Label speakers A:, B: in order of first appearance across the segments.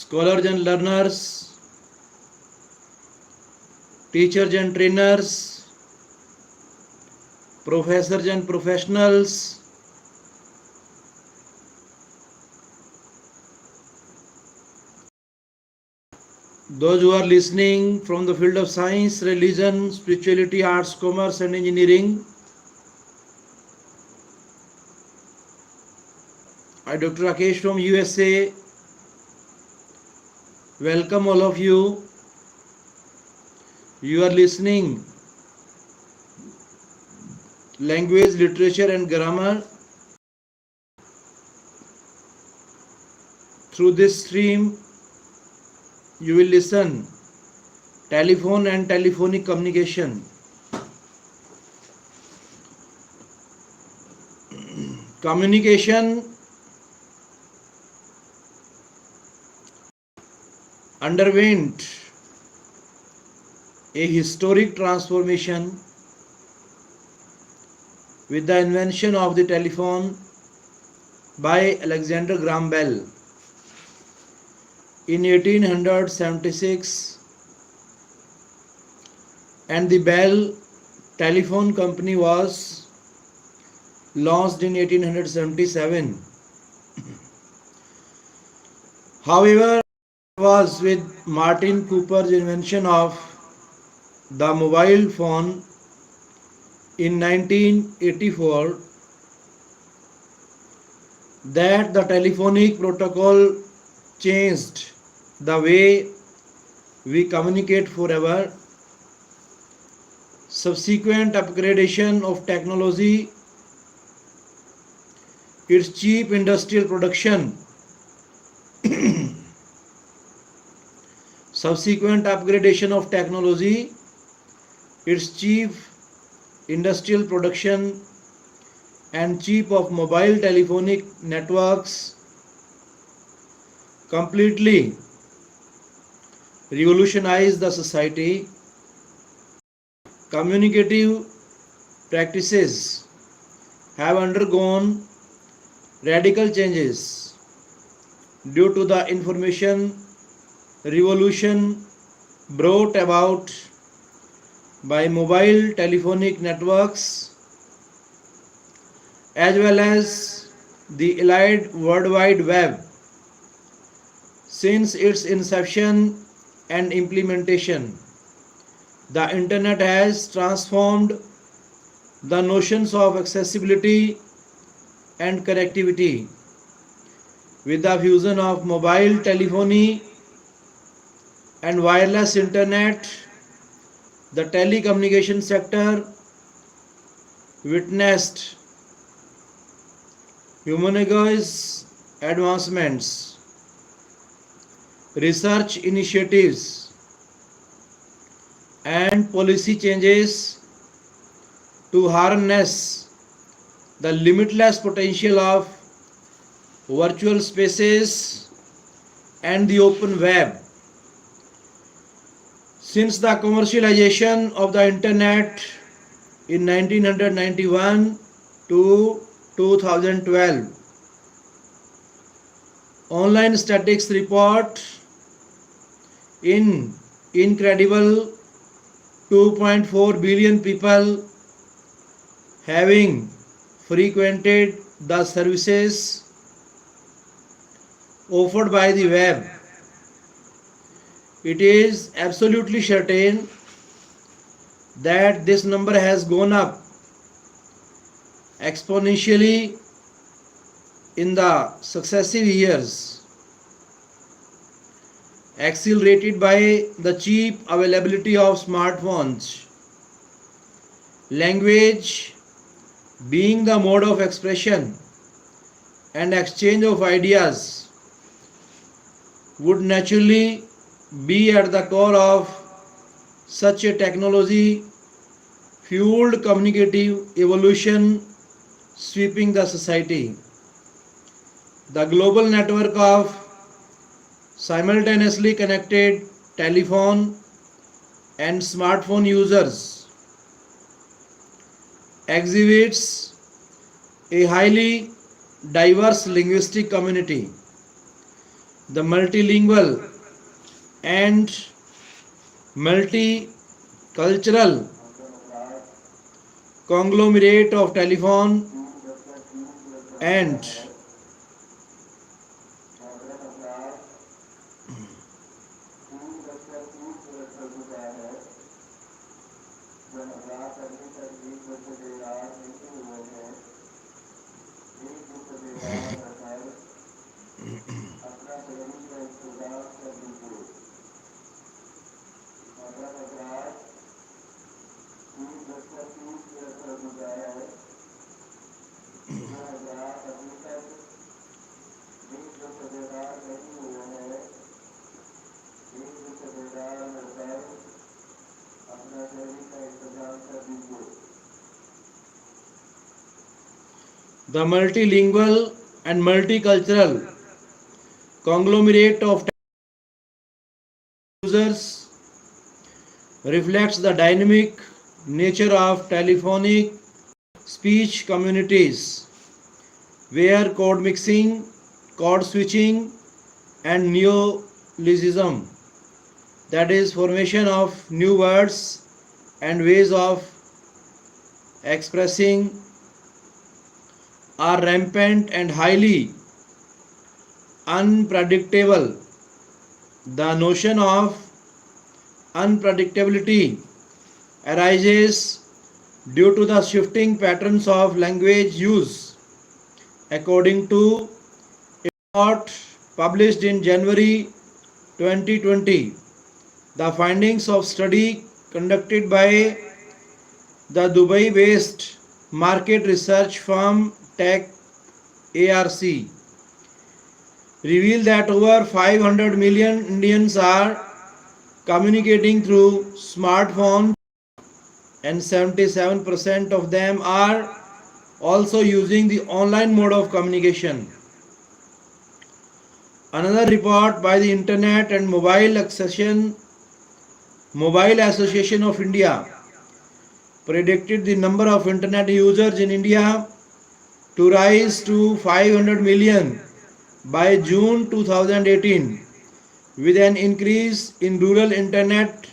A: scholars and learners, teachers and trainers, professors and professionals, those who are listening from the field of science, religion, spirituality, arts, commerce and engineering. I, Dr. Rakesh from USA, welcome all of you. You are listening language, literature and grammar. Through this stream, you will listen telephone and telephonic communication. Communication underwent a historic transformation with the invention of the telephone by Alexander Graham Bell in 1876, and the Bell Telephone Company was launched in 1877. However, it was with Martin Cooper's invention of the mobile phone in 1984 that the telephonic protocol changed the way we communicate forever. Subsequent upgradation of technology, its cheap industrial production, subsequent upgradation of technology, its cheap industrial production and cheap of mobile telephonic networks completely revolutionized the society. Communicative practices have undergone radical changes due to the information revolution brought about by mobile telephonic networks as well as the elite World Wide Web. Since its inception and implementation, the Internet has transformed the notions of accessibility and connectivity. With the fusion of mobile telephony and wireless Internet, the telecommunication sector witnessed humongous advancements. Research initiatives and policy changes to harness the limitless potential of virtual spaces and the open web. Since the commercialization of the Internet in 1991 to 2012, online statistics report in incredible 2.4 billion people having frequented the services offered by the web. It is absolutely certain that this number has gone up exponentially in the successive years, accelerated by the cheap availability of smartphones. Language, being the mode of expression and exchange of ideas, would naturally be at the core of such a technology fueled communicative evolution sweeping the society. The global network of simultaneously connected telephone and smartphone users exhibits a highly diverse linguistic community The multilingual and multicultural conglomerate of telephone and the multilingual and multicultural conglomerate of users reflects the dynamic nature of telephonic speech communities, where code mixing, code switching, and neologism, that is, formation of new words and ways of expressing, are rampant and highly unpredictable. The notion of unpredictability arises due to the shifting patterns of language use. According to a report published in January 2020, the findings of study conducted by the Dubai-based market research firm Tech ARC reveal that over 500 million Indians are communicating through smartphones and 77% of them are also using the online mode of communication. Another report by the Internet and Mobile Association of India predicted the number of Internet users in India to rise to 500 million by June 2018, with an increase in rural Internet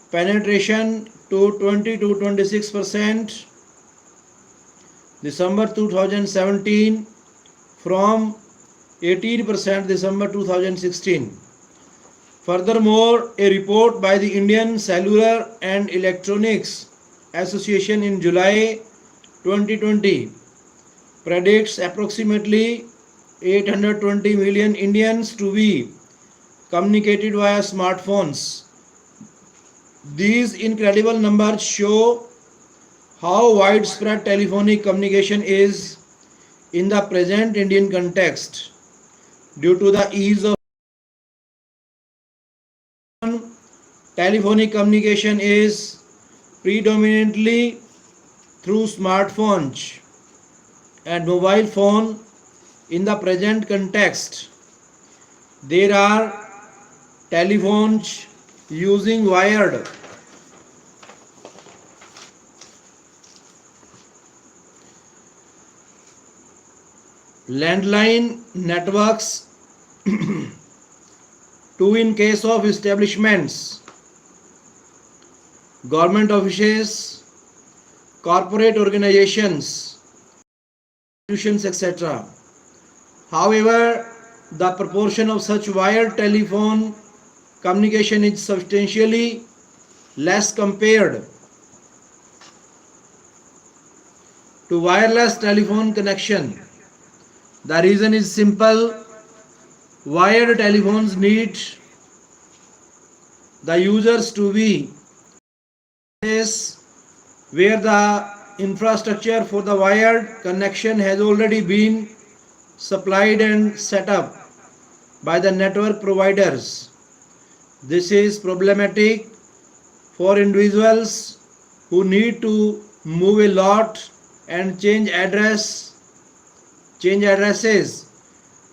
A: penetration to 20 to 26% December 2017 from 18% December 2016. Furthermore, a report by the Indian Cellular and Electronics Association in July 2020 predicts approximately 820 million Indians to be communicated via smartphones. These incredible numbers show how widespread telephonic communication is in the present Indian context. Due to the ease of telephonic communication is predominantly through smartphones and mobile phone. In the present context, there are telephones using wired landline networks to, in case of establishments, government offices, corporate organizations, institutions, etc. However, the proportion of such wired telephone communication is substantially less compared to wireless telephone connection. The reason is simple. Wired telephones need the users to be where the infrastructure for the wired connection has already been supplied and set up by the network providers. This is problematic for individuals who need to move a lot and change addresses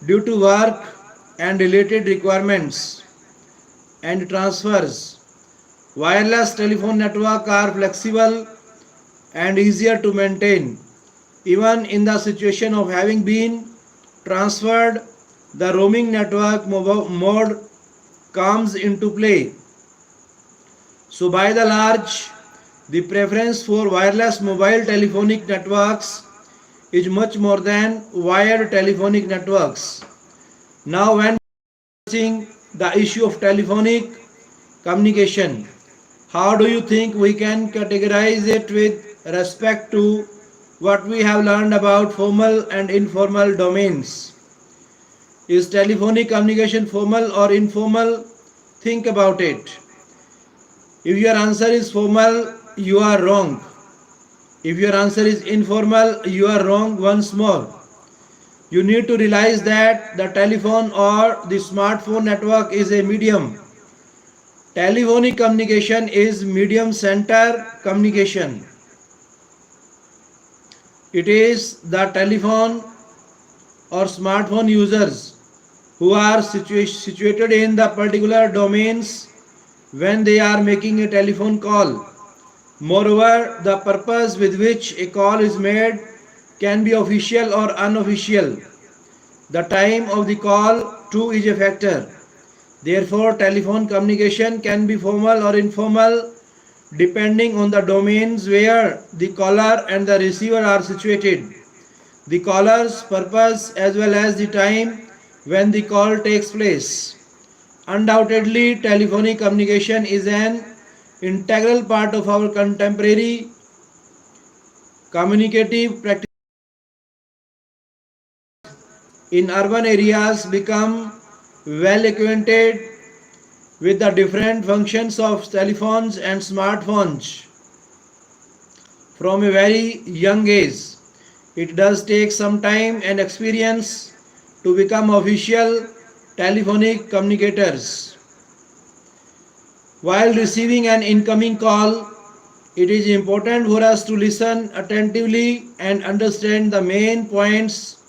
A: due to work and related requirements and transfers. Wireless telephone networks are flexible and easier to maintain. Even in the situation of having been transferred, the roaming network mode comes into play. So by the large, the preference for wireless mobile telephonic networks is much more than wired telephonic networks. Now when discussing the issue of telephonic communication, how do you think we can categorize it with respect to what we have learned about formal and informal domains? Is telephonic communication formal or informal? Think about it. If your answer is formal, you are wrong. If your answer is informal, you are wrong once more. You need to realize that the telephone or the smartphone network is a medium. Telephonic communication is medium center communication. It is the telephone or smartphone users who are situated in the particular domains when they are making a telephone call. Moreover, the purpose with which a call is made can be official or unofficial. The time of the call too is a factor. Therefore, telephone communication can be formal or informal depending on the domains where the caller and the receiver are situated, the caller's purpose as well as the time when the call takes place. Undoubtedly, telephonic communication is an integral part of our contemporary communicative practice. In urban areas, become well acquainted with the different functions of telephones and smartphones from a very young age. It does take some time and experience to become official telephonic communicators. While receiving an incoming call, it is important for us to listen attentively and understand the main points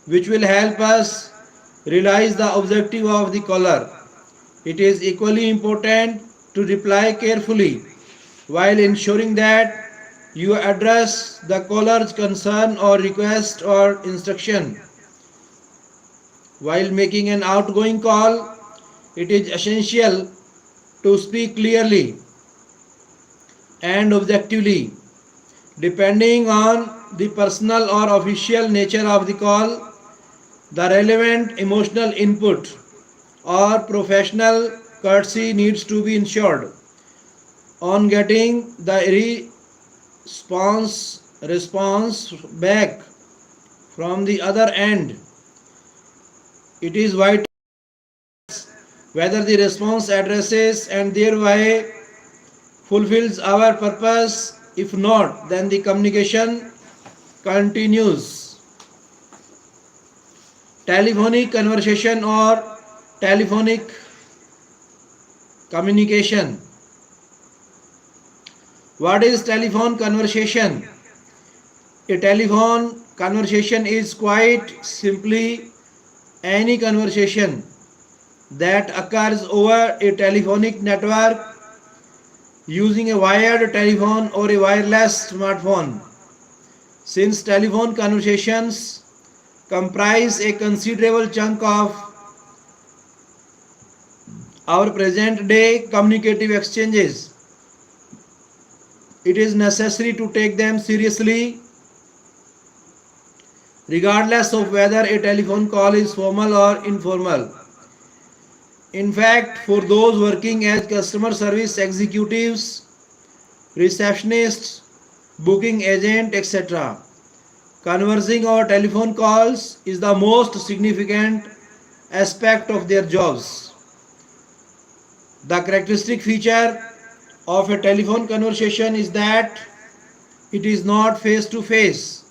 A: which will help us realize the objective of the caller. It is equally important to reply carefully while ensuring that you address the caller's concern or request or instruction. While making an outgoing call, it is essential to speak clearly and objectively. Depending on the personal or official nature of the call, the relevant emotional input or professional courtesy needs to be ensured. On getting the response back from the other end, it is vital whether the response addresses and thereby fulfills our purpose. If not, then the communication continues. Telephonic conversation or telephonic communication. What is telephone conversation? A telephone conversation is quite simply any conversation that occurs over a telephonic network using a wired telephone or a wireless smartphone. Since telephone conversations comprise a considerable chunk of our present day communicative exchanges, it is necessary to take them seriously regardless of whether a telephone call is formal or informal. In fact, for those working as customer service executives, receptionists, booking agent, etc., conversing over telephone calls is the most significant aspect of their jobs. The characteristic feature of a telephone conversation is that it is not face to face.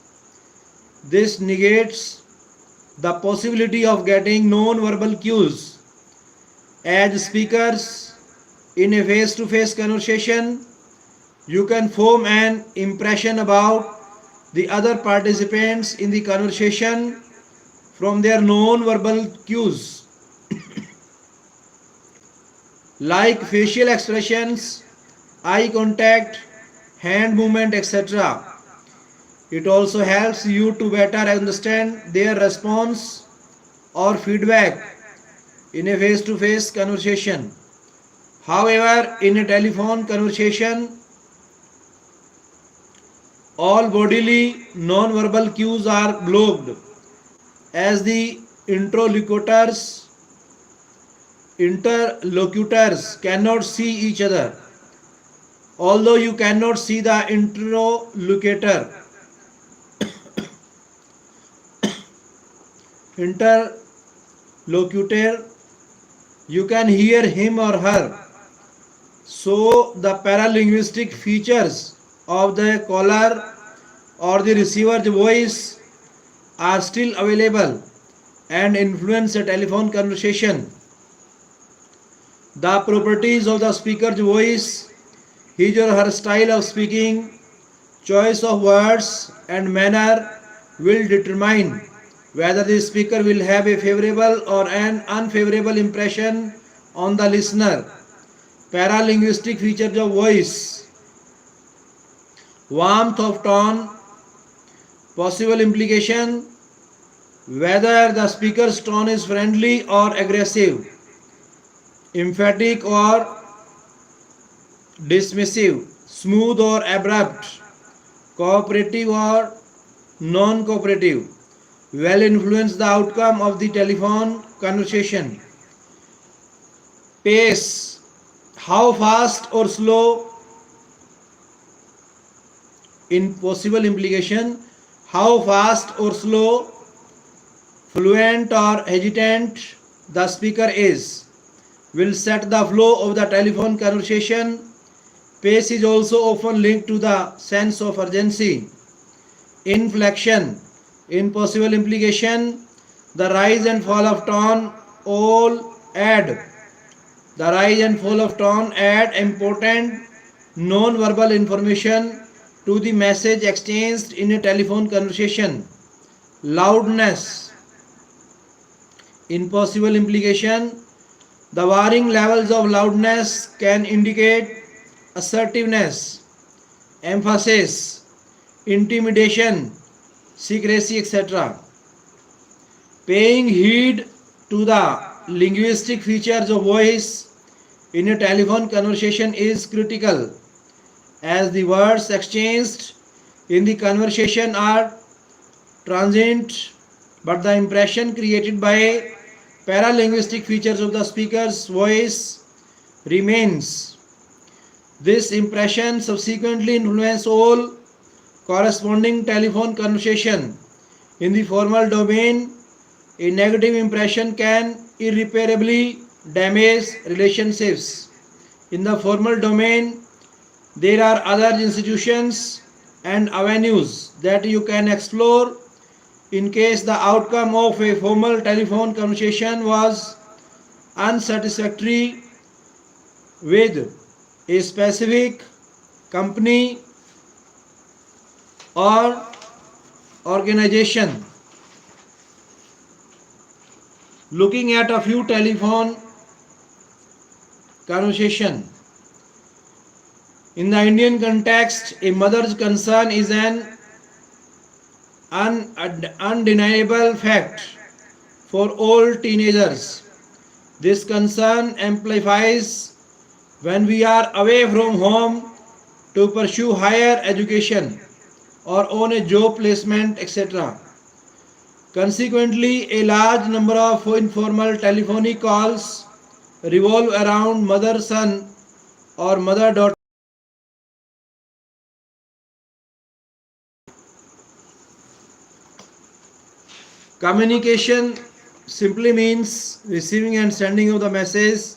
A: This negates the possibility of getting non-verbal cues. As speakers in a face to face conversation, you can form an impression about the other participants in the conversation from their non-verbal cues like facial expressions, eye contact, hand movement, etc. It also helps you to better understand their response or feedback in a face-to-face conversation. However, in a telephone conversation, all bodily non-verbal cues are blocked as the interlocutors cannot see each other. Although you cannot see the interlocutor, you can hear him or her. So the paralinguistic features of the caller or the receiver's voice are still available and influence a telephone conversation. The properties of the speaker's voice, his or her style of speaking, choice of words and manner will determine whether the speaker will have a favorable or an unfavorable impression on the listener. Paralinguistic features of voice, warmth of tone, possible implication, whether the speaker's tone is friendly or aggressive, emphatic or dismissive, smooth or abrupt, cooperative or non-cooperative, will influence the outcome of the telephone conversation. Pace, how fast or slow, in possible implication, how fast or slow, fluent or hesitant the speaker is, will set the flow of the telephone conversation. Pace is also often linked to the sense of urgency. Inflection, in possible implication, the rise and fall of tone all add. The rise and fall of tone add important non-verbal information to the message exchanged in a telephone conversation. Loudness, in possible implication, the varying levels of loudness can indicate assertiveness, emphasis, intimidation, secrecy, etc. Paying heed to the linguistic features of voice in a telephone conversation is critical, as the words exchanged in the conversation are transient, but the impression created by paralinguistic features of the speaker's voice remains. This impression subsequently influences all corresponding telephone conversation. In the formal domain, a negative impression can irreparably damage relationships. In the formal domain, there are other institutions and avenues that you can explore in case the outcome of a formal telephone conversation was unsatisfactory with a specific company or organization. Looking at a few telephone conversation. In the Indian context, a mother's concern is an undeniable fact for all teenagers. This concern amplifies when we are away from home to pursue higher education or on a job placement, etc. Consequently, a large number of informal telephonic calls revolve around mother-son or mother-daughter. Communication simply means receiving and sending of the message,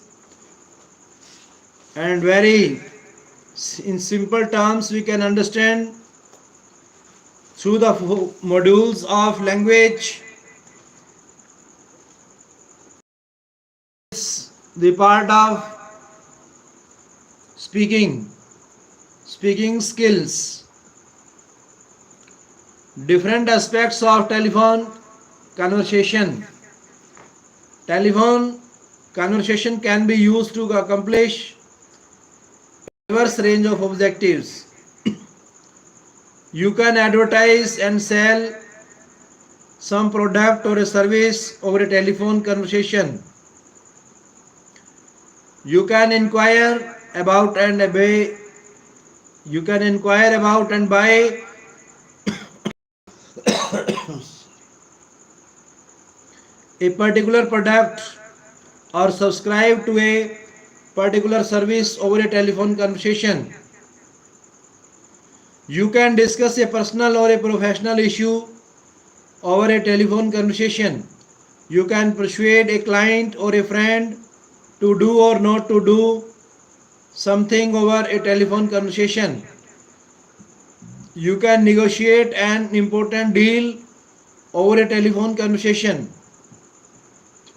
A: and very in simple terms we can understand through the modules of language. The part of speaking skills, different aspects of telephone conversation. Telephone conversation can be used to accomplish a diverse range of objectives. You can advertise and sell some product or a service over a telephone conversation. You can inquire about and buy. You can inquire about and buy a particular product or subscribe to a particular service over a telephone conversation. You can discuss a personal or a professional issue over a telephone conversation. You can persuade a client or a friend to do or not to do something over a telephone conversation. You can negotiate an important deal over a telephone conversation.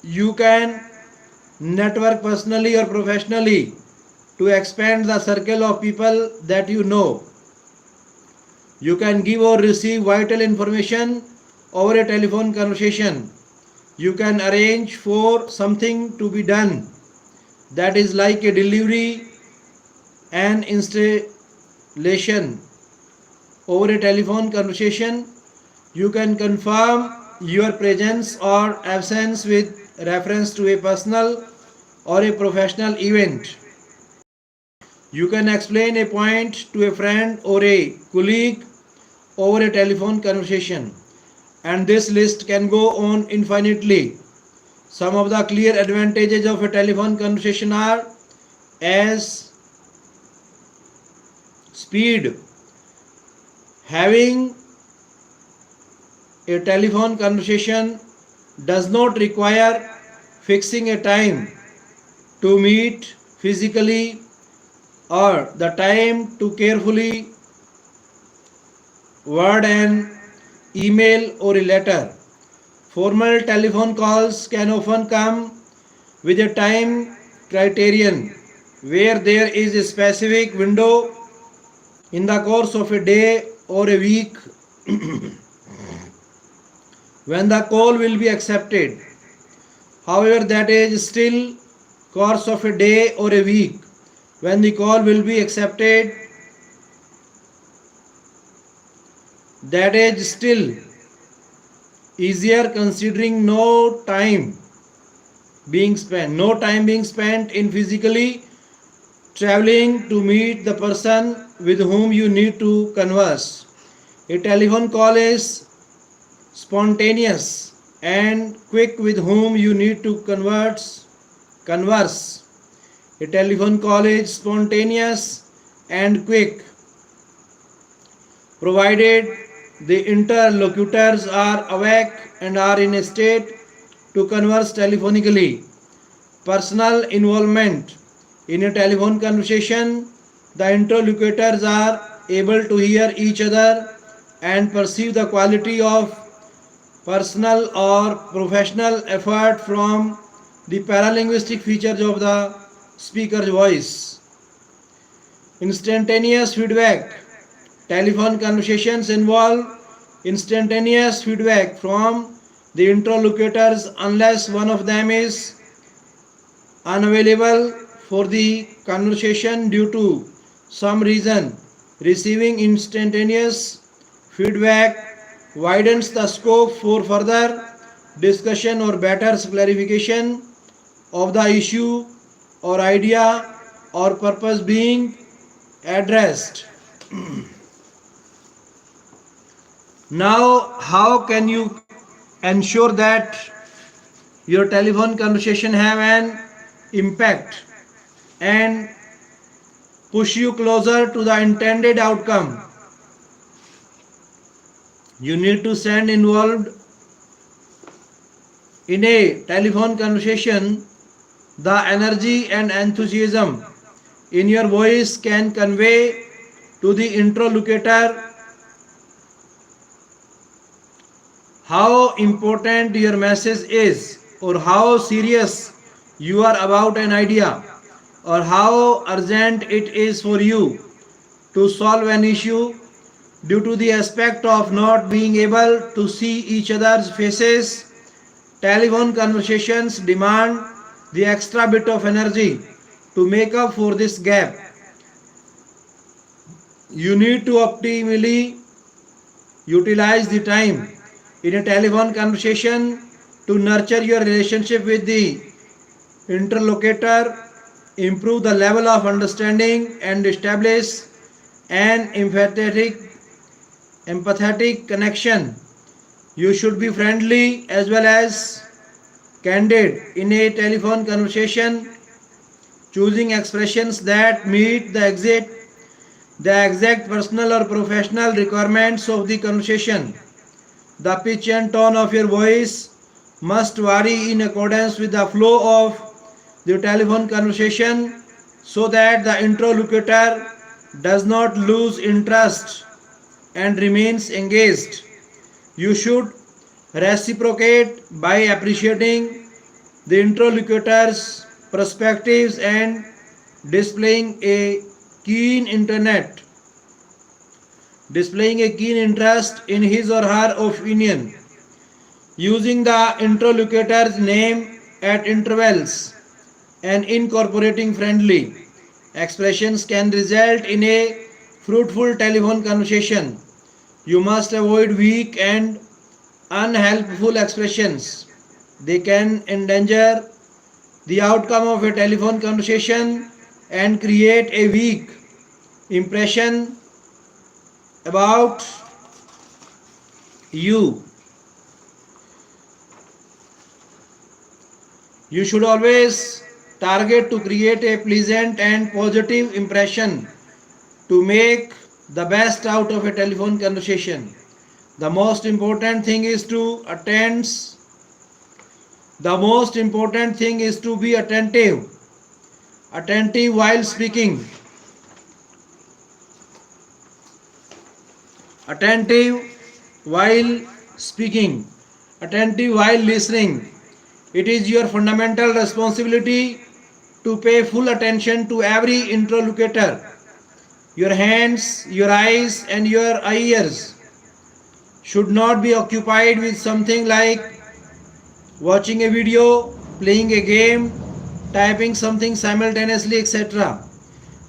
A: You can network personally or professionally to expand the circle of people that you know. You can give or receive vital information over a telephone conversation. You can arrange for something to be done, that is like a delivery and installation over a telephone conversation. You can confirm your presence or absence with reference to a personal or a professional event. You can explain a point to a friend or a colleague over a telephone conversation. And this list can go on infinitely. Some of the clear advantages of a telephone conversation are as speed. Having a telephone conversation does not require fixing a time to meet physically or the time to carefully word an email or a letter. Formal telephone calls can often come with a time criterion where there is a specific window in the course of a day or a week when the call will be accepted. However, that is still course of a day or a week when the call will be accepted. That is still easier considering no time being spent in physically traveling to meet the person with whom you need to converse. A telephone call is spontaneous and quick with whom you need to converse. A telephone call is spontaneous and quick provided the interlocutors are awake and are in a state to converse telephonically. Personal involvement. In a telephone conversation, the interlocutors are able to hear each other and perceive the quality of personal or professional effort from the paralinguistic features of the speaker's voice. Instantaneous feedback. Telephone conversations involve instantaneous feedback from the interlocutors unless one of them is unavailable for the conversation due to some reason. Receiving instantaneous feedback widens the scope for further discussion or better clarification of the issue or idea or purpose being addressed. Now, how can you ensure that your telephone conversation have an impact and push you closer to the intended outcome? You need to stand involved in a telephone conversation. The energy and enthusiasm in your voice can convey to the interlocutor how important your message is, or how serious you are about an idea, or how urgent it is for you to solve an issue. Due to the aspect of not being able to see each other's faces, telephone conversations demand the extra bit of energy to make up for this gap. You need to optimally utilize the time in a telephone conversation to nurture your relationship with the interlocutor, improve the level of understanding, and establish an empathetic connection. You should be friendly as well as candid in a telephone conversation, choosing expressions that meet the exact personal or professional requirements of the conversation. The pitch and tone of your voice must vary in accordance with the flow of the telephone conversation so that the interlocutor does not lose interest and remains engaged. You should reciprocate by appreciating the interlocutor's perspectives and displaying a keen internet displaying a keen interest in his or her opinion. Using the interlocutor's name at intervals and incorporating friendly expressions can result in a fruitful telephone conversation. You must avoid weak and unhelpful expressions. They can endanger the outcome of a telephone conversation and create a weak impression about you. You should always target to create a pleasant and positive impression to make the best out of a telephone conversation. The most important thing is to attend. The most important thing is to be attentive while speaking, attentive while speaking, attentive while listening. It is your fundamental responsibility to pay full attention to every interlocutor. Your hands, your eyes, and your ears should not be occupied with something like watching a video, playing a game, typing something simultaneously, etc.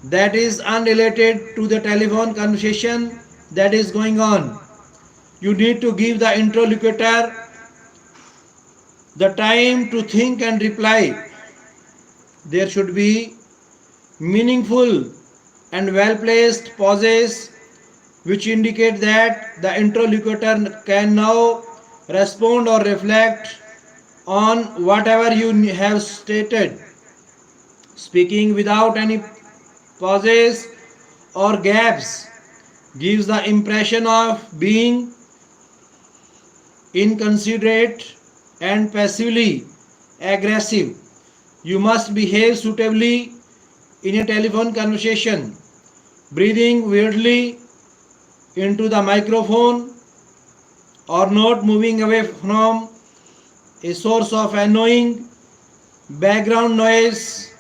A: That is unrelated to the telephone conversation that is going on. You need to give the interlocutor the time to think and reply. There should be meaningful and well placed pauses which indicate that the interlocutor can now respond or reflect on whatever you have stated. Speaking without any pauses or gaps gives the impression of being inconsiderate and passively aggressive. You must behave suitably in a telephone conversation. Breathing weirdly into the microphone or not moving away from a source of annoying background noise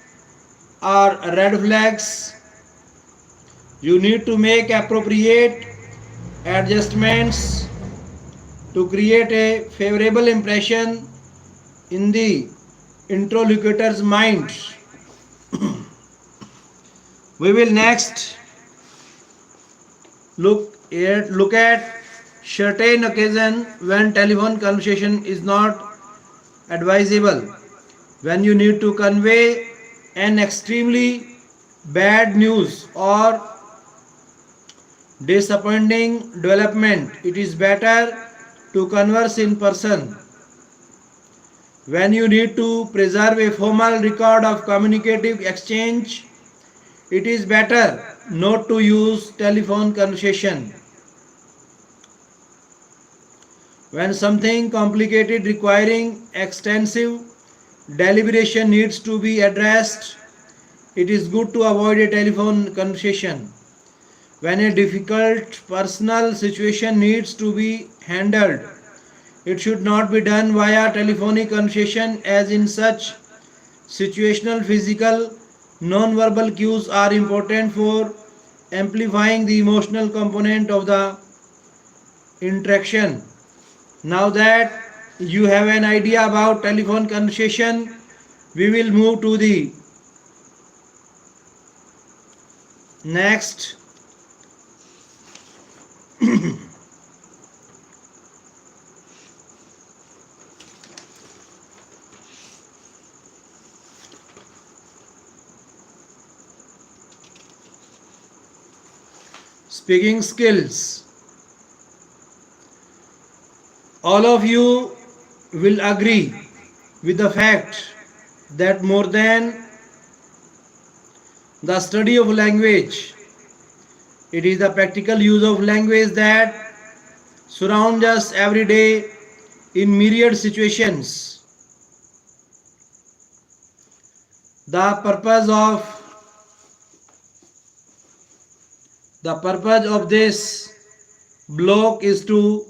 A: are red flags. You need to make appropriate adjustments to create a favorable impression in the interlocutor's mind. We will next look at certain occasion when telephone conversation is not advisable. When you need to convey an extremely bad news or disappointing development, it is better to converse in person. When you need to preserve a formal record of communicative exchange, it is better not to use telephone conversation. When something complicated requiring extensive deliberation needs to be addressed, it is good to avoid a telephone conversation. When a difficult personal situation needs to be handled, it should not be done via telephonic conversation, as in such situational physical non-verbal cues are important for amplifying the emotional component of the interaction. Now that you have an idea about telephone conversation, we will move to the next Speaking skills. All of you will agree with the fact that more than the study of language, it is the practical use of language that surrounds us every day in myriad situations. The purpose of this block is to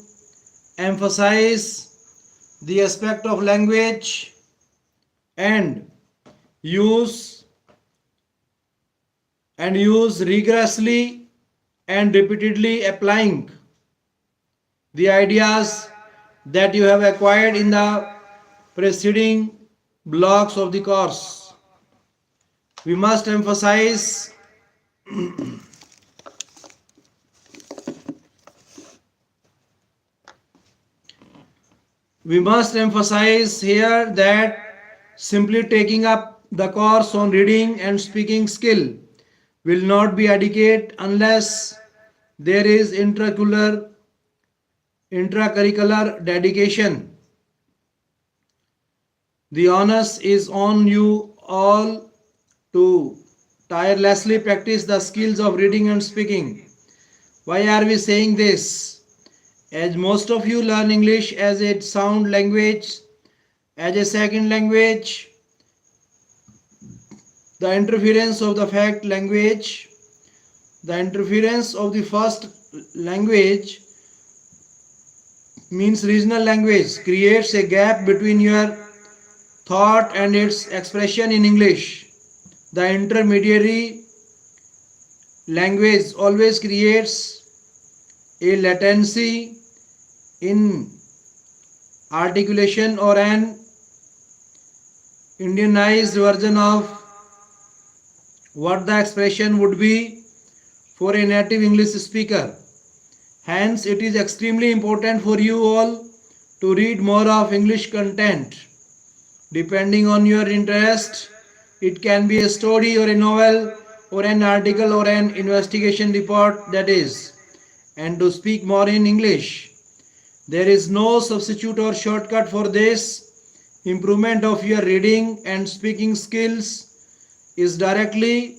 A: emphasize the aspect of language and use rigorously and repeatedly applying the ideas that you have acquired in the preceding blocks of the course. We must emphasize here that simply taking up the course on reading and speaking skill will not be adequate unless there is intracurricular dedication. The onus is on you all to tirelessly practice the skills of reading and speaking. Why are we saying this? As most of you learn English as a sound language, as a second language, the interference of the first language means regional language creates a gap between your thought and its expression in English. The intermediary language always creates a latency in articulation or an Indianized version of what the expression would be for a native English speaker. Hence, it is extremely important for you all to read more of English content. Depending on your interest, it can be a story or a novel or an article or an investigation report, that is, and to speak more in English. There is no substitute or shortcut for this. Improvement of your reading and speaking skills is directly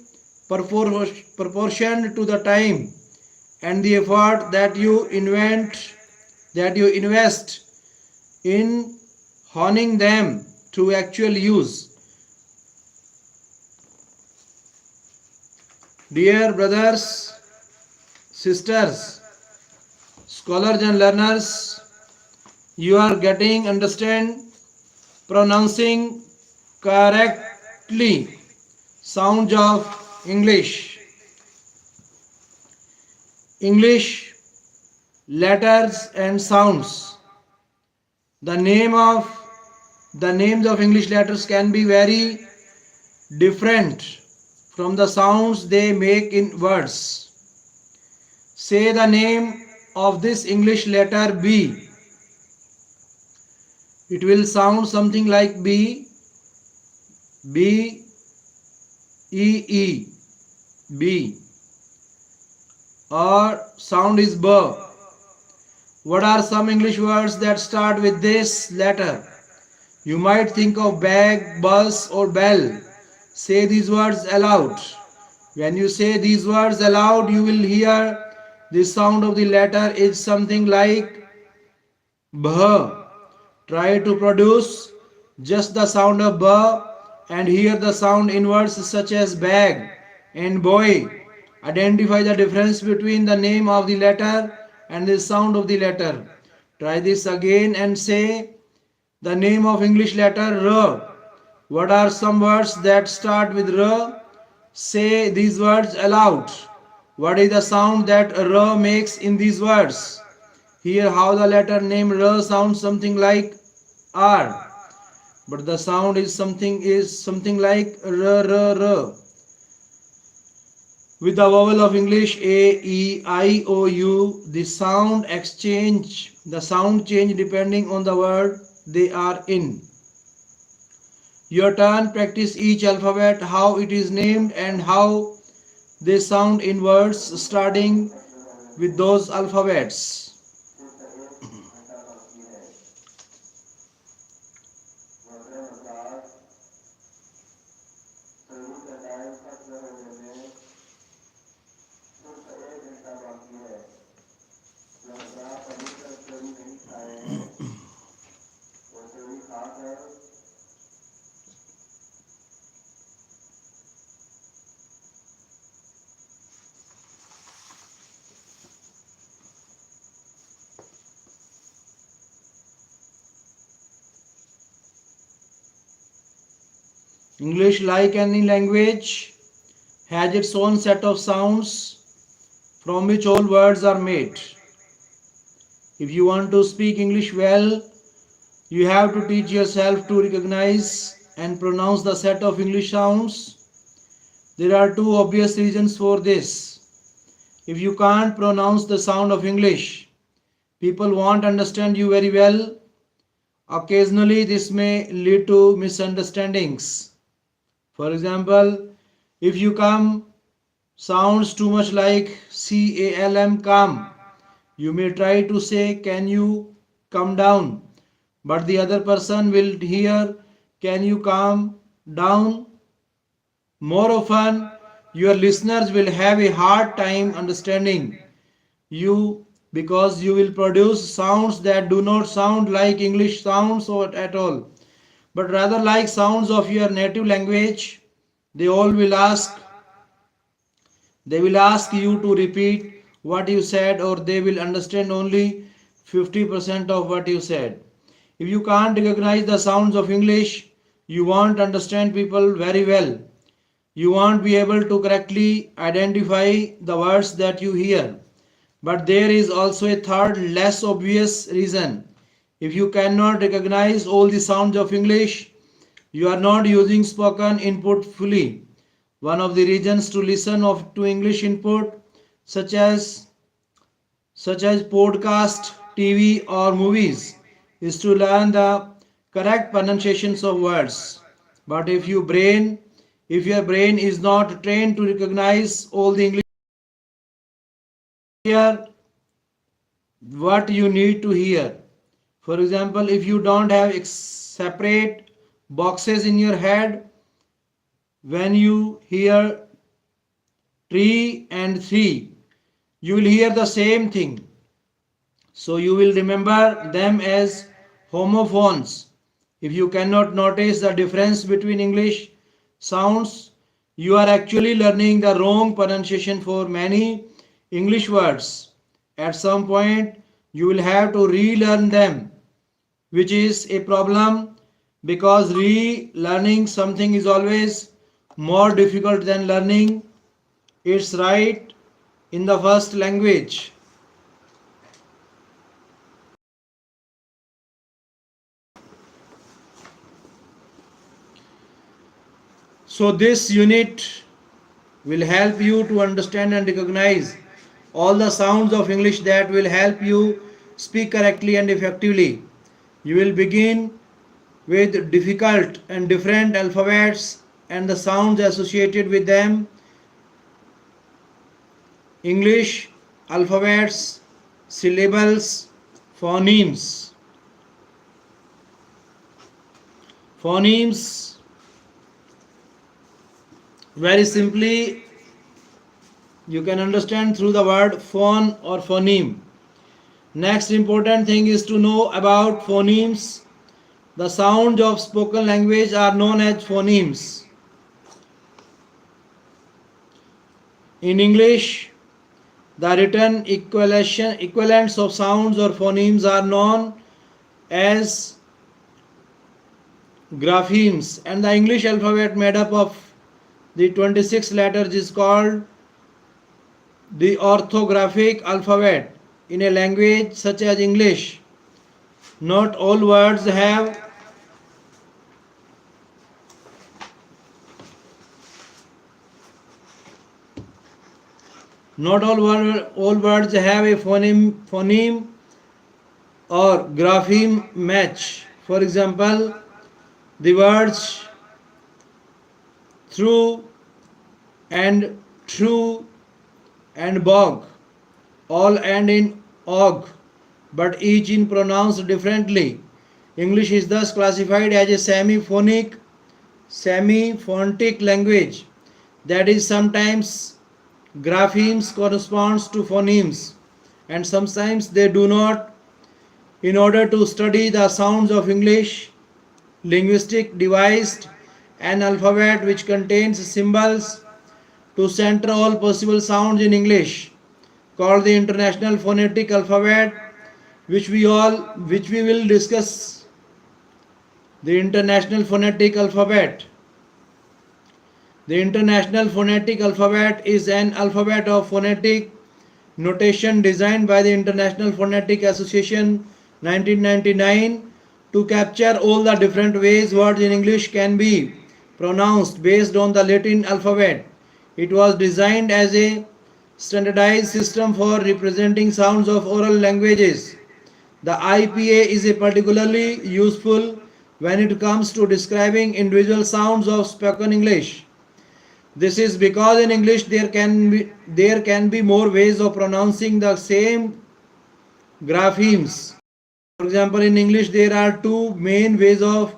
A: proportioned to the time and the effort that you invest in honing them to actual use. Dear brothers, sisters, scholars and learners, you are pronouncing correctly sounds of English. English letters and sounds. The names of English letters can be very different from the sounds they make in words. Say the name of this English letter B. It will sound something like B, B, E, E, B. Or sound is B. What are some English words that start with this letter? You might think of bag, bus or bell. Say these words aloud. When you say these words aloud, you will hear the sound of the letter is something like B. Try to produce just the sound of B and hear the sound in words such as bag and boy. Identify the difference between the name of the letter and the sound of the letter. Try this again and say the name of English letter R. What are some words that start with R? Say these words aloud. What is the sound that R makes in these words? Hear how the letter name R sounds something like R, but the sound is something like R, R, R. With the vowel of English A, E, I, O, U, the sound change depending on the word they are in. Your turn, practice each alphabet, how it is named and how they sound in words starting with those alphabets. English, like any language, has its own set of sounds from which all words are made. If you want to speak English well, you have to teach yourself to recognize and pronounce the set of English sounds. There are two obvious reasons for this. If you can't pronounce the sound of English, people won't understand you very well. Occasionally, this may lead to misunderstandings. For example, if you come sounds too much like calm, calm, you may try to say, can you come down? But the other person will hear, can you calm down? More often, your listeners will have a hard time understanding you because you will produce sounds that do not sound like English sounds or at all, but rather like sounds of your native language. They all will ask, they will ask you to repeat what you said, or they will understand only 50% of what you said. If you can't recognize the sounds of English, you won't understand people very well. You won't be able to correctly identify the words that you hear. But there is also a third, less obvious reason. If you cannot recognize all the sounds of English, you are not using spoken input fully. One of the reasons to listen to English input, such as podcast, TV, or movies, is to learn the correct pronunciations of words. But if your brain is not trained to recognize all the English, hear what you need to hear. For example, if you don't have separate boxes in your head, when you hear tree and three, you will hear the same thing. So you will remember them as homophones. If you cannot notice the difference between English sounds, you are actually learning the wrong pronunciation for many English words. At some point, you will have to relearn them, which is a problem because relearning something is always more difficult than learning it's right in the first language. So this unit will help you to understand and recognize all the sounds of English that will help you speak correctly and effectively. You will begin with difficult and different alphabets and the sounds associated with them. English alphabets, syllables, phonemes. Phonemes, very simply, you can understand through the word phone or phoneme. Next important thing is to know about phonemes. The sounds of spoken language are known as phonemes. In English, the written equivalents of sounds or phonemes are known as graphemes, and the English alphabet made up of the 26 letters is called the orthographic alphabet. In a language such as English, not all words have all words have a phoneme or grapheme match. For example, the words through and true and bog all end in og, but each is pronounced differently. English is thus classified as a semi-phonetic language, that is, sometimes graphemes corresponds to phonemes and sometimes they do not. In order to study the sounds of English, linguistic devised an alphabet which contains symbols to center all possible sounds in English, called the International Phonetic Alphabet, which we will discuss. The International Phonetic Alphabet. The International Phonetic Alphabet is an alphabet of phonetic notation designed by the International Phonetic Association 1999 to capture all the different ways words in English can be pronounced based on the Latin alphabet. It was designed as a standardized system for representing sounds of oral languages. The IPA is a particularly useful when it comes to describing individual sounds of spoken English. This is because in English there can be more ways of pronouncing the same graphemes. For example, in English there are two main ways of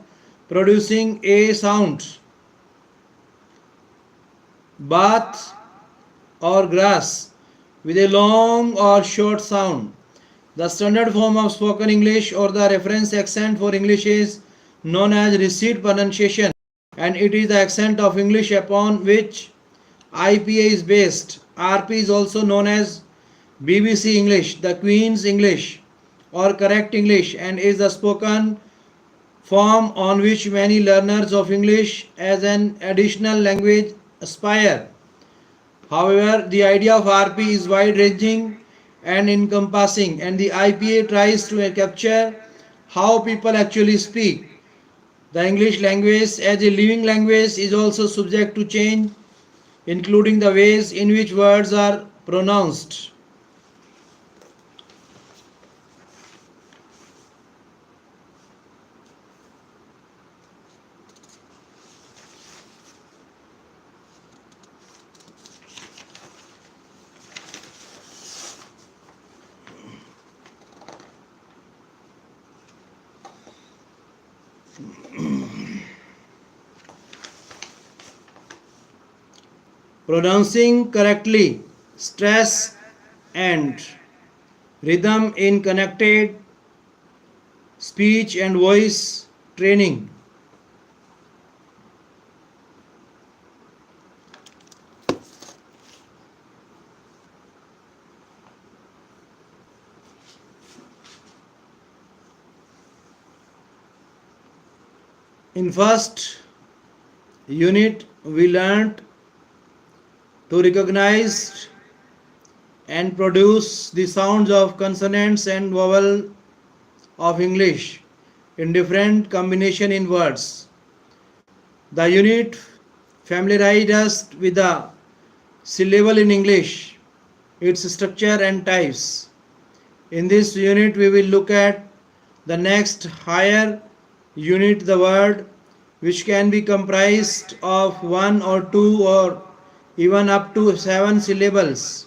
A: producing a sound: bath or grass, with a long or short sound. The standard form of spoken English or the reference accent for English is known as received pronunciation, and it is the accent of English upon which IPA is based. RP is also known as BBC English, the Queen's English, or correct English, and is the spoken form on which many learners of English as an additional language aspire. However, the idea of RP is wide ranging and encompassing, and the IPA tries to capture how people actually speak. The English language as a living language is also subject to change, including the ways in which words are pronounced. Pronouncing correctly, stress and rhythm in connected speech and voice training. In first unit we learnt to recognize and produce the sounds of consonants and vowel of English in different combination in words. The unit familiarized us with the syllable in English, its structure and types. In this unit we will look at the next higher unit, the word, which can be comprised of one or two or even up to 7 syllables.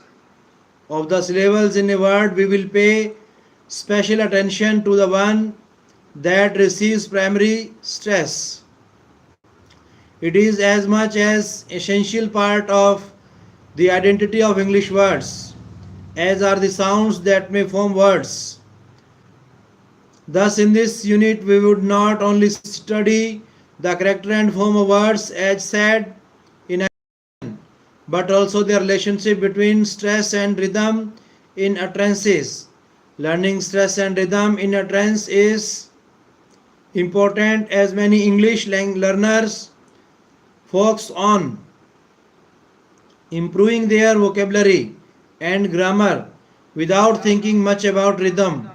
A: Of the syllables in a word, we will pay special attention to the one that receives primary stress. It is as much as essential part of the identity of English words as are the sounds that may form words. Thus, in this unit, we would not only study the character and form of words as said in, but also the relationship between stress and rhythm in utterances. Learning stress and rhythm in utterance is important as many English learners focus on improving their vocabulary and grammar without thinking much about rhythm,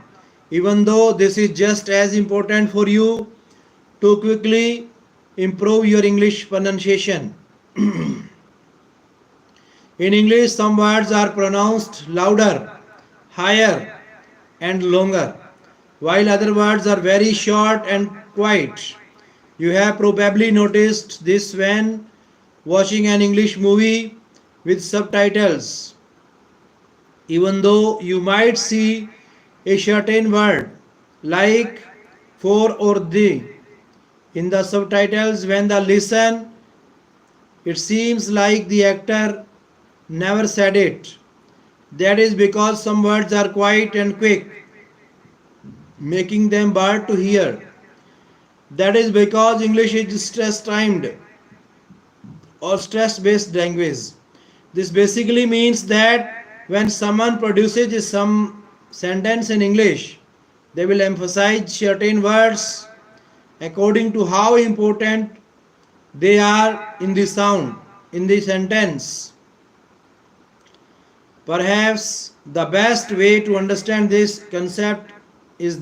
A: even though this is just as important for you to quickly improve your English pronunciation. In English, some words are pronounced louder, higher, and longer, while other words are very short and quiet. You have probably noticed this when watching an English movie with subtitles. even though you might see a certain word like for or the in the subtitles. When the listen, it seems like the actor never said it. That is because some words are quiet and quick, making them hard to hear. That is because English is stress timed or stress based language. This basically means that when someone produces some sentence in English, they will emphasize certain words according to how important they are in the sound in the sentence. Perhaps the best way to understand this concept is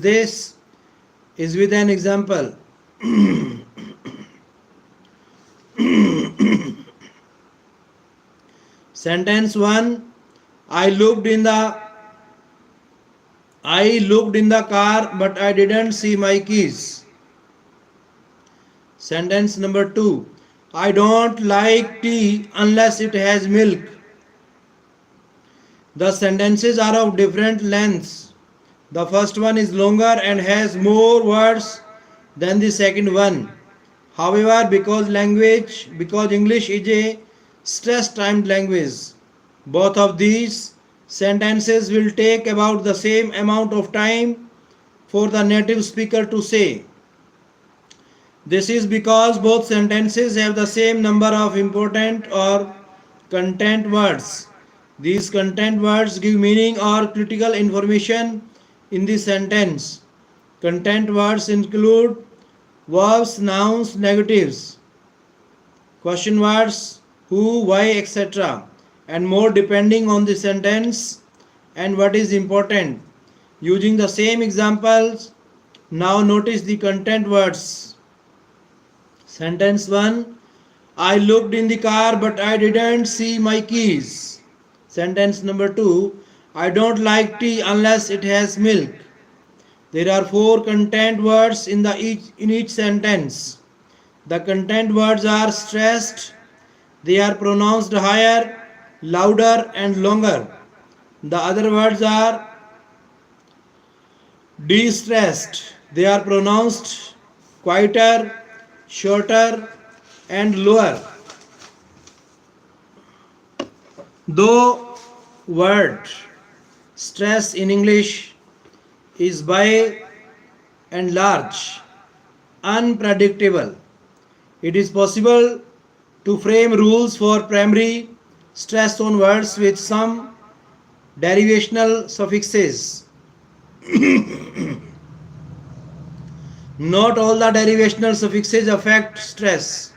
A: with an example. Sentence 1, I looked in the I looked in the car but I didn't see my keys. Sentence number 2, I don't like tea unless it has milk. The sentences are of different lengths. The first one is longer and has more words than the second one. However, because English is a stress timed language, both of these sentences will take about the same amount of time for the native speaker to say. This is because both sentences have the same number of important or content words. These content words give meaning or critical information in the sentence. Content words include verbs, nouns, negatives, question words, who, why, etc., and more depending on the sentence and what is important. Using the same examples, now notice the content words. Sentence 1, I looked in the car but I didn't see my keys. Sentence number 2, I don't like tea unless it has milk. There are 4 content words in each sentence. The content words are stressed, they are pronounced higher, louder, and longer. The other words are de-stressed, they are pronounced quieter, shorter, and lower. Though word stress in English is by and large unpredictable, it is possible to frame rules for primary stress on words with some derivational suffixes. Not all the derivational suffixes affect stress.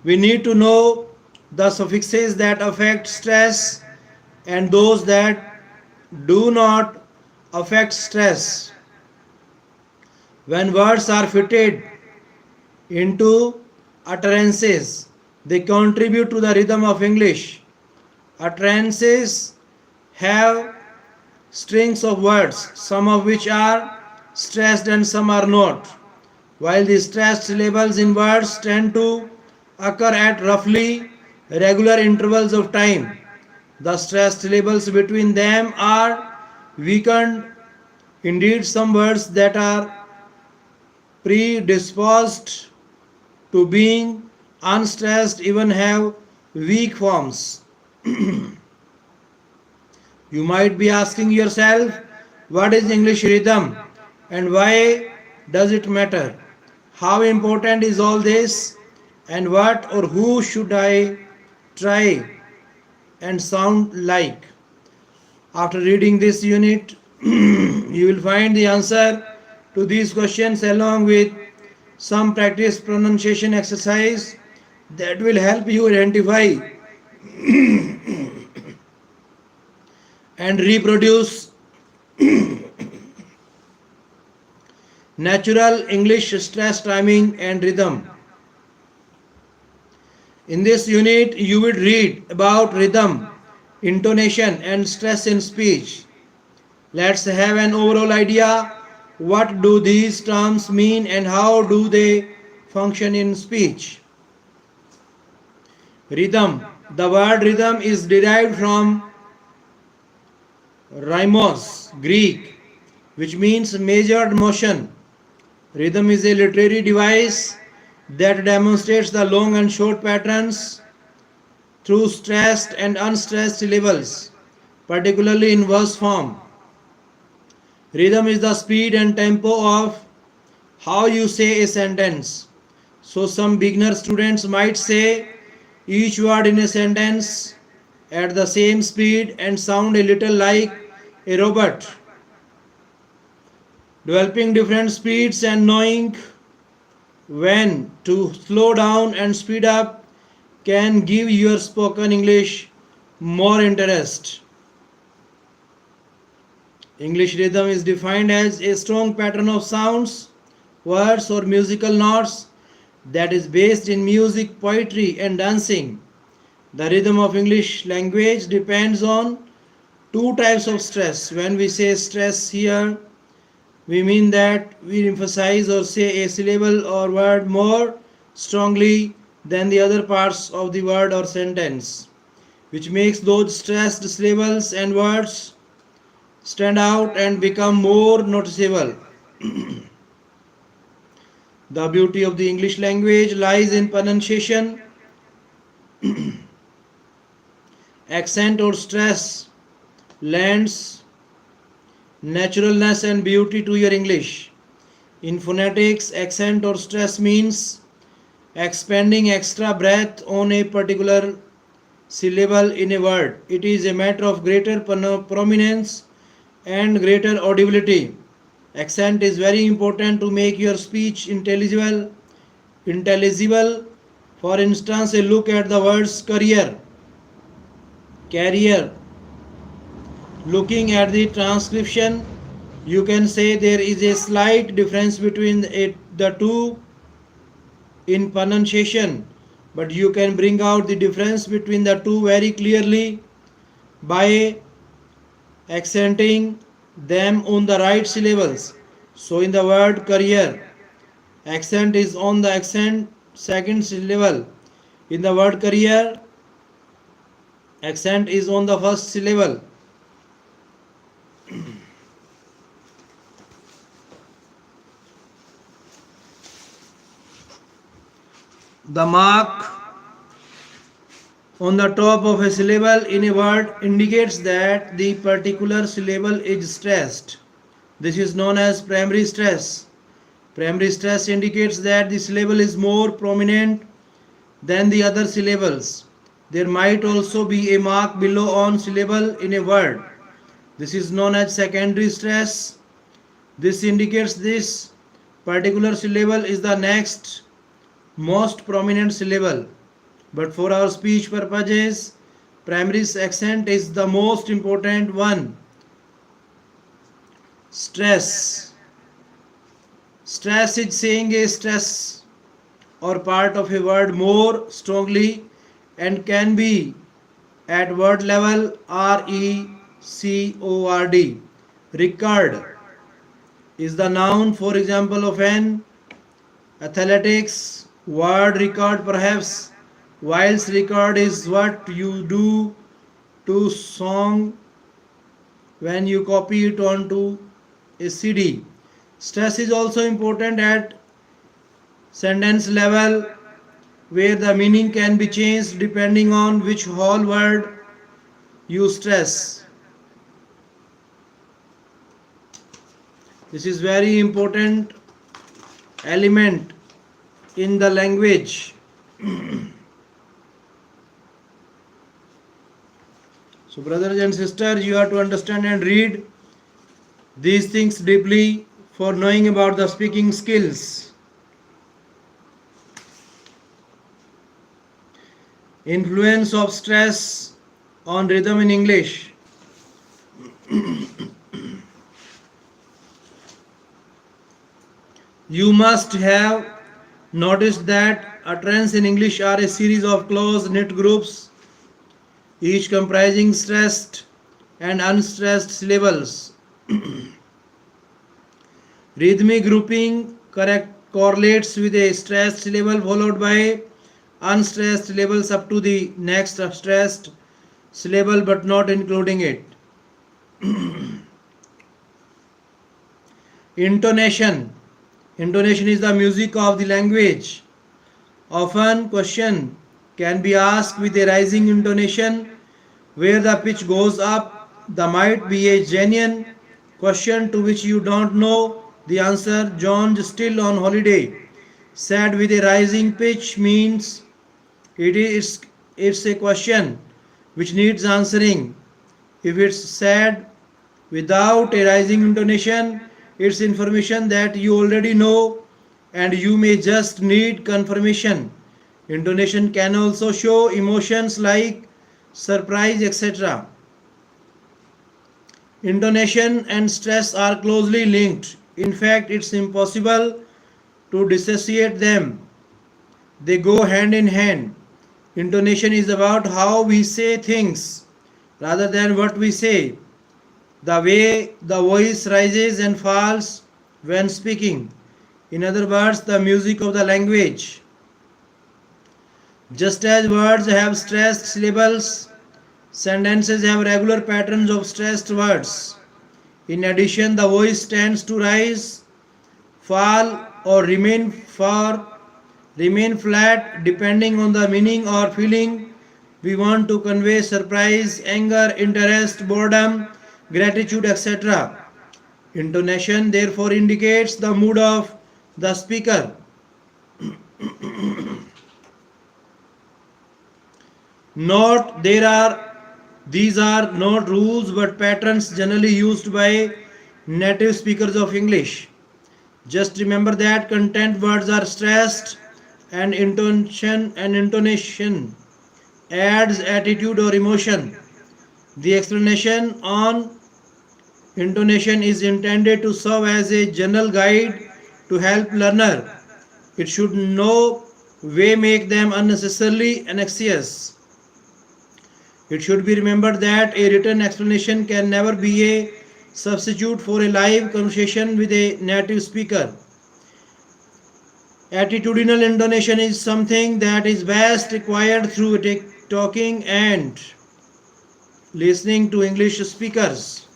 A: We need to know the suffixes that affect stress and those that do not affect stress. When words are fitted into utterances, they contribute to the rhythm of English. Utterances have strings of words, some of which are stressed and some are not. While the stressed syllables in words tend to occur at roughly regular intervals of time, the stressed syllables between them are weakened. Indeed, some words that are predisposed to being unstressed even have weak forms. You might be asking yourself, what is English rhythm and why does it matter? How important is all this? And what or who should I try and sound like? After reading this unit, you will find the answer to these questions along with some practice pronunciation exercise that will help you identify and reproduce natural English stress timing and rhythm. In this unit, you will read about rhythm, intonation, and stress in speech. Let's have an overall idea. What do these terms mean and how do they function in speech? Rhythm. The word rhythm is derived from Rhymos, Greek, which means measured motion. Rhythm is a literary device that demonstrates the long and short patterns through stressed and unstressed syllables, particularly in verse form. Rhythm is the speed and tempo of how you say a sentence. So, some beginner students might say each word in a sentence at the same speed and sound a little like a robot. Developing different speeds and knowing when to slow down and speed up can give your spoken English more interest. English rhythm is defined as a strong pattern of sounds, words, or musical notes that is based in music, poetry, and dancing. The rhythm of English language depends on two types of stress. When we say stress here, we mean that we emphasize or say a syllable or word more strongly than the other parts of the word or sentence, which makes those stressed syllables and words stand out and become more noticeable. The beauty of the English language lies in pronunciation, accent, or stress lends naturalness and beauty to your English. In phonetics, accent or stress means expending extra breath on a particular syllable in a word. It is a matter of greater prominence and greater audibility. Accent is very important to make your speech intelligible. Intelligible. For instance, a look at the words carrier. Looking at the transcription, you can say there is a slight difference between the two in pronunciation, but you can bring out the difference between the two very clearly by accenting them on the right syllables. So in the word career, accent is on the accent second syllable. In the word career, accent is on the first syllable. The mark on the top of a syllable in a word indicates that the particular syllable is stressed. This is known as primary stress. Primary stress indicates that the syllable is more prominent than the other syllables. There might also be a mark below on syllable in a word. This is known as secondary stress. This indicates this particular syllable is the next most prominent syllable. But for our speech purposes, primary accent is the most important one. Stress. Stress is saying a stress or part of a word more strongly and can be at word level record. Record is the noun, for example, of an athletics word record perhaps, whilst record is what you do to song when you copy it onto a CD. Stress is also important at sentence level where the meaning can be changed depending on which whole word you stress. This is very important element in the language. So brothers and sisters, you have to understand and read these things deeply for knowing about the speaking skills. Influence of stress on rhythm in English. You must have noticed that utterance in English are a series of close-knit groups, each comprising stressed and unstressed syllables. Rhythmic grouping correlates with a stressed syllable followed by unstressed syllables up to the next stressed syllable but not including it. Intonation. Intonation is the music of the language. Often question can be asked with a rising intonation where the pitch goes up. There might be a genuine question to which you don't know the answer. John's still on holiday. Said with a rising pitch means it's a question which needs answering. If it's said without a rising intonation, it's information that you already know and you may just need confirmation. Intonation can also show emotions like surprise, etc. Intonation and stress are closely linked. In fact, it's impossible to dissociate them. They go hand in hand. Intonation is about how we say things rather than what we say. The way the voice rises and falls when speaking. In other words, the music of the language. Just as words have stressed syllables, sentences have regular patterns of stressed words. In addition, the voice tends to rise, fall, or remain flat depending on the meaning or feeling we want to convey: surprise, anger, interest, boredom, gratitude, etc. Intonation therefore indicates the mood of the speaker. Note these are not rules but patterns generally used by native speakers of English. Just remember that content words are stressed and intonation adds attitude or emotion. The explanation on intonation is intended to serve as a general guide to help learner. It should no way make them unnecessarily anxious. It should be remembered that a written explanation can never be a substitute for a live conversation with a native speaker. Attitudinal intonation is something that is best acquired through talking and listening to English speakers.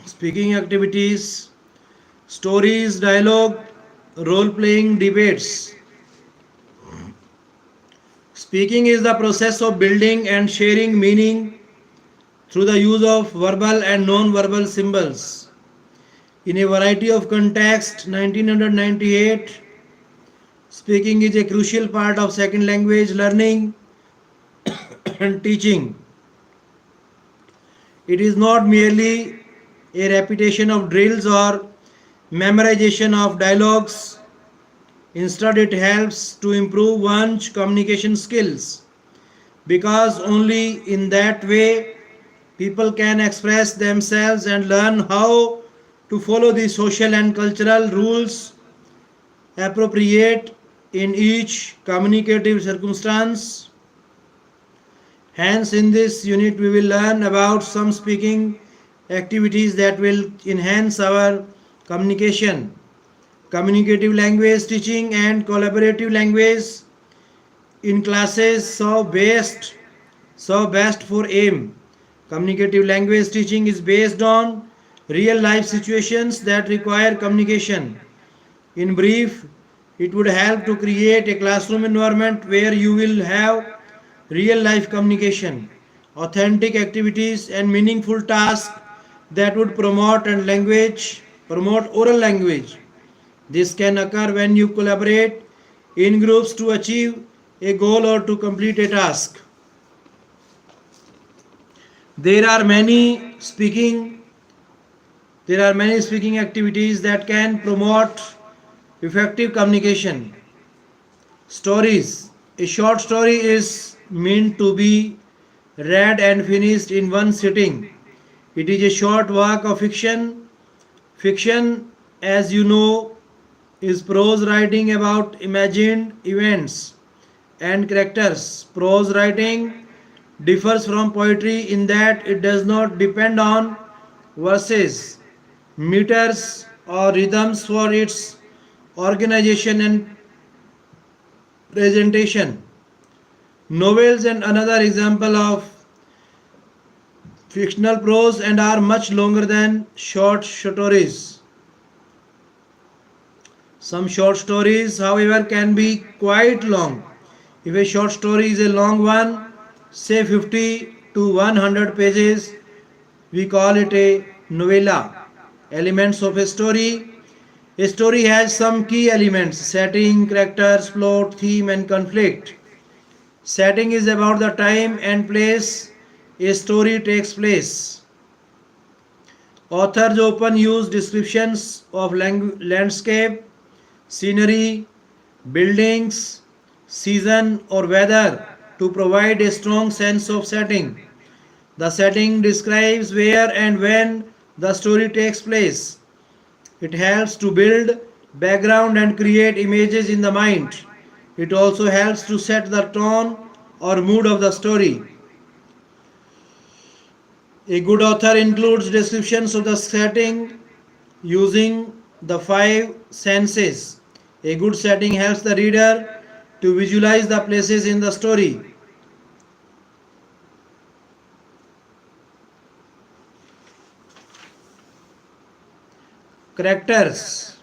A: Speaking activities, stories, dialogue, role playing, debates. Speaking is the process of building and sharing meaning through the use of verbal and non-verbal symbols. In a variety of contexts, 1998, speaking is a crucial part of second language learning and teaching. It is not merely a repetition of drills or memorization of dialogues. Instead, it helps to improve one's communication skills because only in that way people can express themselves and learn how to follow the social and cultural rules appropriate in each communicative circumstance. Hence, in this unit, we will learn about some speaking activities that will enhance our communication. Communicative language teaching and collaborative language in classes so best for aim. Communicative language teaching is based on real life situations that require communication. In brief, it would help to create a classroom environment where you will have real life communication, authentic activities and meaningful tasks that would promote oral language. This can occur when you collaborate in groups to achieve a goal or to complete a task. There are many speaking activities that can promote effective communication. Stories. A short story is meant to be read and finished in one sitting. It is a short work of fiction. Fiction, as you know, is prose writing about imagined events and characters. Prose writing differs from poetry in that it does not depend on verses, meters, or rhythms for its organization and presentation. Novels and another example of fictional prose and are much longer than short stories. Some short stories, however, can be quite long. If a short story is a long one, say 50 to 100 pages, we call it a novella. Elements of a story. A story has some key elements: setting, characters, plot, theme, and conflict. Setting is about the time and place a story takes place. Authors often use descriptions of landscape, scenery, buildings, season, or weather to provide a strong sense of setting. The setting describes where and when the story takes place. It helps to build background and create images in the mind. It also helps to set the tone or mood of the story. A good author includes descriptions of the setting using the five senses. A good setting helps the reader to visualize the places in the story. Characters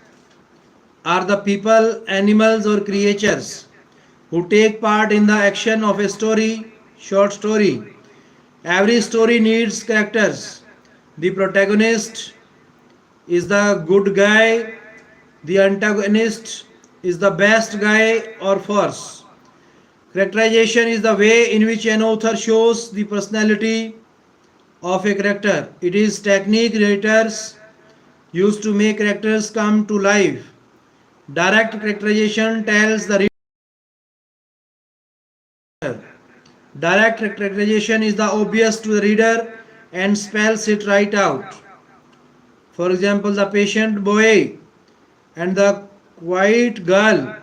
A: are the people, animals, or creatures who take part in the action of a short story. Every story needs characters. The protagonist is the good guy, the antagonist is the best guy or force. Characterization is the way in which an author shows the personality of a character. It is technique writers use to make characters come to life. Direct characterization tells the reader. Direct characterization is the obvious to the reader and spells it right out. For example, the patient boy and the quiet girl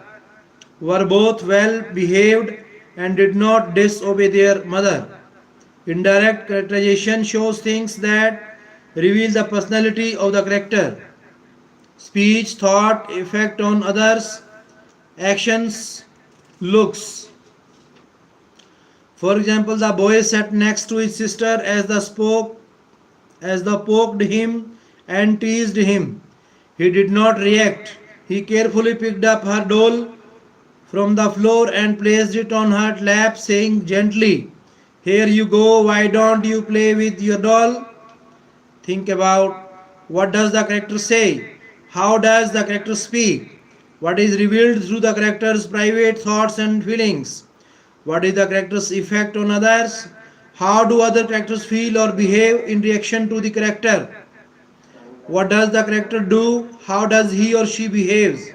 A: were both well behaved and did not disobey their mother. Indirect characterization shows things that reveal the personality of the character. Speech, thought, effect on others, actions, looks. For example, the boy sat next to his sister as the poked him and teased him. He did not react. He carefully picked up her doll from the floor and placed it on her lap, saying gently, "Here you go, why don't you play with your doll?" Think about what does the character say? How does the character speak? What is revealed through the character's private thoughts and feelings? What is the character's effect on others? How do other characters feel or behave in reaction to the character? What does the character do? How does he or she behaves?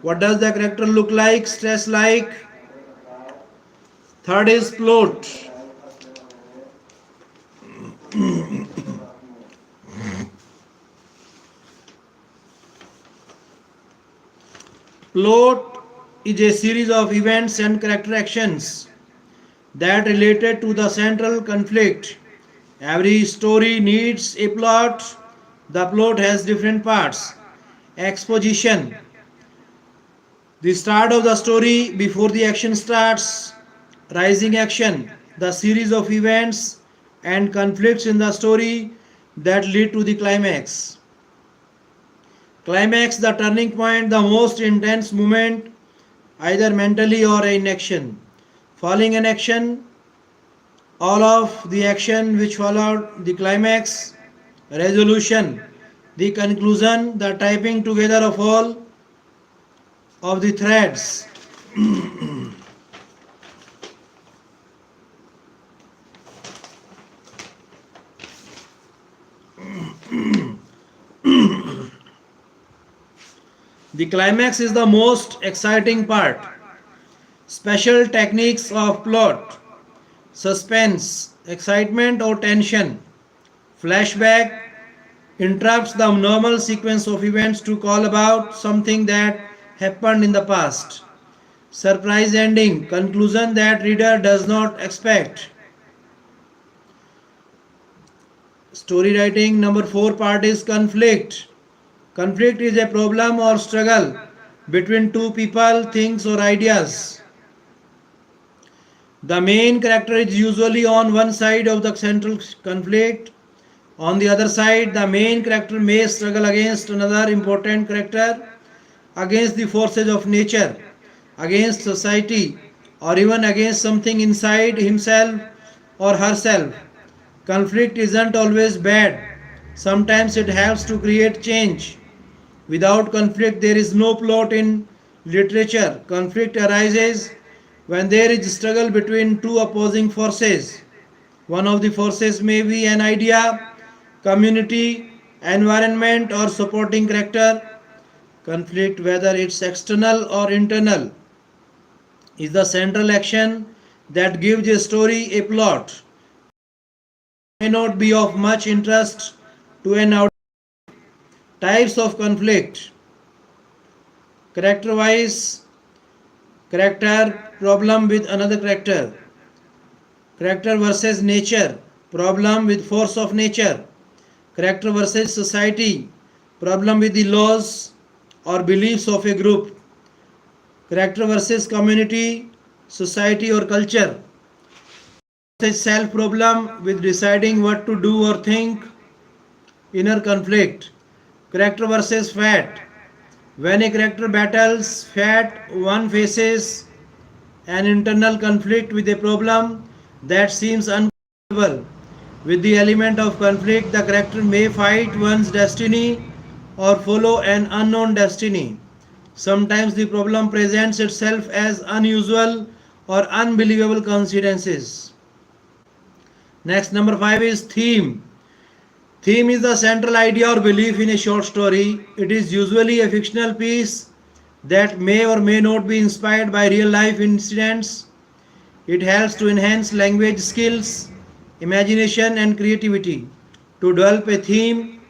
A: What does the character look like, stress like? Third is plot. Plot is a series of events and character actions that related to the central conflict. Every story needs a plot. The plot has different parts. Exposition, the start of the story before the action starts. Rising action, the series of events and conflicts in the story that lead to the climax. Climax, the turning point, the most intense moment, either mentally or in action. Following an action, all of the action which followed the climax. Resolution, the conclusion, the typing together of all of the threads. The climax is the most exciting part. Special techniques of plot: suspense, excitement or tension. Flashback interrupts the normal sequence of events to call about something that happened in the past. Surprise ending, conclusion that reader does not expect. Story writing number 4 part is conflict. Conflict is a problem or struggle between two people, things, or ideas. The main character is usually on one side of the central conflict. On the other side, the main character may struggle against another important character, against the forces of nature, against society, or even against something inside himself or herself. Conflict isn't always bad. Sometimes it helps to create change. Without conflict, there is no plot in literature. Conflict arises when there is struggle between two opposing forces. One of the forces may be an idea, community, environment, or supporting character. Conflict, whether it's external or internal, is the central action that gives a story a plot. May not be of much interest to an audience. Types of conflict: character wise, character, problem with another character, character versus nature, problem with force of nature, character versus society, problem with the laws or beliefs of a group, character versus community, society or culture, self, problem with deciding what to do or think, inner conflict, character versus fate. When a character battles fate, one faces an internal conflict with a problem that seems uncontrollable. With the element of conflict, the character may fight one's destiny or follow an unknown destiny. Sometimes the problem presents itself as unusual or unbelievable coincidences. Next, number 5 is theme. Theme is the central idea or belief in a short story. It is usually a fictional piece that may or may not be inspired by real life incidents. It helps to enhance language skills, imagination, and creativity. To develop a theme,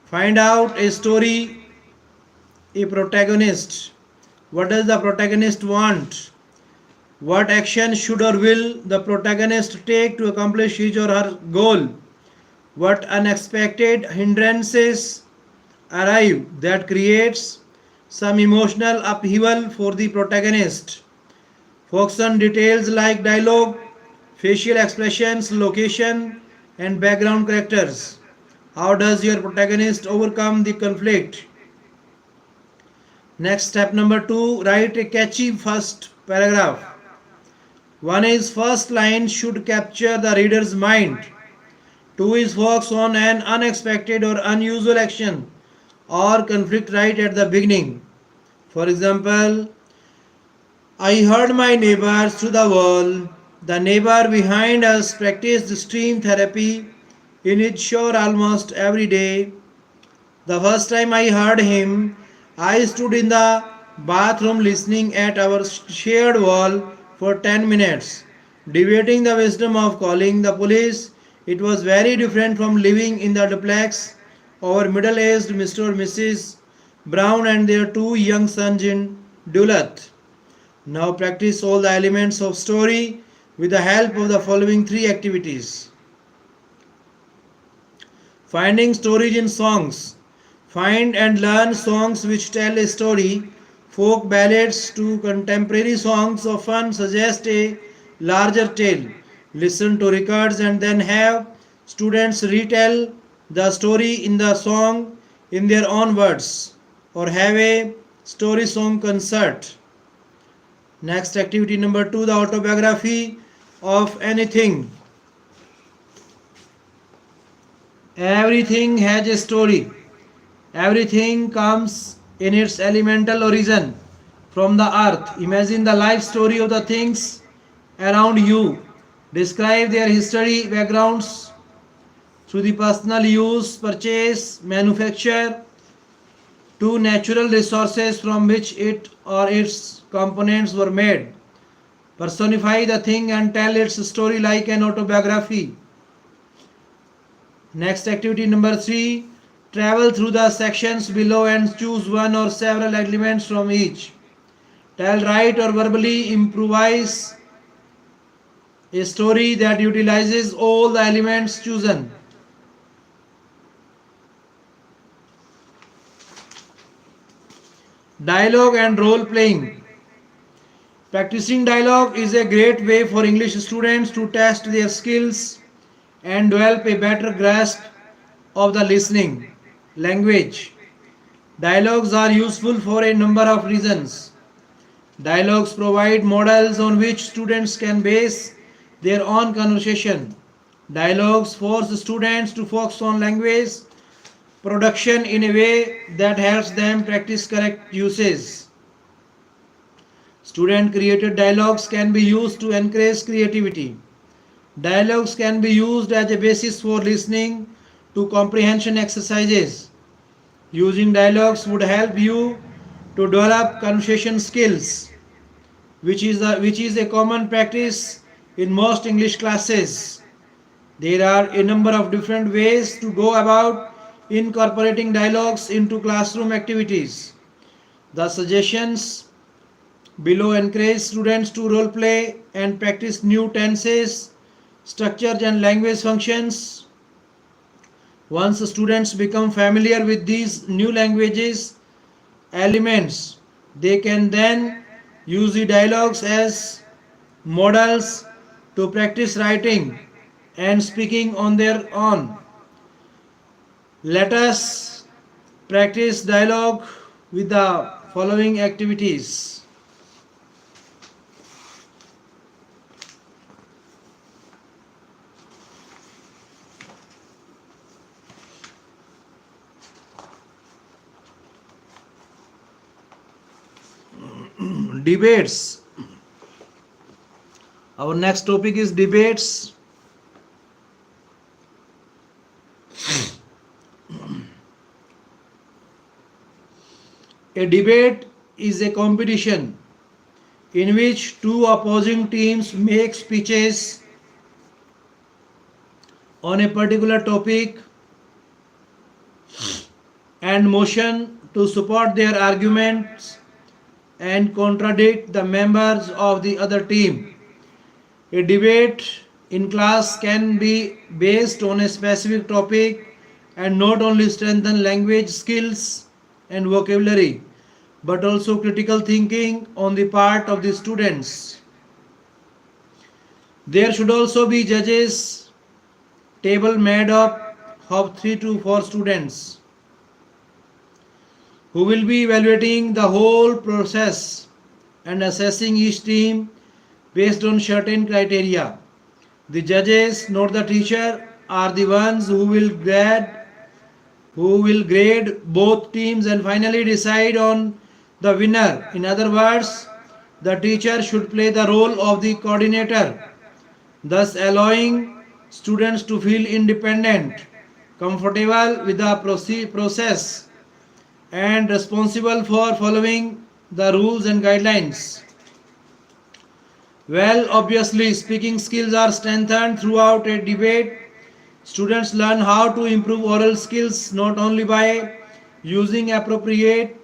A: find out a story, a protagonist. What does the protagonist want? What action should or will the protagonist take to accomplish his or her goal? What unexpected hindrances arrive that creates some emotional upheaval for the protagonist? Focus on details like dialogue, facial expressions, location, and background characters. How does your protagonist overcome the conflict? Next, step number 2, write a catchy first paragraph. One is first line should capture the reader's mind. 2 is focus on an unexpected or unusual action or conflict right at the beginning. For example, I heard my neighbor through the wall. The neighbor behind us practiced stream therapy in his shower almost every day. The first time I heard him, I stood in the bathroom listening at our shared wall for 10 minutes, debating the wisdom of calling the police. It was very different from living in the duplex. Our middle aged Mr. and Mrs. Brown and their two young sons in Duluth. Now practice all the elements of story with the help of the following 3 activities. Finding stories in songs. Find and learn songs which tell a story. Folk ballads to contemporary songs often suggest a larger tale. Listen to records and then have students retell the story in the song in their own words, or have a story song concert. Next, activity number 2, the autobiography of anything. Everything has a story. Everything comes in its elemental origin from the earth. Imagine the life story of the things around you. Describe their history, backgrounds through the personal use, purchase, manufacture to natural resources from which it or its components were made. Personify the thing and tell its story like an autobiography. Next, activity number 3, travel through the sections below and choose one or several elements from each. Tell, write, or verbally improvise a story that utilizes all the elements chosen. Dialogue and role playing. Practicing dialogue is a great way for English students to test their skills and develop a better grasp of the listening language. Dialogues are useful for a number of reasons. Dialogues provide models on which students can base their own conversation. Dialogues force students to focus on language production in a way that helps them practice correct uses. Student created dialogues can be used to encourage creativity. Dialogues can be used as a basis for listening to comprehension exercises. Using dialogues would help you to develop conversation skills, which is a common practice in most English classes. There are a number of different ways to go about incorporating dialogues into classroom activities. The suggestions below encourage students to role play and practice new tenses, structures, and language functions. Once students become familiar with these new languages elements, they can then use the dialogues as models to practice writing and speaking on their own. Let us practice dialogue with the following activities. Debates. Our next topic is debates. A debate is a competition in which two opposing teams make speeches on a particular topic and motion to support their arguments and contradict the members of the other team. A debate in class can be based on a specific topic and not only strengthen language skills and vocabulary, but also critical thinking on the part of the students. There should also be judges table made up of 3 to 4 students who will be evaluating the whole process and assessing each team based on certain criteria. The judges, not the teacher, are the ones who will grade both teams and finally decide on the winner. In other words, the teacher should play the role of the coordinator, thus allowing students to feel independent, comfortable with the process, and responsible for following the rules and guidelines. Well, obviously, speaking skills are strengthened throughout a debate. Students learn how to improve oral skills not only by using appropriate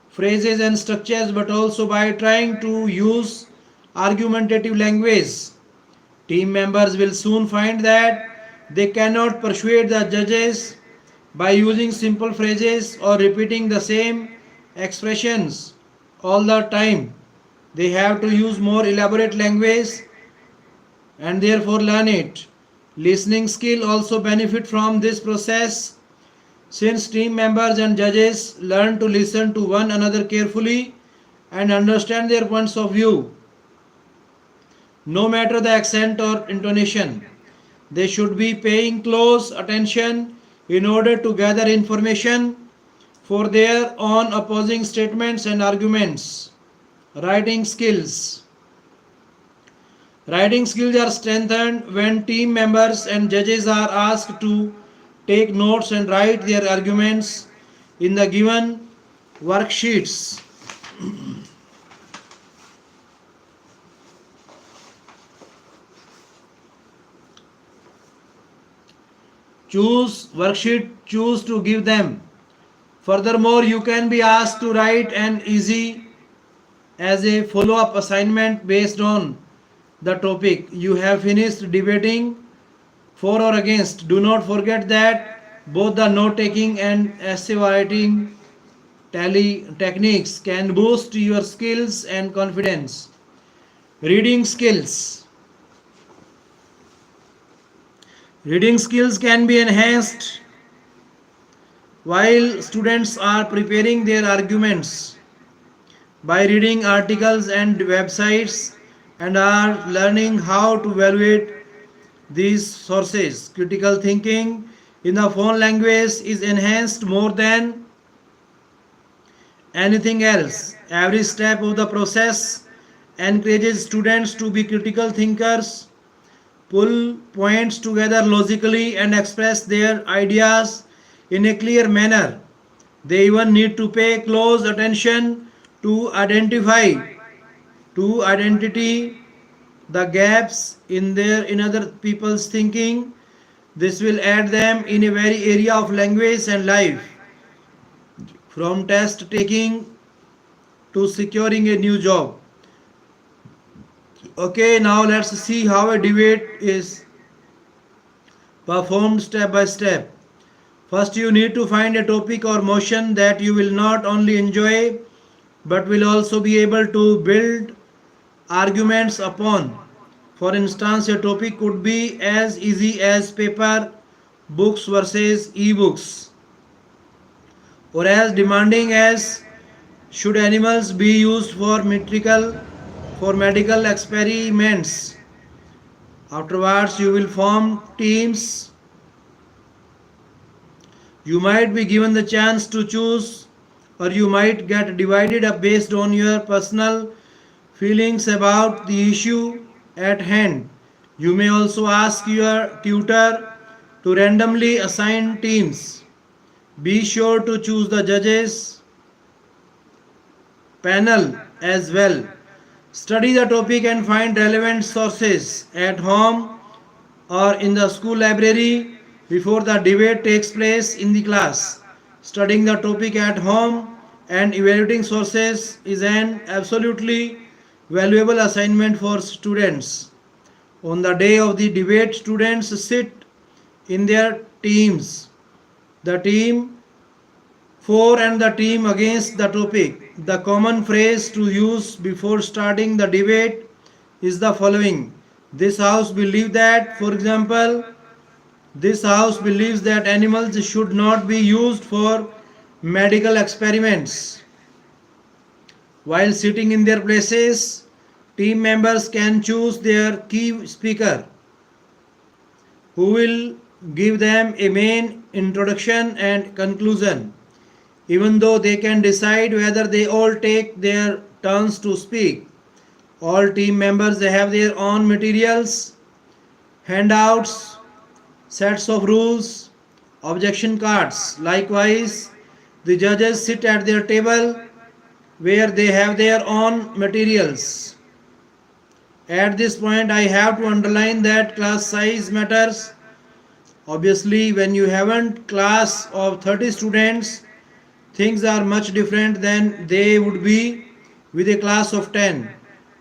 A: phrases and structures but also by trying to use argumentative language. Team members will soon find that they cannot persuade the judges by using simple phrases or repeating the same expressions all the time. They have to use more elaborate language and therefore learn it. Listening skill also benefit from this process since team members and judges learn to listen to one another carefully and understand their points of view. No matter the accent or intonation, they should be paying close attention in order to gather information for their own opposing statements and arguments. Writing skills. Writing skills are strengthened when team members and judges are asked to take notes and write their arguments in the given worksheets. Choose to give them. Furthermore, you can be asked to write an as a follow-up assignment based on the topic you have finished debating for or against. Do not forget that both the note-taking and essay writing tally techniques can boost your skills and confidence. Reading skills. Reading skills can be enhanced while students are preparing their arguments by reading articles and websites and are learning how to evaluate these sources. Critical thinking in the phone language is enhanced more than anything else. Every step of the process encourages students to be critical thinkers, pull points together logically, and express their ideas in a clear manner. They even need to pay close attention to identity the gaps in other people's thinking. This will aid them in a very area of language and life, from test taking to securing a new job. Okay, now let's see how a debate is performed step by step. First, you need to find a topic or motion that you will not only enjoy but will also be able to build arguments upon. For instance, a topic could be as easy as paper books versus e-books, or as demanding as should animals be used for medical experiments. Afterwards, you will form teams. You might be given the chance to choose, or you might get divided up based on your personal feelings about the issue at hand. You may also ask your tutor to randomly assign teams. Be sure to choose the judges panel as well. Study the topic and find relevant sources at home or in the school library before the debate takes place in the class. Studying the topic at home and evaluating sources is an absolutely valuable assignment for students. On the day of the debate, students sit in their teams, the team for and the team against the topic. The common phrase to use before starting the debate is the following. This house believes that, for example, this house believes that animals should not be used for medical experiments. While sitting in their places, team members can choose their key speaker who will give them a main introduction and conclusion. Even though they can decide whether they all take their turns to speak, all team members have their own materials, handouts, sets of rules, objection cards. Likewise, the judges sit at their table where they have their own materials. At this point, I have to underline that class size matters. Obviously, when you haven't class of 30 students, things are much different than they would be with a class of 10.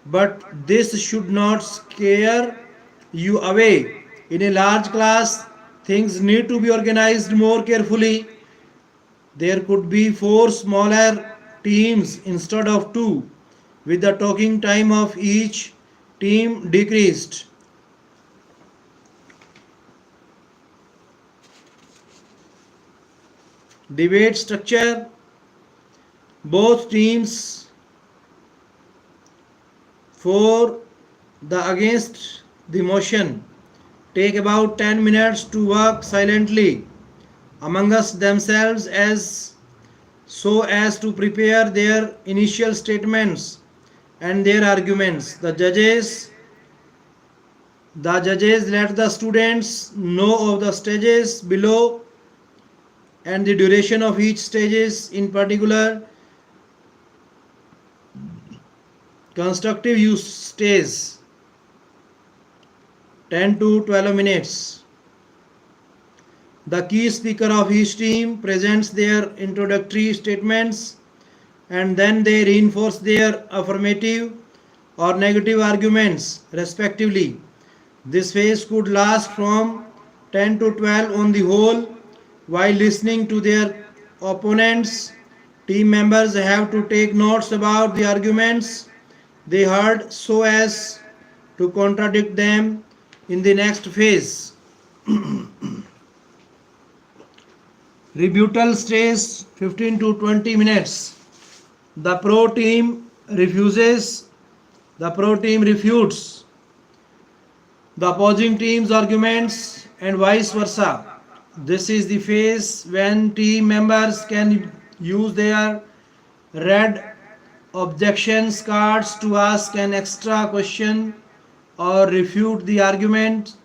A: But this should not scare you away. In a large class, things need to be organized more carefully. There could be 4 smaller teams instead of 2, with the talking time of each team decreased. Debate structure. Both teams for the against the motion take about 10 minutes to work silently amongst themselves so as to prepare their initial statements and their arguments. The judges let the students know of the stages below and the duration of each stages. In particular, constructive use stage 10 to 12 minutes. The key speaker of each team presents their introductory statements and then they reinforce their affirmative or negative arguments respectively. This phase could last from 10 to 12 on the whole. While listening to their opponents, team members have to take notes about the arguments they heard so as to contradict them in the next phase. Rebuttal stays 15 to 20 minutes. The pro team refuses, the pro team refutes the opposing team's arguments and vice versa. This is the phase when team members can use their red objections cards to ask an extra question or refute the argument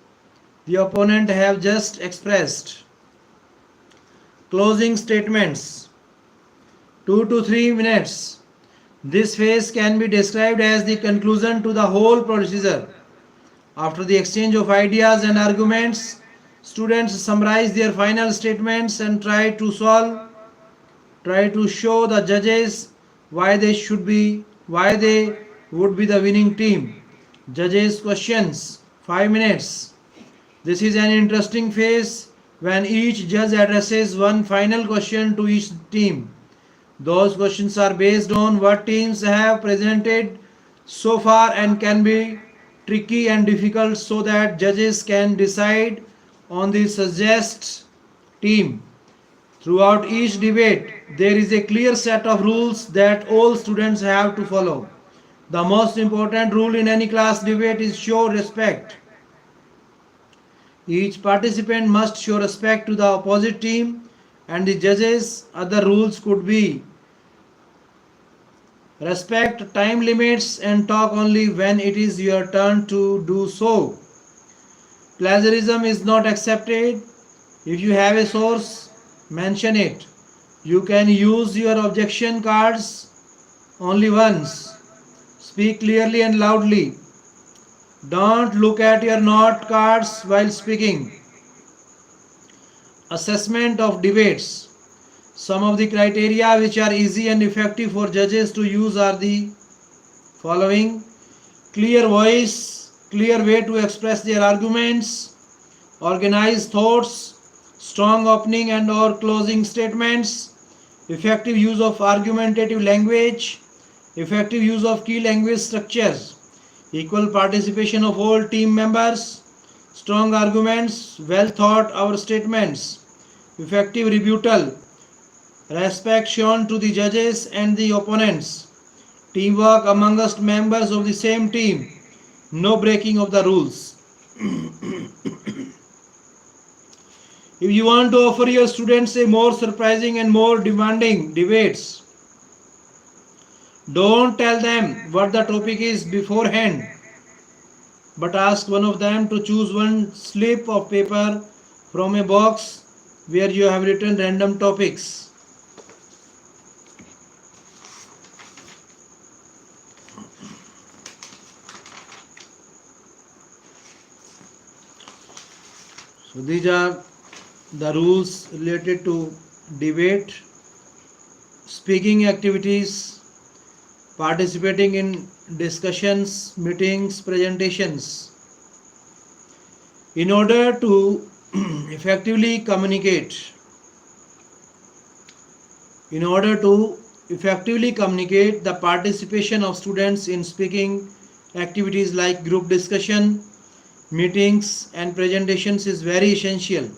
A: the opponent have just expressed. Closing statements 2 to 3 minutes. This phase can be described as the conclusion to the whole procedure. After the exchange of ideas and arguments, students summarize their final statements and try to show the judges why they would be the winning team. Judges questions 5 minutes. This is an interesting phase when each judge addresses one final question to each team. Those questions are based on what teams have presented so far and can be tricky and difficult so that judges can decide on the suggest team. Throughout each debate, there is a clear set of rules that all students have to follow. The most important rule in any class debate is show respect. Each participant must show respect to the opposite team and the judges. Other rules could be respect time limits and talk only when it is your turn to do so. Plagiarism is not accepted. If you have a source, mention it. You can use your objection cards only once. Speak clearly and loudly. Don't look at your note cards while speaking. Assessment of debates. Some of the criteria which are easy and effective for judges to use are the following: clear voice, clear way to express their arguments, organized thoughts, strong opening and or closing statements, effective use of argumentative language, effective use of key language structures, equal participation of all team members, strong arguments, well thought out statements, effective rebuttal, respect shown to the judges and the opponents, teamwork amongst members of the same team, no breaking of the rules. If you want to offer your students a more surprising and more demanding debates, don't tell them what the topic is beforehand, but ask one of them to choose one slip of paper from a box where you have written random topics. So these are the rules related to debate, speaking activities, participating in discussions, meetings, presentations. In order to effectively communicate, the participation of students in speaking activities like group discussion, meetings and presentations is very essential.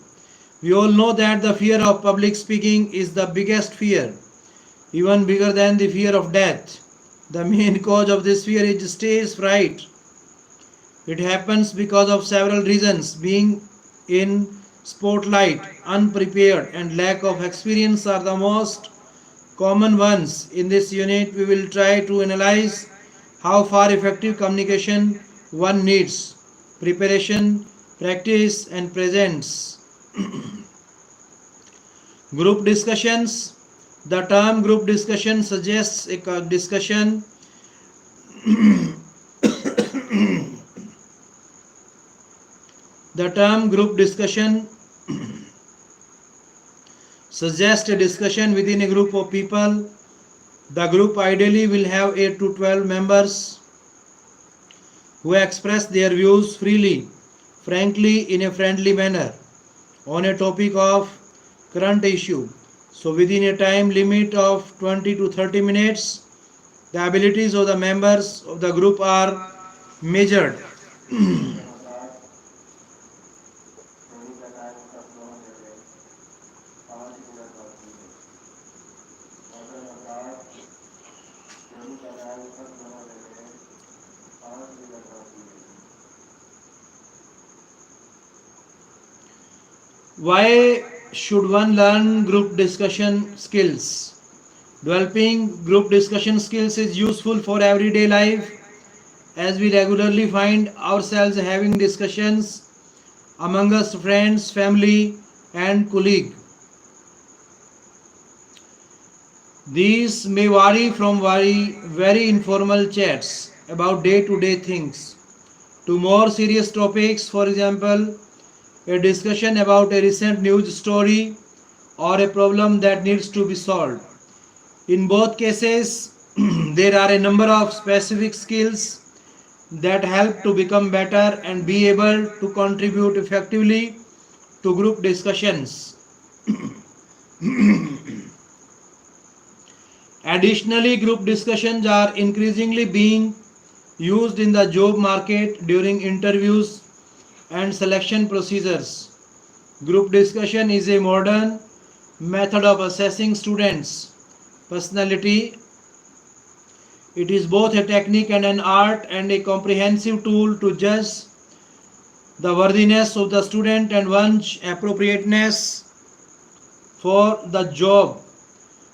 A: We all know that the fear of public speaking is the biggest fear, even bigger than the fear of death. The main cause of this fear is stage fright. It happens because of several reasons. Being in spotlight, unprepared and lack of experience are the most common ones. In this unit, we will try to analyze how far effective communication one needs: preparation, practice and presence. Group discussions. The term group discussion suggests a discussion The term group discussion suggests a discussion within a group of people The group ideally will have 8 to 12 members who express their views freely, frankly, in a friendly manner on a topic of current issue. So within a time limit of 20 to 30 minutes, the abilities of the members of the group are measured. Why should one learn group discussion skills? Developing group discussion skills is useful for everyday life as we regularly find ourselves having discussions among us friends, family, and colleagues. These may vary from very informal chats about day to day things to more serious topics, for example, a discussion about a recent news story or a problem that needs to be solved. In both cases, there are a number of specific skills that help to become better and be able to contribute effectively to group discussions. Additionally, group discussions are increasingly being used in the job market during interviews and selection procedures. Group discussion is a modern method of assessing students' personality. It is both a technique and an art and a comprehensive tool to judge the worthiness of the student and one's appropriateness for the job.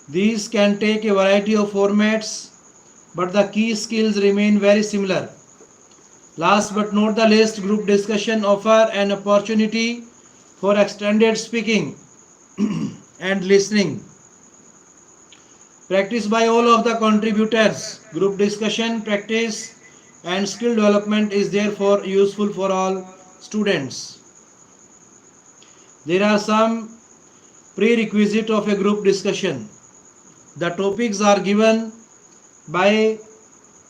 A: These can take a variety of formats, but the key skills remain very similar. Last but not the least, group discussion offer an opportunity for extended speaking and listening. Practice by all of the contributors. Group discussion, practice, and skill development is therefore useful for all students. There are some prerequisites of a group discussion. The topics are given by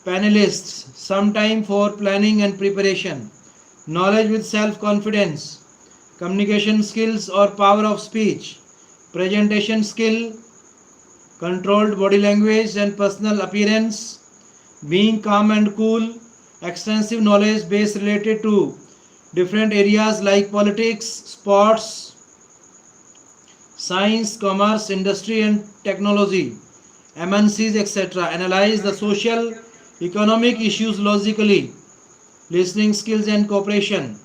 A: panelists, some time for planning and preparation, knowledge with self-confidence, communication skills or power of speech, presentation skill, controlled body language and personal appearance, being calm and cool, extensive knowledge base related to different areas like politics, sports, science, commerce, industry and technology, MNCs, etc. Analyze the social, economic issues logically, listening skills and cooperation.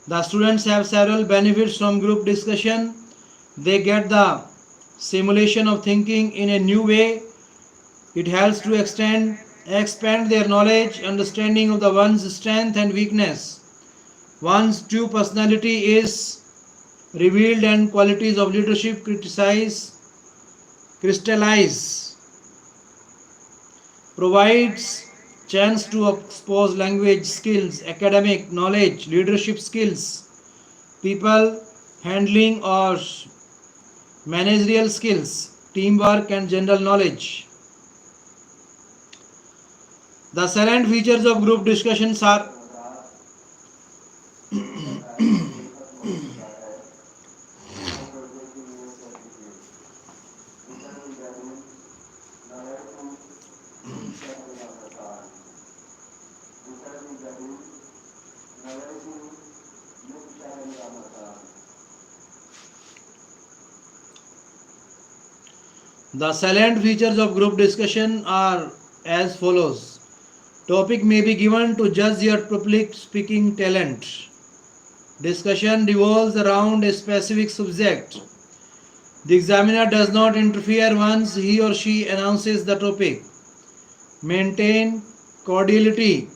A: The students have several benefits from group discussion. They get the simulation of thinking in a new way. It helps to expand their knowledge, understanding of the one's strength and weakness. One's true personality is revealed and qualities of leadership crystallize, provides chance to expose language skills, academic knowledge, leadership skills, people handling or managerial skills, teamwork and general knowledge. The salient features of group discussions are The salient features of group discussion are as follows. Topic may be given to judge your public speaking talent. Discussion revolves around a specific subject. The examiner does not interfere once he or she announces the topic. Maintain cordiality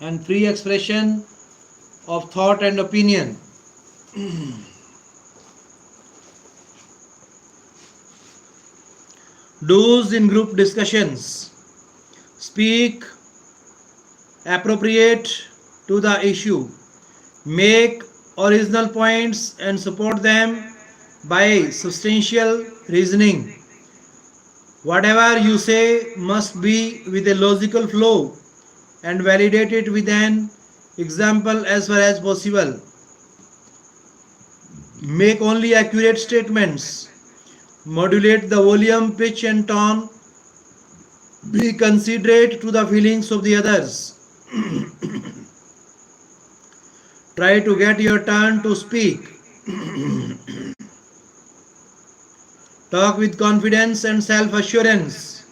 A: and free expression of thought and opinion. Do's in group discussions. Speak appropriate to the issue. Make original points and support them by substantial reasoning. Whatever you say must be with a logical flow and validate it with an example as far as possible. Make only accurate statements. Modulate the volume, pitch, and tone. Be considerate to the feelings of the others. Try to get your turn to speak. Talk with confidence and self assurance.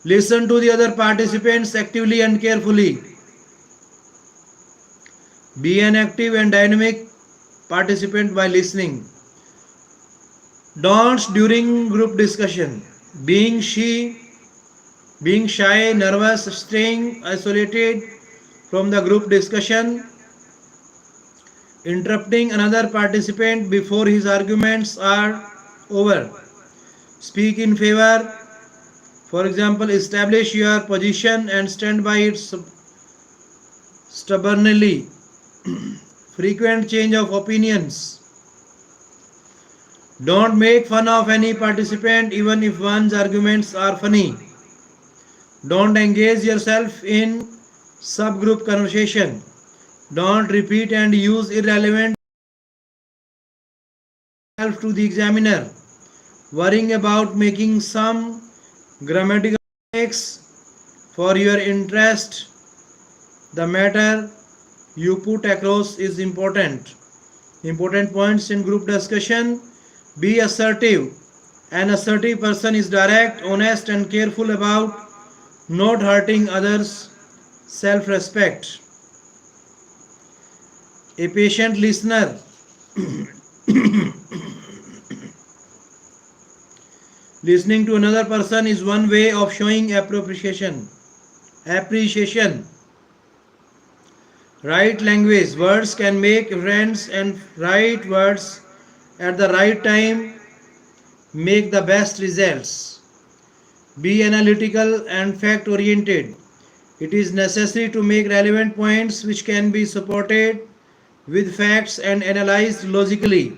A: Listen to the other participants actively and carefully. Be an active and dynamic participant by listening. Don't during group discussion. Being she being shy, nervous, staying isolated from the group discussion, interrupting another participant before his arguments are over. Speak in favor. For example, establish your position and stand by it stubbornly. Frequent change of opinions. Don't make fun of any participant even if one's arguments are funny. Don't engage yourself in subgroup conversation. Don't repeat and use irrelevant self to the examiner. Worrying about making some grammatical mistakes for your interest. The matter you put across is important. Important points in group discussion. Be assertive. An assertive person is direct, honest, and careful about not hurting others' self respect. A patient listener. Listening to another person is one way of showing appreciation. Appreciation. Right language. Words can make friends, and right words at the right time make the best results. Be analytical and fact oriented. It is necessary to make relevant points which can be supported with facts and analyzed logically.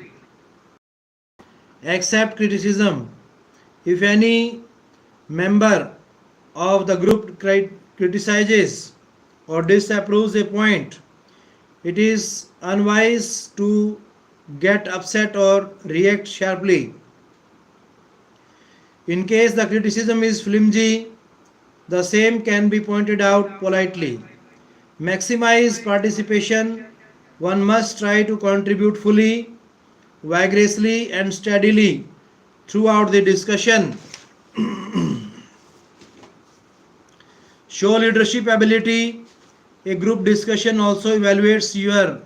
A: Accept criticism. If any member of the group criticizes or disapproves a point, it is unwise to get upset or react sharply. In case the criticism is flimsy, the same can be pointed out politely. Maximize participation. One must try to contribute fully, vigorously, and steadily throughout the discussion. Show leadership ability. A group discussion also evaluates your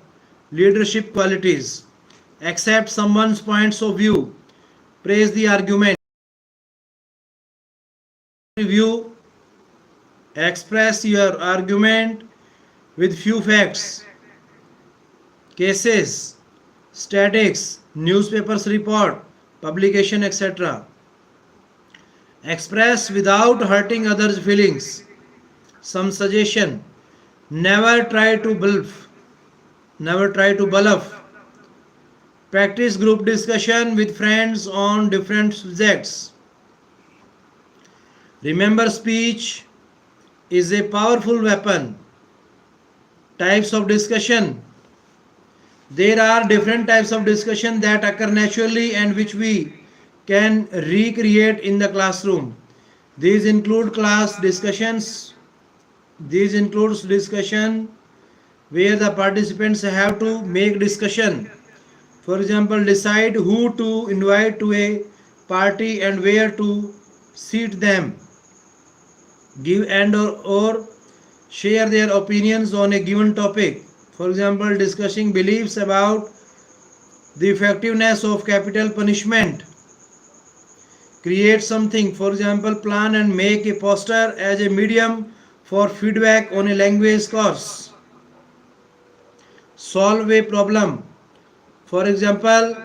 A: leadership qualities. Accept someone's points of view. Praise the argument. Review. Express your argument with few facts, cases, statistics, newspapers report, publication, etc. Express without hurting others' feelings. Some suggestion. Never try to bluff. Never try to bluff. Practice group discussion with friends on different subjects. Remember, speech is a powerful weapon. Types of discussion. There are different types of discussion that occur naturally and which we can recreate in the classroom. These include class discussions. These includes discussion where the participants have to make discussion. For example, decide who to invite to a party and where to seat them. Give and or share their opinions on a given topic. For example, discussing beliefs about the effectiveness of capital punishment. Create something. For example, plan and make a poster as a medium for feedback on a language course. Solve a problem. For example,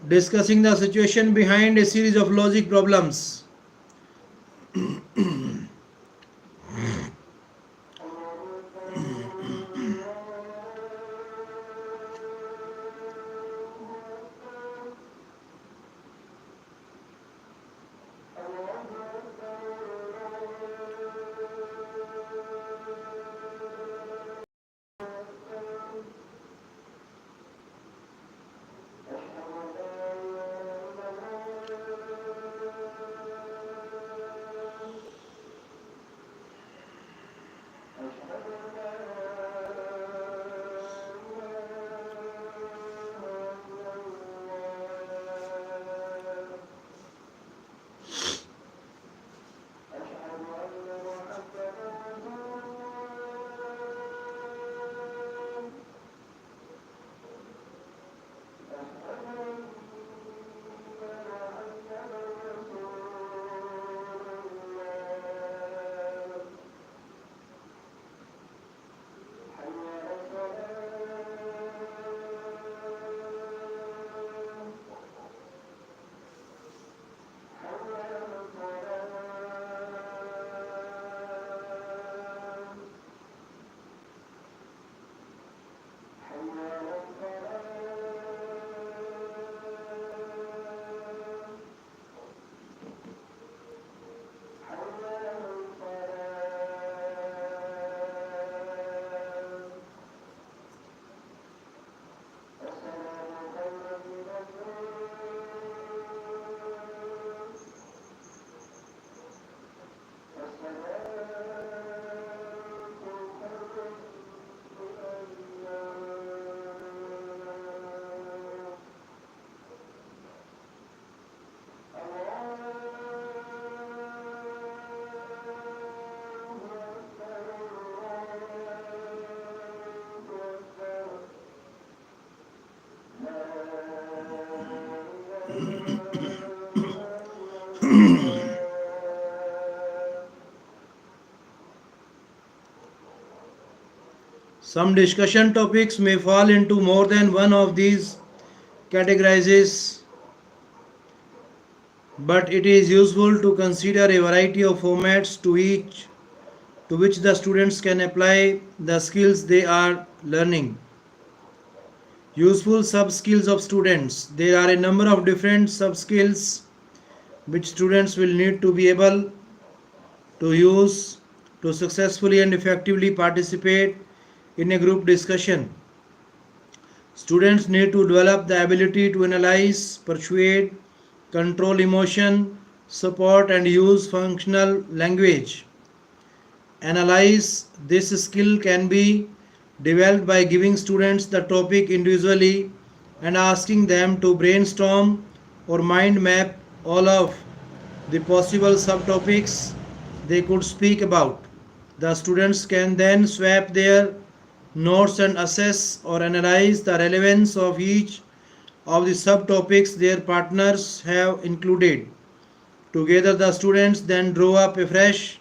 A: discussing the situation behind a series of logic problems. Some discussion topics may fall into more than one of these categories, but it is useful to consider a variety of formats to which the students can apply the skills they are learning. Useful sub skills of students. There are a number of different sub skills which students will need to be able to use to successfully and effectively participate in a group discussion. Students need to develop the ability to analyze, persuade, control emotion, support and use functional language. Analyze. This skill can be developed by giving students the topic individually and asking them to brainstorm or mind map all of the possible subtopics they could speak about. The students can then swap their notes and assess or analyze the relevance of each of the subtopics their partners have included. Together, the students then draw up a fresh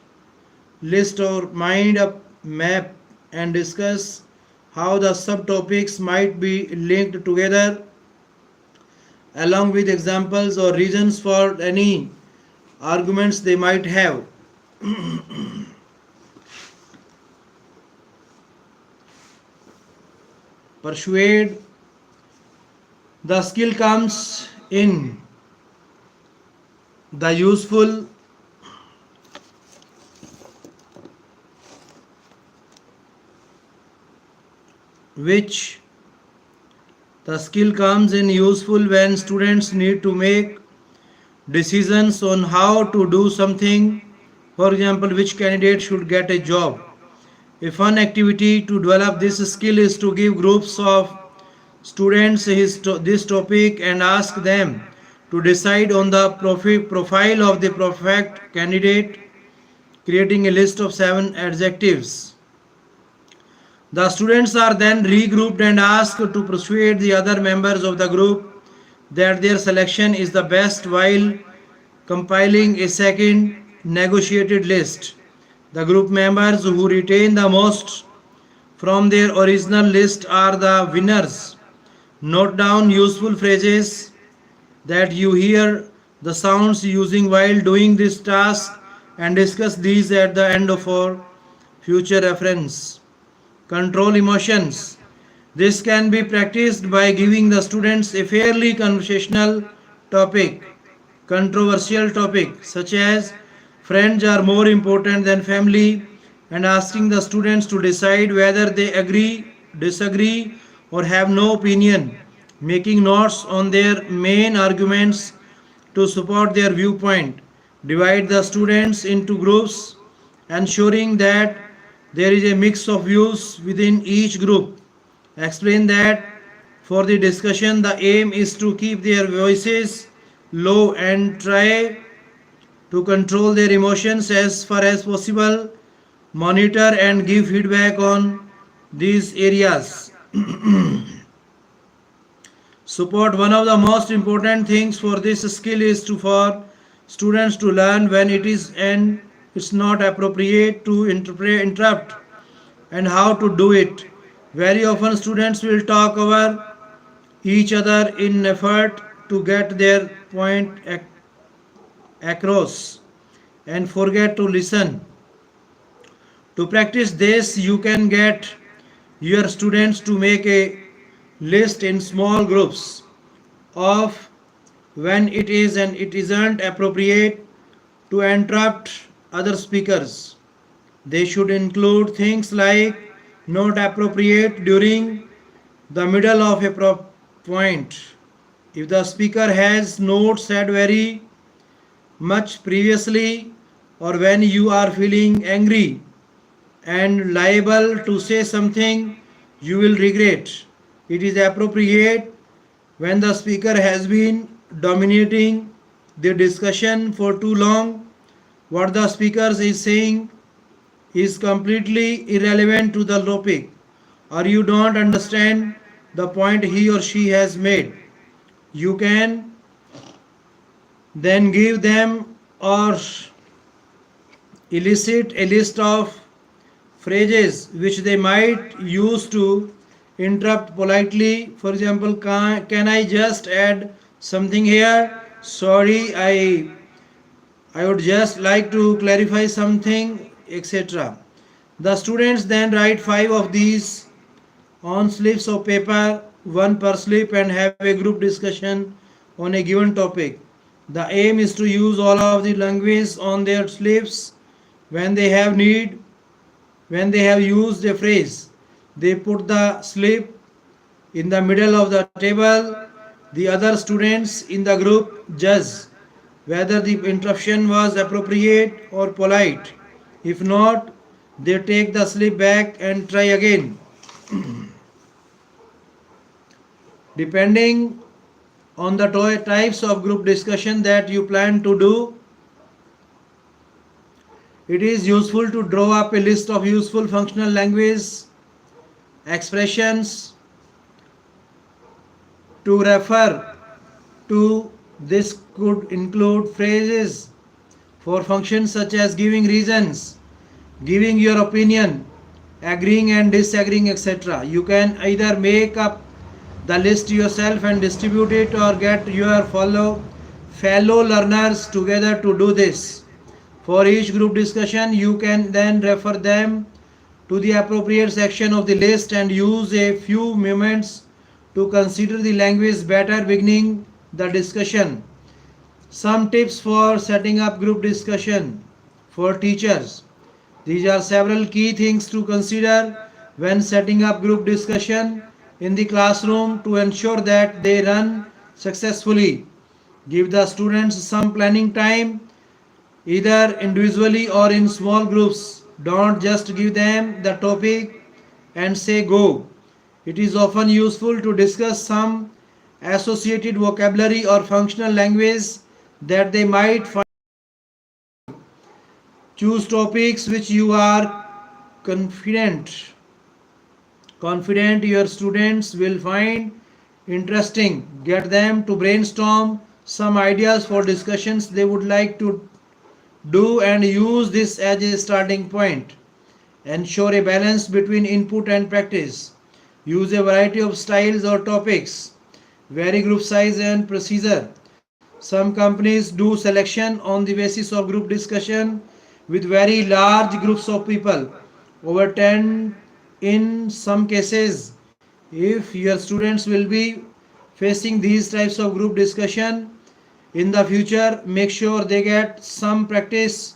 A: list or mind up map and discuss how the subtopics might be linked together along with examples or reasons for any arguments they might have. Persuade. The skill comes in the useful which the skill comes in useful when students need to make decisions on how to do something. For example, which candidate should get a job. A fun activity to develop this skill is to give groups of students this topic and ask them to decide on the profile of the perfect candidate, creating a list of 7 adjectives. The students are then regrouped and asked to persuade the other members of the group that their selection is the best while compiling a second negotiated list. The group members who retain the most from their original list are the winners. Note down useful phrases that you hear the sounds using while doing this task and discuss these at the end for future reference. Control emotions. This can be practiced by giving the students a fairly conversational topic, controversial topic such as friends are more important than family, and asking the students to decide whether they agree, disagree, or have no opinion, making notes on their main arguments to support their viewpoint. Divide the students into groups, ensuring that there is a mix of views within each group. Explain that for the discussion, the aim is to keep their voices low and try to control their emotions as far as possible. Monitor and give feedback on these areas. Support. One of the most important things for this skill is for students to learn when it is and it's not appropriate to interrupt and how to do it. Very often students will talk over each other in effort to get their point across and forget to listen. To practice this, you can get your students to make a list in small groups of when it is and it isn't appropriate to interrupt other speakers. They should include things like not appropriate during the middle of a point. If the speaker has not said very much previously, or when you are feeling angry and liable to say something you will regret. It is appropriate when the speaker has been dominating the discussion for too long. What the speaker is saying is completely irrelevant to the topic, or you don't understand the point he or she has made. You can then give them or elicit a list of phrases which they might use to interrupt politely. For example, can I just add something here? Sorry, I would just like to clarify something, etc. The students then write 5 of these on slips of paper, one per slip, and have a group discussion on a given topic. The aim is to use all of the language on their slips when they have need. When they have used a phrase, they put the slip in the middle of the table. The other students in the group judge whether the interruption was appropriate or polite. If not, they take the slip back and try again. Depending on the types of group discussion that you plan to do, it is useful to draw up a list of useful functional language expressions to refer to. This could include phrases for functions such as giving reasons, giving your opinion, agreeing and disagreeing, etc. You can either make up the list yourself and distribute it, or get your fellow learners together to do this. For each group discussion, you can then refer them to the appropriate section of the list and use a few moments to consider the language better beginning the discussion. Some tips for setting up group discussion for teachers. These are several key things to consider when setting up group discussion in the classroom to ensure that they run successfully. Give the students some planning time, either individually or in small groups. Don't just give them the topic and say go. It is often useful to discuss some associated vocabulary or functional language that they might find. Choose topics which you are confident your students will find interesting. Get them to brainstorm some ideas for discussions they would like to do and use this as a starting point. Ensure a balance between input and practice. Use a variety of styles or topics. Vary group size and procedure. Some companies do selection on the basis of group discussion with very large groups of people, over 10 in some cases. If your students will be facing these types of group discussion in the future, make sure they get some practice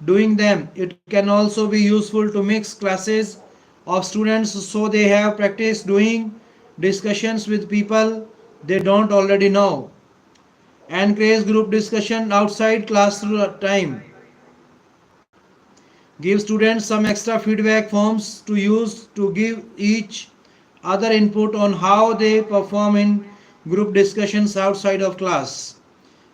A: doing them. It can also be useful to mix classes of students so they have practice doing discussions with people they don't already know. Encourage group discussion outside class time. Give students some extra feedback forms to use to give each other input on how they perform in group discussions outside of class.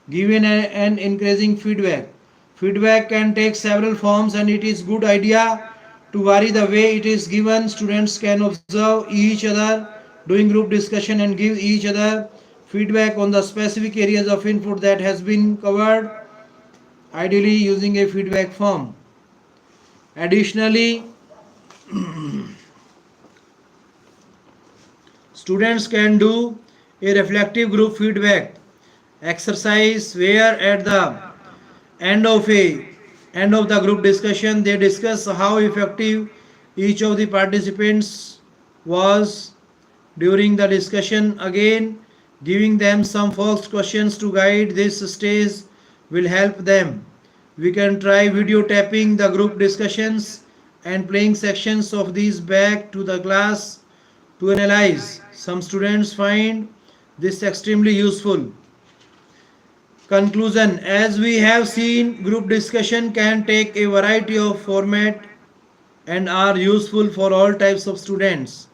A: Give an encouraging feedback. Feedback can take several forms, and it is good idea to vary the way it is given. Students can observe each other doing group discussion and give each other feedback on the specific areas of input that has been covered, ideally using a feedback form. Additionally, students can do a reflective group feedback exercise where at the end of the group discussion they discuss how effective each of the participants was during the discussion. Again, giving them some folks questions to guide this stage will help them. We can try videotaping the group discussions and playing sections of these back to the class to analyze. Some students find this extremely useful. Conclusion: as we have seen, group discussion can take a variety of format and are useful for all types of students.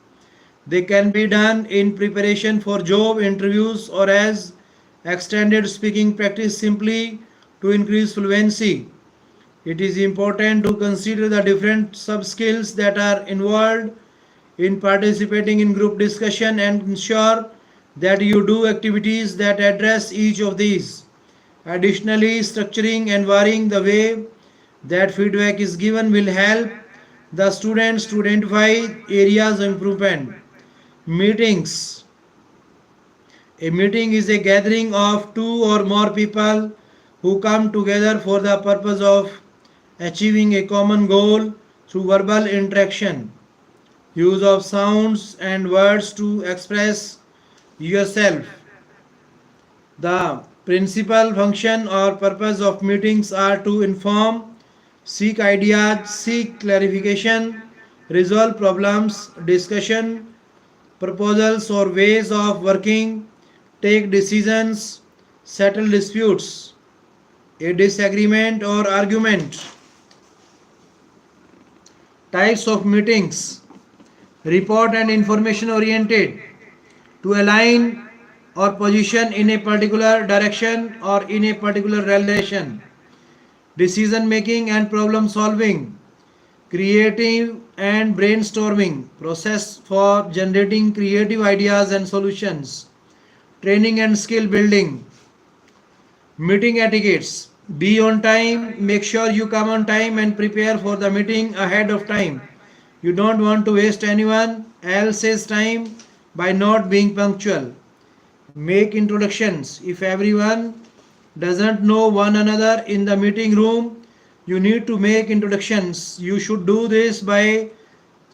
A: They can be done in preparation for job interviews or as extended speaking practice simply to increase fluency. It is important to consider the different sub skills that are involved in participating in group discussion and ensure that you do activities that address each of these. Additionally, structuring and varying the way that feedback is given will help the students to identify areas of improvement. Meetings. A meeting is a gathering of two or more people who come together for the purpose of achieving a common goal through verbal interaction. Use of sounds and words to express yourself. The principal function or purpose of meetings are to inform, seek ideas, seek clarification, resolve problems, discussion, proposals or ways of working, take decisions, settle disputes, a disagreement or argument. Types of meetings: report and information oriented, to align or position in a particular direction or in a particular relation. Decision making and problem solving, creative and brainstorming, process for generating creative ideas and solutions. Training and skill building. Meeting etiquettes: be on time, make sure you come on time and prepare for the meeting ahead of time. You don't want to waste anyone else's time by not being punctual. Make introductions. If everyone doesn't know one another in the meeting room, you need to make introductions. You should do this by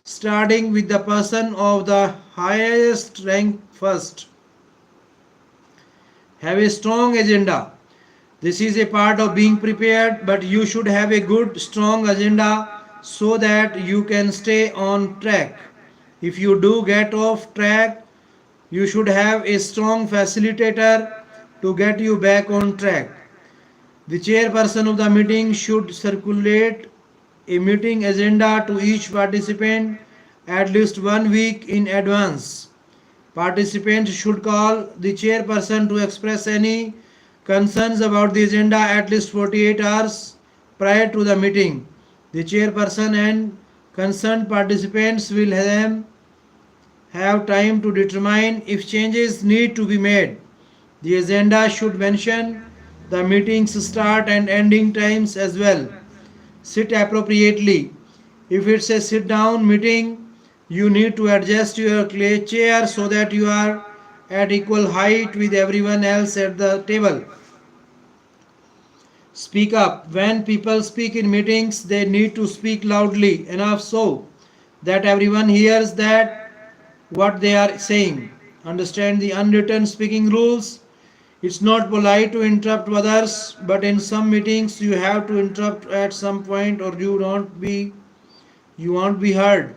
A: starting with the person of the highest rank first. Have a strong agenda. This is a part of being prepared, but you should have a good, strong agenda so that you can stay on track. If you do get off track, you should have a strong facilitator to get you back on track. The chairperson of the meeting should circulate a meeting agenda to each participant at least 1 week in advance. Participants should call the chairperson to express any concerns about the agenda at least 48 hours prior to the meeting. The chairperson and concerned participants will then have time to determine if changes need to be made. The agenda should mention the meeting's start and ending times as well. Sit appropriately. If it's a sit down meeting, you need to adjust your chair so that you are at equal height with everyone else at the table. Speak up. When people speak in meetings, they need to speak loudly enough so that everyone hears that what they are saying. Understand the unwritten speaking rules. It's not polite to interrupt others, but in some meetings you have to interrupt at some point or you won't be heard.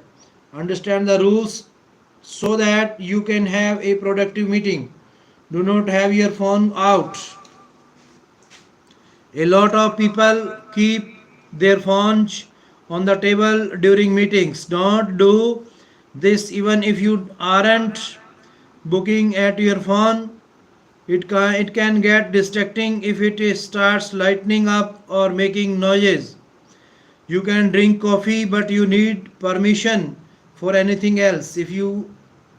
A: Understand the rules so that you can have a productive meeting. Do not have your phone out. A lot of people keep their phones on the table during meetings. Don't do this even if you aren't booking at your phone. It can get distracting if it starts lighting up or making noises. You can drink coffee, but you need permission for anything else. If you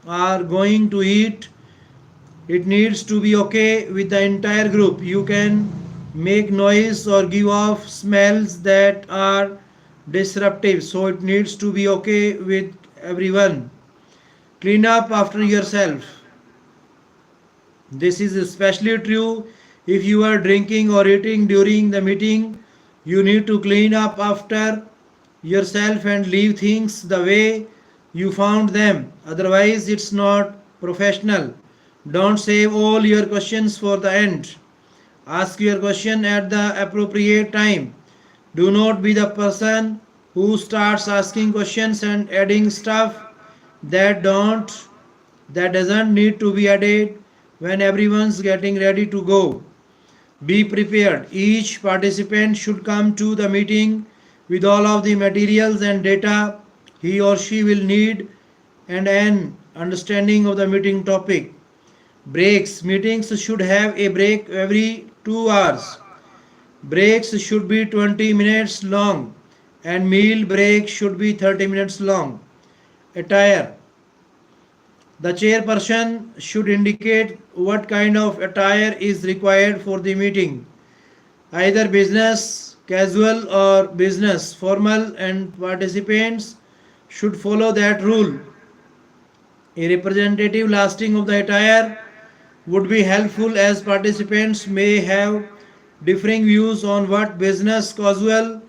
A: are going to eat, it needs to be okay with the entire group. You can make noise or give off smells that are disruptive, so it needs to be okay with everyone. Clean up after yourself. This is especially true if you are drinking or eating during the meeting. You need to clean up after yourself and leave things the way you found them. Otherwise, it's not professional. Don't save all your questions for the end. Ask your question at the appropriate time. Do not be the person who starts asking questions and adding stuff that don't that doesn't need to be added when everyone's getting ready to go. Be prepared. Each participant should come to the meeting with all of the materials and data he or she will need and an understanding of the meeting topic. Breaks. Meetings should have a break every 2 hours. Breaks should be 20 minutes long and meal break should be 30 minutes long. Attire. The chairperson should indicate what kind of attire is required for the meeting, either business casual or business, formal, and participants should follow that rule. A representative lasting of the attire would be helpful as participants may have differing views on what business casual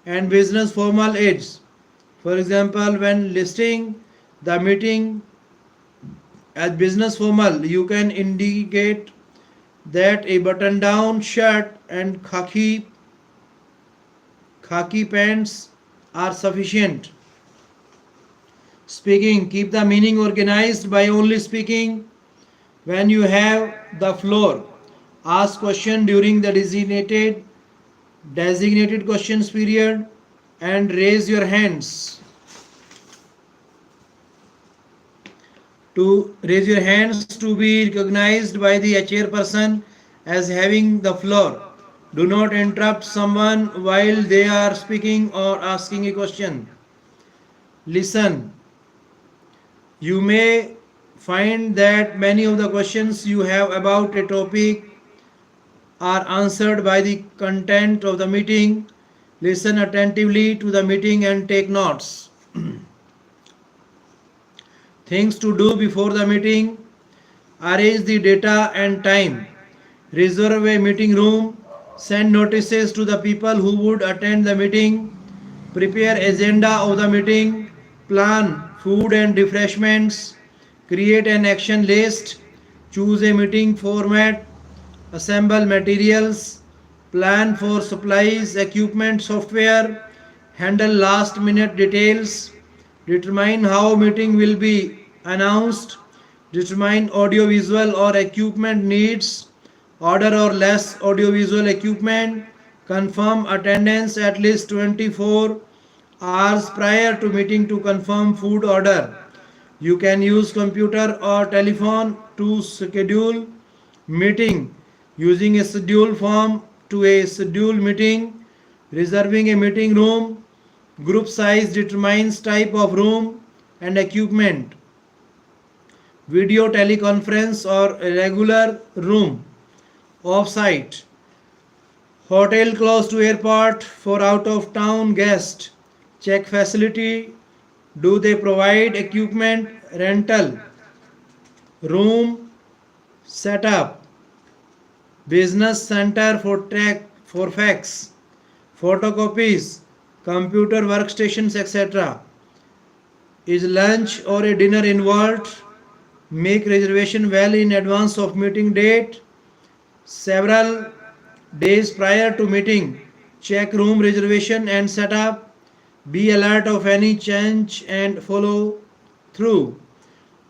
A: and business formal is. For example, when listing the meeting as business formal, you can indicate that a button down shirt and khaki pants are sufficient. Speaking, keep the meaning organized by only speaking when you have the floor. Ask question during the designated questions period and raise your hands to be recognized by the chairperson as having the floor. Do not interrupt someone while they are speaking or asking a question. Listen. You may find that many of the questions you have about a topic are answered by the content of the meeting. Listen attentively to the meeting and take notes. Things to do before the meeting: arrange the data and time, reserve a meeting room, send notices to the people who would attend the meeting, prepare agenda of the meeting, plan food and refreshments, create an action list, choose a meeting format, assemble materials, plan for supplies, equipment, software, handle last minute details, determine how meeting will be announced, determine audiovisual or equipment needs, order or less audiovisual equipment, confirm attendance at least 24 hours prior to meeting to confirm food order. You can use computer or telephone to schedule meeting using a schedule form to a schedule meeting, reserving a meeting room, group size determines type of room and equipment, video teleconference or a regular room, off-site, hotel close to airport for out of town guest, check facility, do they provide equipment rental, room setup, business center for fax, photocopies, computer workstations, etc. Is lunch or a dinner involved? Make reservation well in advance of meeting date. Several days prior to meeting, check room reservation and setup. Be alert of any change and follow through.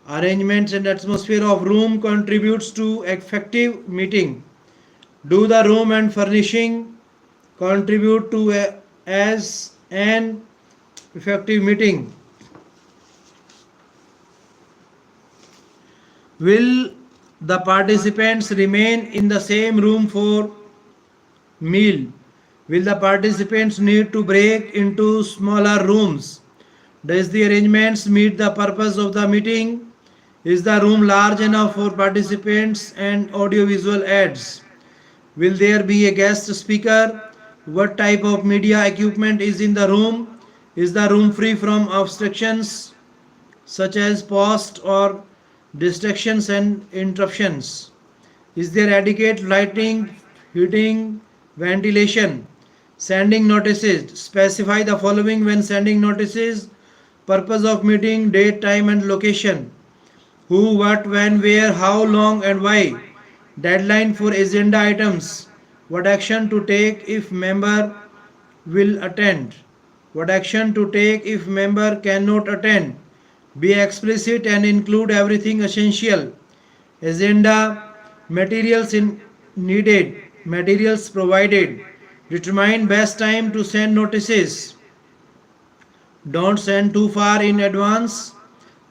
A: Arrangements and atmosphere of room contributes to effective meeting. Do the room and furnishing contribute to as an effective meeting? Will the participants remain in the same room for meal? Will the participants need to break into smaller rooms? Does the arrangements meet the purpose of the meeting? Is the room large enough for participants and audiovisual aids? Will there be a guest speaker? What type of media equipment is in the room? Is the room free from obstructions such as post or distractions and interruptions? Is there adequate lighting, heating, ventilation? Sending notices. Specify the following when sending notices: purpose of meeting, date, time and location, who, what, when, where, how long and why, deadline for agenda items, what action to take if member will attend, what action to take if member cannot attend. Be explicit and include everything essential. Agenda, needed, materials provided. Determine best time to send notices. Don't send too far in advance.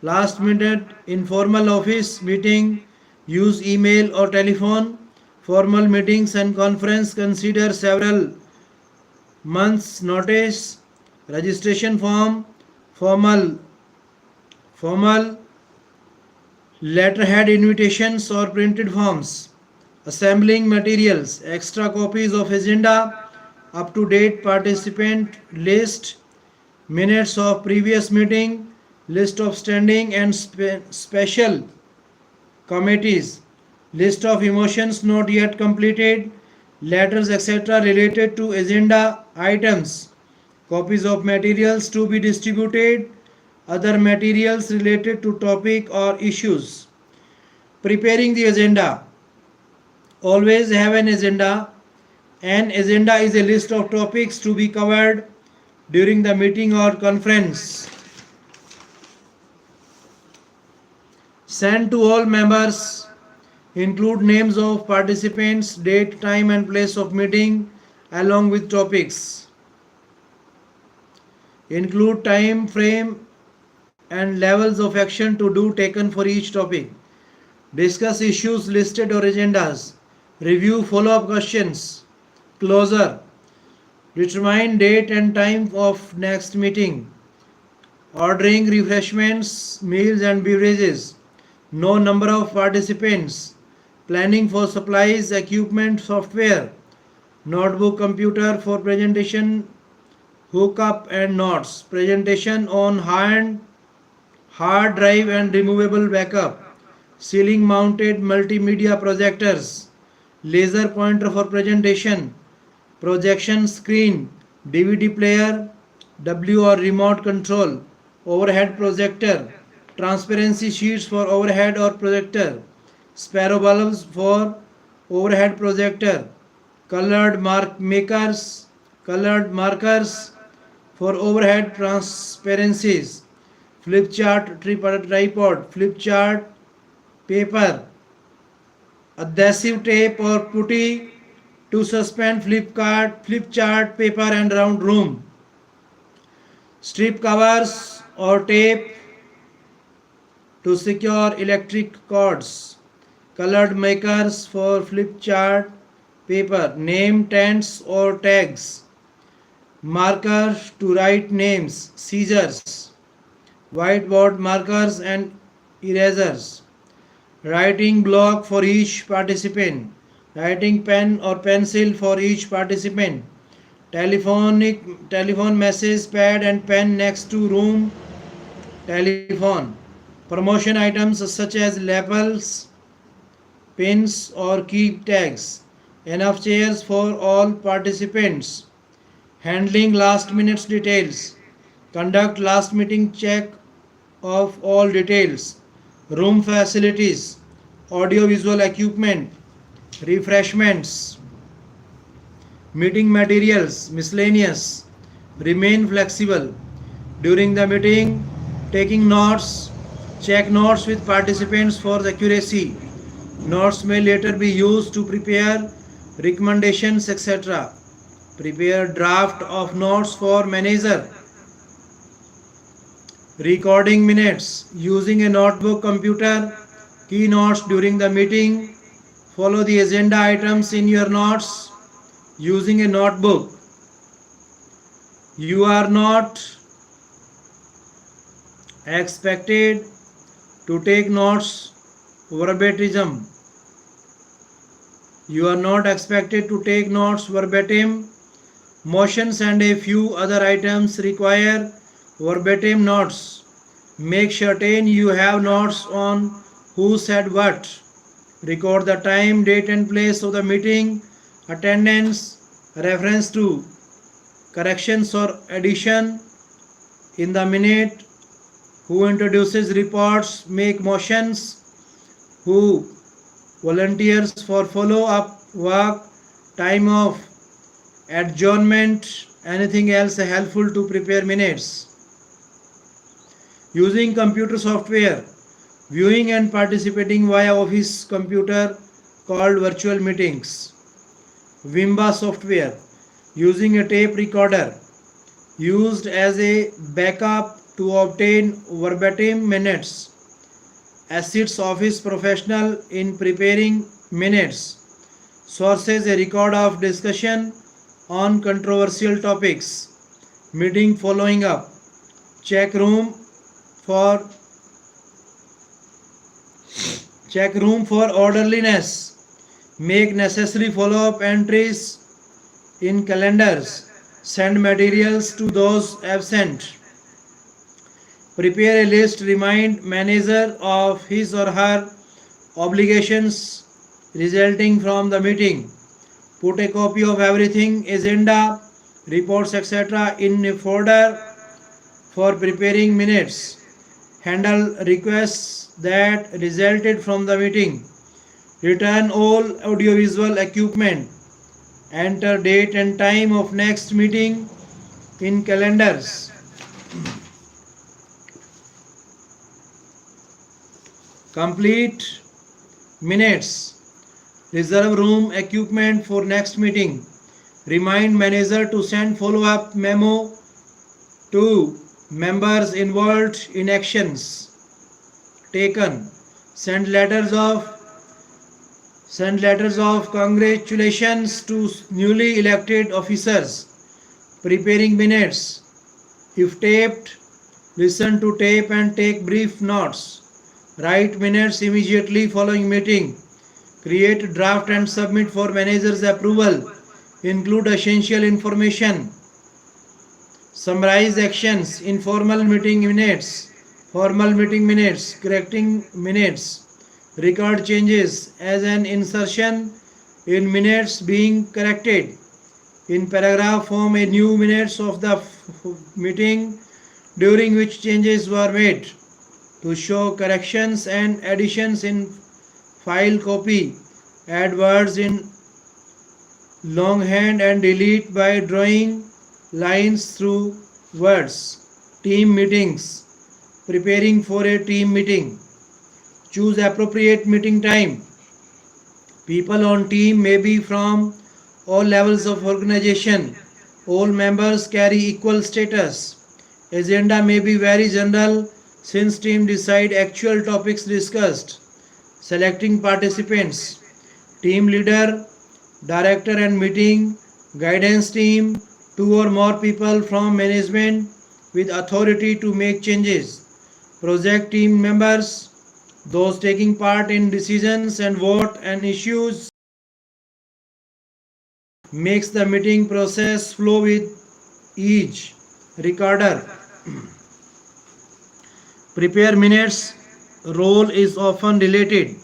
A: Last minute informal office meeting, use email or telephone. Formal meetings and conference consider several months notice. Registration form, formal letterhead invitations or printed forms. Assembling materials, extra copies of agenda, up-to-date participant list, minutes of previous meeting, list of standing and special committees, list of emotions not yet completed, letters etc. related to agenda items, copies of materials to be distributed, other materials related to topic or issues. Preparing the agenda. Always have an agenda. An agenda is a list of topics to be covered during the meeting or conference. Send to all members. Include names of participants, date, time and place of meeting along with topics. Include time frame and levels of action to do taken for each topic. Discuss issues listed or agendas. Review follow-up questions. Closer. Determine date and time of next meeting. Ordering refreshments, meals and beverages. Know number of participants. Planning for supplies, equipment, software. Notebook, computer for presentation, hookup and notes. Presentation on hard drive and removable backup. Ceiling mounted multimedia projectors. Laser pointer for presentation. Projection screen, DVD player, W or remote control, overhead projector, transparency sheets for overhead or projector, sparrow bulbs for overhead projector, colored markers for overhead transparencies, flip chart tripod, flip chart paper, adhesive tape or putty to suspend flip chart paper and round room, strip covers or tape to secure electric cords, colored markers for flip chart paper, name tents or tags, markers to write names, scissors, whiteboard markers and erasers, writing block for each participant, writing pen or pencil for each participant, telephone message pad and pen next to room telephone, promotion items such as labels, pins or key tags, enough chairs for all participants, handling last minute's details, conduct last meeting check of all details, room facilities, audio visual equipment, refreshments, meeting materials, miscellaneous, remain flexible. During the meeting, taking notes, check notes with participants for accuracy. Notes may later be used to prepare recommendations, etc. Prepare draft of notes for manager. Recording minutes using a notebook, computer, keynotes during the meeting. Follow the agenda items in your notes using a notebook. You are not expected to take notes verbatim. You are not expected to take notes verbatim. Motions and a few other items require verbatim notes. Make certain you have notes on who said what. Record the time, date and place of the meeting, attendance, reference to corrections or addition in the minute, who introduces reports, make motions, who volunteers for follow-up work, time of adjournment, anything else helpful to prepare minutes. Using computer software, viewing and participating via office computer called virtual meetings. Wimba software, using a tape recorder, used as a backup to obtain verbatim minutes. Assists office professional in preparing minutes. Sources: a record of discussion on controversial topics. Meeting following up. Check room for orderliness. Make necessary follow-up entries in calendars, send materials to those absent, prepare a list, remind manager of his or her obligations resulting from the meeting, put a copy of everything, agenda, reports, etc. in a folder for preparing minutes, handle requests that resulted from the meeting, return all audiovisual equipment, enter date and time of next meeting in calendars, complete minutes, reserve room equipment for next meeting, remind manager to send follow-up memo to members involved in actions taken, send letters of congratulations to newly elected officers, preparing minutes. If taped, listen to tape and take brief notes. Write minutes immediately following meeting. Create draft and submit for manager's approval. Include essential information. Summarize actions. Informal meeting minutes. Formal meeting minutes. Correcting minutes. Record changes as an insertion in minutes being corrected. In paragraph form a new minutes of the meeting during which changes were made. To show corrections and additions in file copy, add words in longhand and delete by drawing lines through words. Team meetings. Preparing for a team meeting. Choose appropriate meeting time. People on team may be from all levels of organization. All members carry equal status. Agenda may be very general since team decide actual topics discussed. Selecting participants. Team leader, director and meeting, guidance team, 2 or more people from management with authority to make changes. Project team members, those taking part in decisions and vote and issues, makes the meeting process flow with ease. Recorder. Prepare minutes. Role is often related.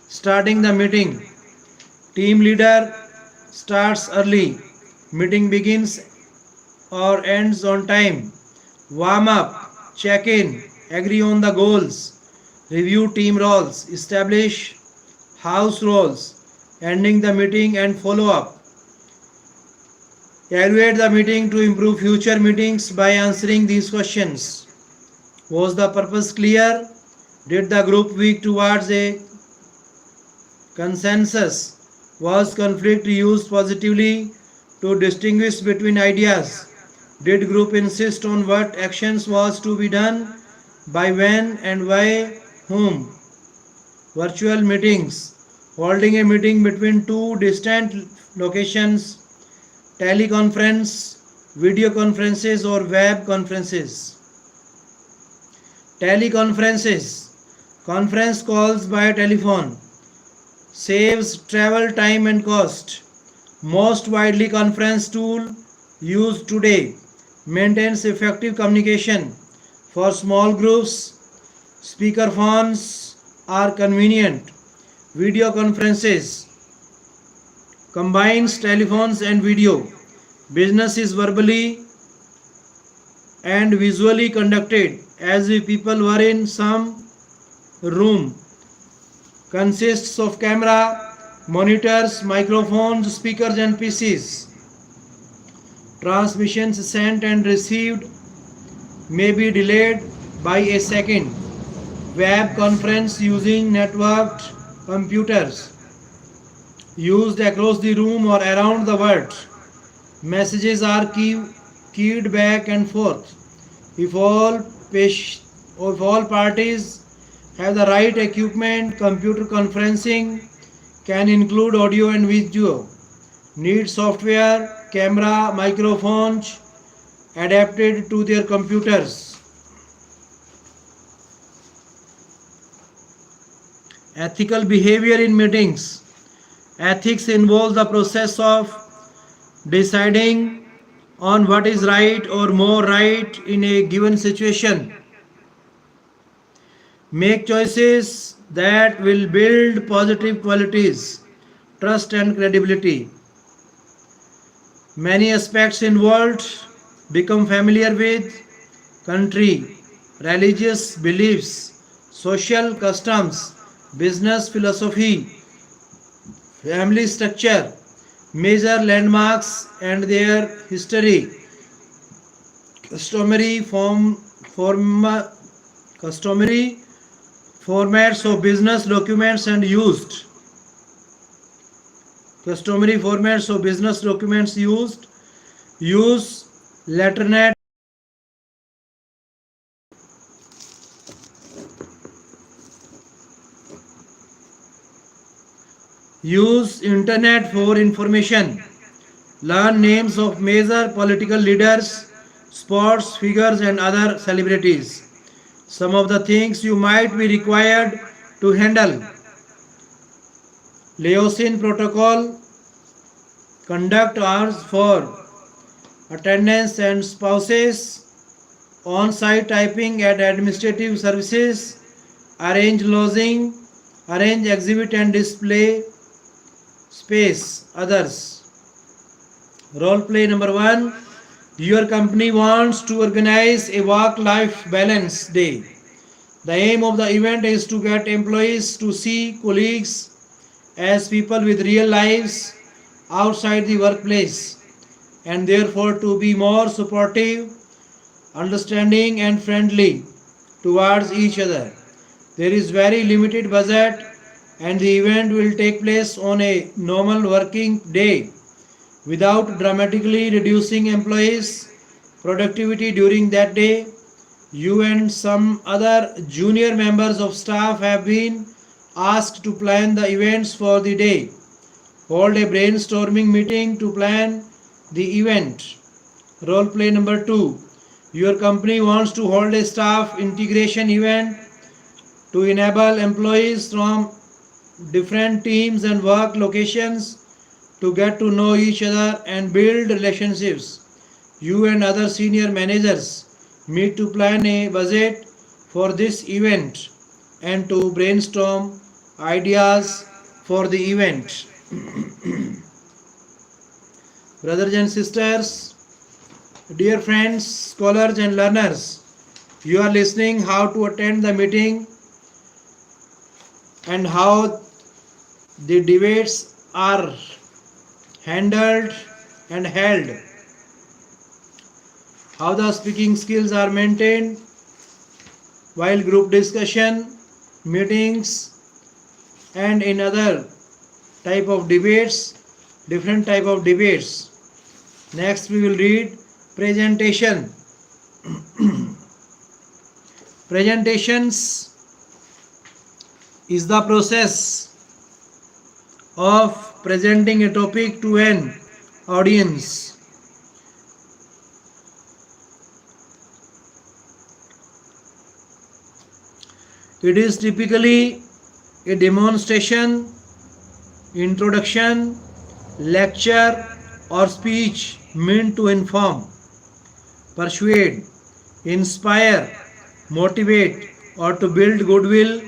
A: Starting the meeting. Team leader starts early. Meeting begins or ends on time. Warm up. Check in. Agree on the goals. Review team roles. Establish house roles. Ending the meeting and follow up. Evaluate the meeting to improve future meetings by answering these questions. Was the purpose clear? Did the group work towards a consensus? Was conflict used positively to distinguish between ideas? Did group insist on what actions was to be done, by when and by whom? Virtual meetings. Holding a meeting between two distant locations, teleconference, video conferences or web conferences. Teleconferences. Conference calls by telephone. Saves travel time and cost. Most widely conference tool used today. Maintains effective communication. For small groups, speaker phones are convenient. Video conferences. Combines telephones and video. Business is verbally and visually conducted as if people were in some room. Consists of camera, monitors, microphones, speakers and PCs. Transmissions sent and received may be delayed by a second. Web conference using networked computers used across the room or around the world. Messages are keyed back and forth. If all parties have the right equipment, computer conferencing can include audio and video. Need software, camera, microphones adapted to their computers. Ethical behavior in meetings. Ethics involves the process of deciding on what is right or more right in a given situation. Make choices that will build positive qualities, trust and credibility. Many aspects involved become familiar with country, religious beliefs, social customs, business philosophy, family structure, major landmarks and their history, customary customary formats of business documents and used use letternet, use internet for information, learn names of major political leaders, sports figures and other celebrities. Some of the things you might be required to handle: Laotian protocol, conduct hours for attendance and spouses, on-site typing at administrative services, arrange lodging, arrange exhibit and display space, others. Role play number 1. Your company wants to organize a work-life balance day. The aim of the event is to get employees to see colleagues as people with real lives outside the workplace, and therefore to be more supportive, understanding and friendly towards each other. There is very limited budget and the event will take place on a normal working day without dramatically reducing employees' productivity during that day. You and some other junior members of staff have been asked to plan the events for the day. Hold a brainstorming meeting to plan the event. Role play number 2. Your company wants to hold a staff integration event to enable employees from different teams and work locations to get to know each other and build relationships. You and other senior managers meet to plan a budget for this event and to brainstorm ideas for the event. Brothers and sisters, dear friends, scholars and learners, you are listening how to attend the meeting and how the debates are handled and held, how the speaking skills are maintained while group discussion, meetings and in other type of debates, different type of debates. Next we will read presentation. Presentations is the process of presenting a topic to an audience. It is typically a demonstration, introduction, lecture or speech meant to inform, persuade, inspire, motivate or to build goodwill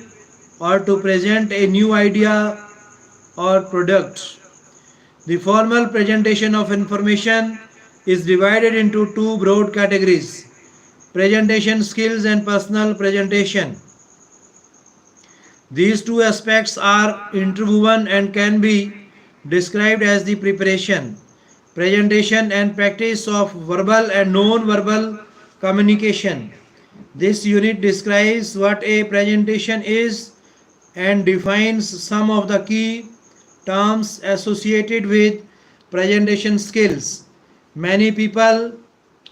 A: or to present a new idea or product. The formal presentation of information is divided into two broad categories: presentation skills and personal presentation. These two aspects are interwoven and can be described as the preparation, presentation and practice of verbal and non-verbal communication. This unit describes what a presentation is and defines some of the key terms associated with presentation skills. Many people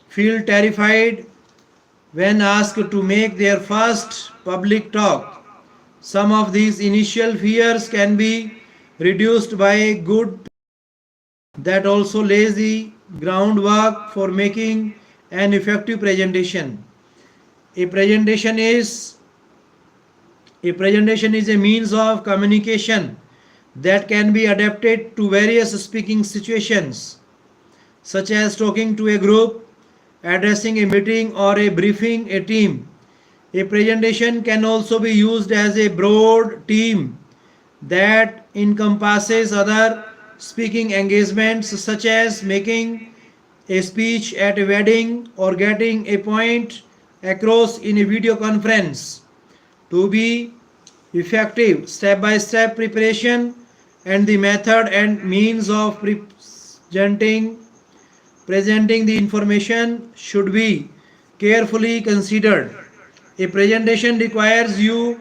A: feel terrified when asked to make their first public talk. Some of these initial fears can be reduced by a good that also lays the groundwork for making an effective presentation. A presentation is a means of communication that can be adapted to various speaking situations. such as talking to a group, addressing a meeting, or a briefing a team. A presentation can also be used as a broad theme that encompasses other speaking engagements such as making a speech at a wedding or getting a point across in a video conference. To be effective, step by step preparation and the method and means of presenting the information should be carefully considered. A presentation requires you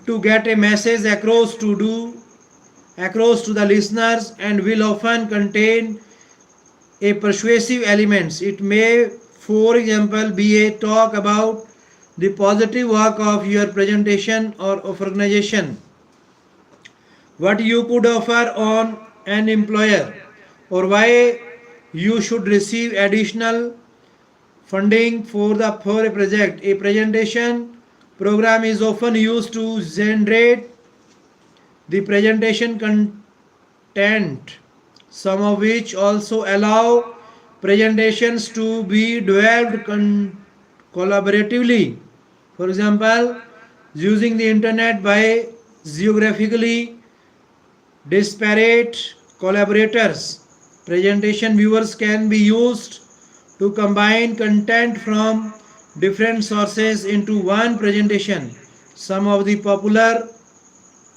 A: to get a message across to the listeners and will often contain a persuasive elements. It may, for example, be a talk about the positive work of your presentation or of organization, what you could offer on an employer, or why you should receive additional funding for a project. A presentation program is often used to generate the presentation content, some of which also allow presentations to be developed collaboratively. For example, using the internet by geographically disparate collaborators. Presentation viewers can be used to combine content from different sources into one presentation. Some of the popular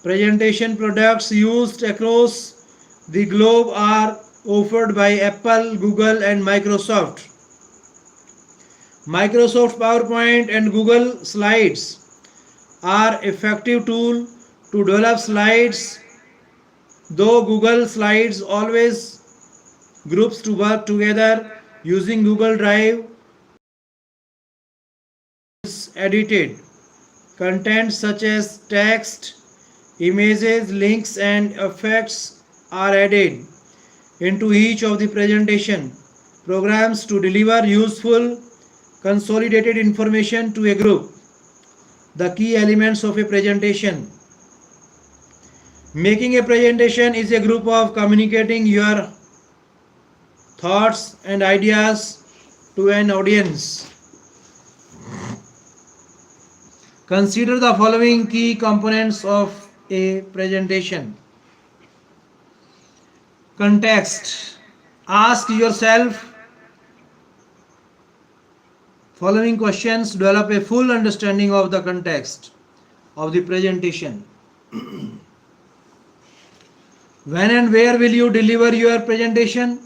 A: presentation products used across the globe are offered by Apple, Google, and Microsoft. Microsoft PowerPoint and Google Slides are effective tools to develop slides, though Google Slides always groups to work together using Google Drive is edited. Content such as text, images, links, and effects are added into each of the presentation programs to deliver useful consolidated information to a group. The key elements of a presentation. Making a presentation is a group of communicating your thoughts and ideas to an audience. Consider the following key components of a presentation. Context. Ask yourself following questions. Develop a full understanding of the context of the presentation. When and where will you deliver your presentation?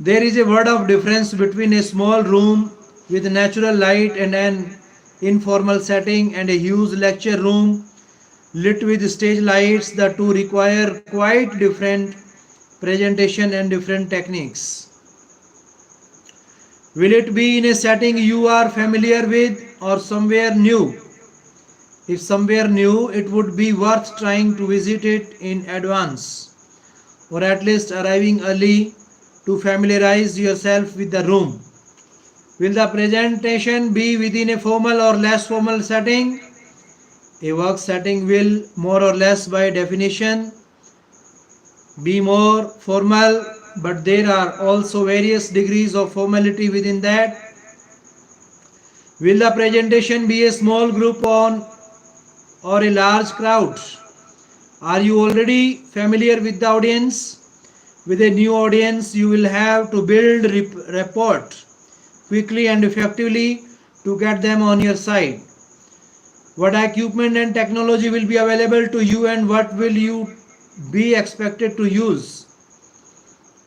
A: There is a word of difference between a small room with natural light and an informal setting and a huge lecture room lit with stage lights. The two require quite different presentation and different techniques. Will it be in a setting you are familiar with or somewhere new? If somewhere new, it would be worth trying to visit it in advance, or at least arriving early to familiarize yourself with the room. Will the presentation be within a formal or less formal setting? A work setting will, more or less by definition, be more formal, but there are also various degrees of formality within that. Will the presentation be a small group or a large crowd? Are you already familiar with the audience? With a new audience, you will have to build rapport quickly and effectively to get them on your side. What equipment and technology will be available to you and what will you be expected to use?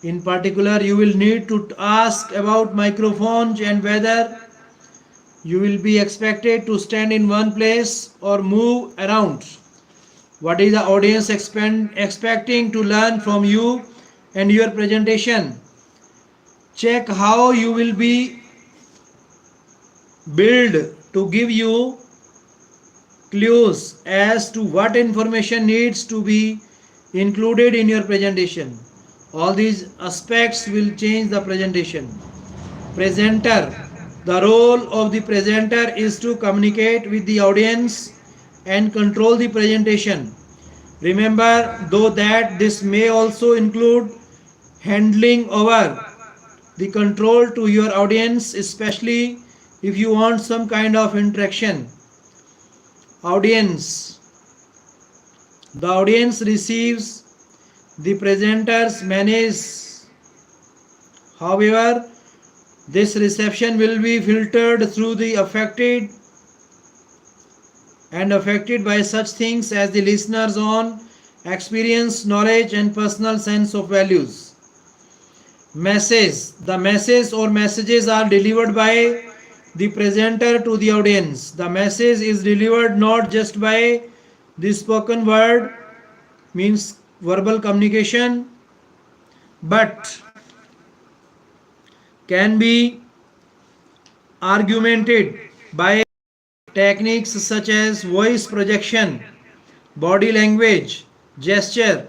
A: In particular, you will need to ask about microphones and whether you will be expected to stand in one place or move around. What is the audience expecting to learn from you and your presentation? Check how you will be built to give you clues as to what information needs to be included in your presentation. All these aspects will change the presentation. Presenter. The role of the presenter is to communicate with the audience and control the presentation. Remember, though, that this may also include handling over the control to your audience, especially if you want some kind of interaction. Audience. The audience receives the presenter's message. However, this reception will be filtered through the affected by such things as the listener's own experience, knowledge, and personal sense of values. Message. The message or messages are delivered by the presenter to the audience. The message is delivered not just by the spoken word, means verbal communication, but can be augmented by techniques such as voice projection, body language, gesture,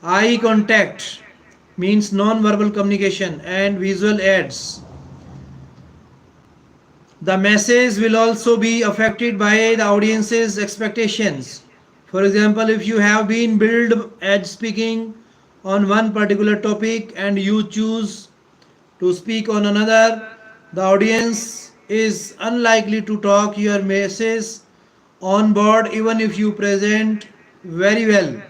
A: eye contact, means non-verbal communication, and visual aids. The message will also be affected by the audience's expectations. For example, if you have been billed as speaking on one particular topic and you choose to speak on another, the audience is unlikely to talk your message on board even if you present very well.